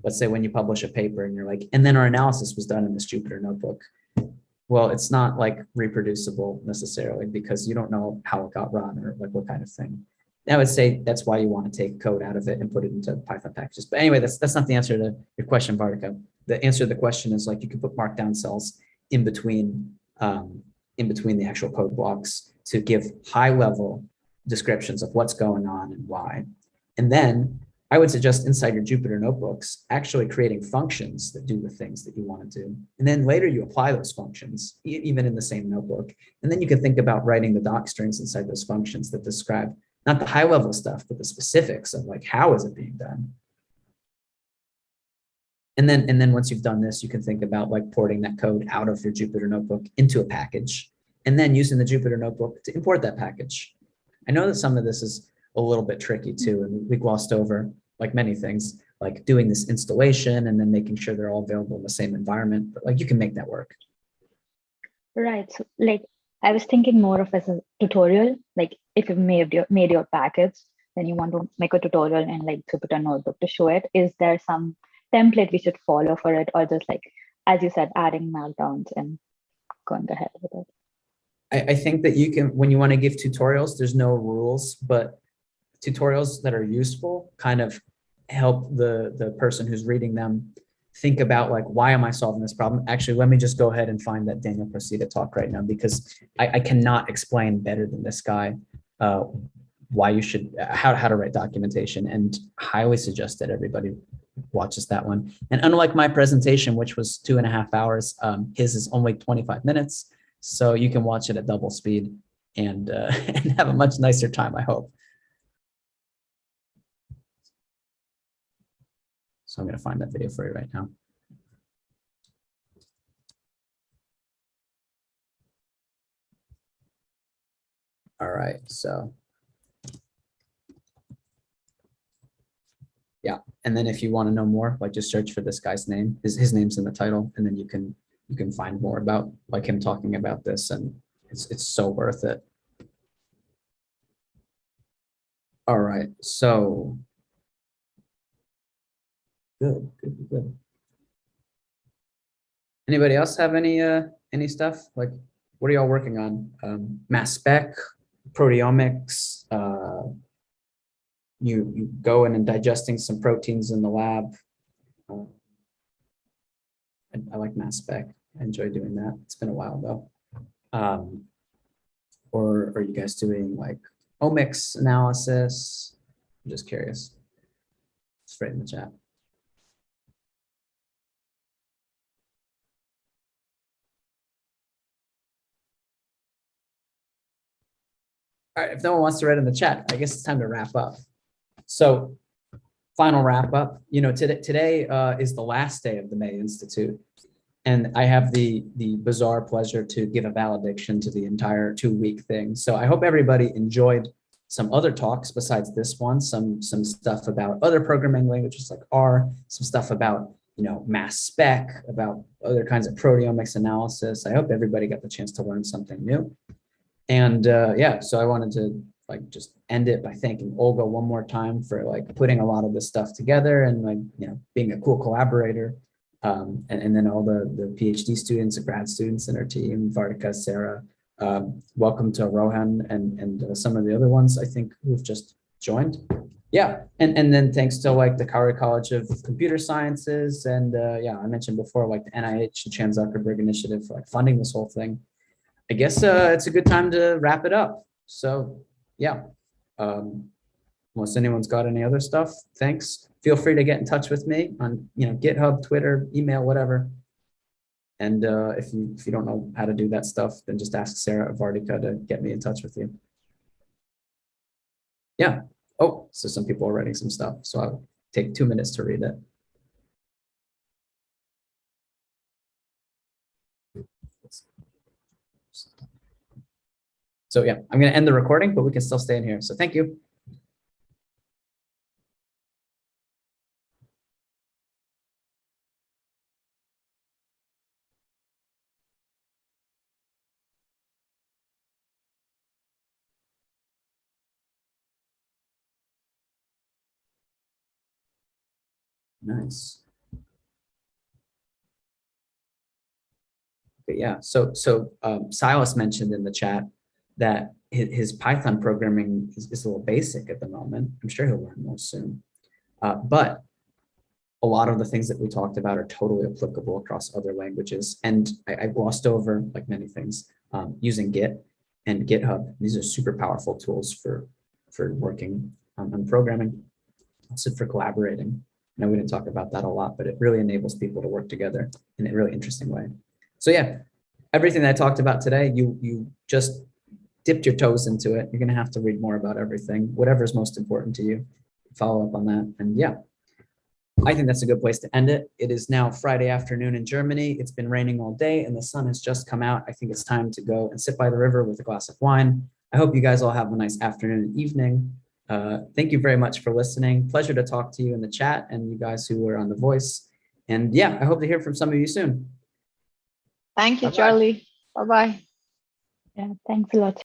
let's say when you publish a paper and you're like, and then our analysis was done in this Jupyter notebook. Well, it's not like reproducible necessarily because you don't know how it got run or like what kind of thing. I would say that's why you want to take code out of it and put it into Python packages. But anyway, that's not the answer to your question, Vardika. The answer to the question is like you can put markdown cells in between the actual code blocks to give high level descriptions of what's going on and why. And then I would suggest inside your Jupyter notebooks, actually creating functions that do the things that you want to do. And then later you apply those functions, even in the same notebook. And then you can think about writing the doc strings inside those functions that describe not the high level stuff, but the specifics of like, how is it being done? And then once you've done this, you can think about like porting that code out of your Jupyter notebook into a package, and then using the Jupyter notebook to import that package. I know that some of this is a little bit tricky too, and we glossed over like many things, like doing this installation and then making sure they're all available in the same environment, but like you can make that work.
Right. So like I was thinking more of as a tutorial, like if you've made your package, then you want to make a tutorial and like Jupyter notebook to show it. Is there some template we should follow for it, or just like, as you said, adding markdowns and going ahead with it?
I think that you can, when you want to give tutorials, there's no rules, but tutorials that are useful kind of help the person who's reading them think about like, why am I solving this problem? Actually, let me just go ahead and find that Daniel Procida talk right now, because I cannot explain better than this guy why you should, how to write documentation, and highly suggest that everybody watches that one. And unlike my presentation, which was 2.5 hours, his is only 25 minutes. So you can watch it at double speed and have a much nicer time, I hope. So I'm going to find that video for you right now. All right, so. Yeah, and then if you want to know more, like just search for this guy's name. His name's in the title, and then you can you can find more about like him talking about this, and it's so worth it. All right, so good. Anybody else have any stuff? Like, what are y'all working on? Mass spec, proteomics, you go in and digesting some proteins in the lab. I like mass spec. I enjoy doing that. It's been a while though. Or are you guys doing like omics analysis? I'm just curious. Straight in the chat. All right, if no one wants to write in the chat, I guess it's time to wrap up. So final wrap up, you know, today is the last day of the May Institute. And I have the bizarre pleasure to give a valediction to the entire 2-week thing. So I hope everybody enjoyed some other talks besides this one, some stuff about other programming languages like R, some stuff about, you know, mass spec, about other kinds of proteomics analysis. I hope everybody got the chance to learn something new. And yeah, so I wanted to like just end it by thanking Olga one more time for like putting a lot of this stuff together and like, you know, being a cool collaborator. And then all the PhD students and grad students in our team, Vartika, Sarah, welcome to Rohan and some of the other ones I think who've just joined. Yeah, and then thanks to like the Kauri College of Computer Sciences and yeah, I mentioned before like the NIH and Chan Zuckerberg Initiative for like funding this whole thing. I guess it's a good time to wrap it up. So yeah, unless anyone's got any other stuff, thanks. Feel free to get in touch with me on, you know, GitHub, Twitter, email, whatever. And if you don't know how to do that stuff, then just ask Sarah or Vartika to get me in touch with you. Yeah. Oh, so some people are writing some stuff. So I'll take 2 minutes to read it. So yeah, I'm going to end the recording, but we can still stay in here. So thank you. Nice. Okay, yeah, so Silas mentioned in the chat that his Python programming is a little basic at the moment. I'm sure he'll learn more soon. But a lot of the things that we talked about are totally applicable across other languages. And I glossed over, like many things, using Git and GitHub. These are super powerful tools for working on programming, also for collaborating. I know we didn't talk about that a lot, but it really enables people to work together in a really interesting way. So yeah, everything that I talked about today, you just dipped your toes into it. You're gonna have to read more about everything, whatever's most important to you, follow up on that. And yeah, I think that's a good place to end it. It is now Friday afternoon in Germany. It's been raining all day and the sun has just come out. I think it's time to go and sit by the river with a glass of wine. I hope you guys all have a nice afternoon and evening. Thank you very much for listening. Pleasure to talk to you in the chat and you guys who were on The Voice. And yeah, I hope to hear from some of you soon.
Thank you,
Bye-bye.
Charlie. Bye-bye.
Yeah, thanks a lot.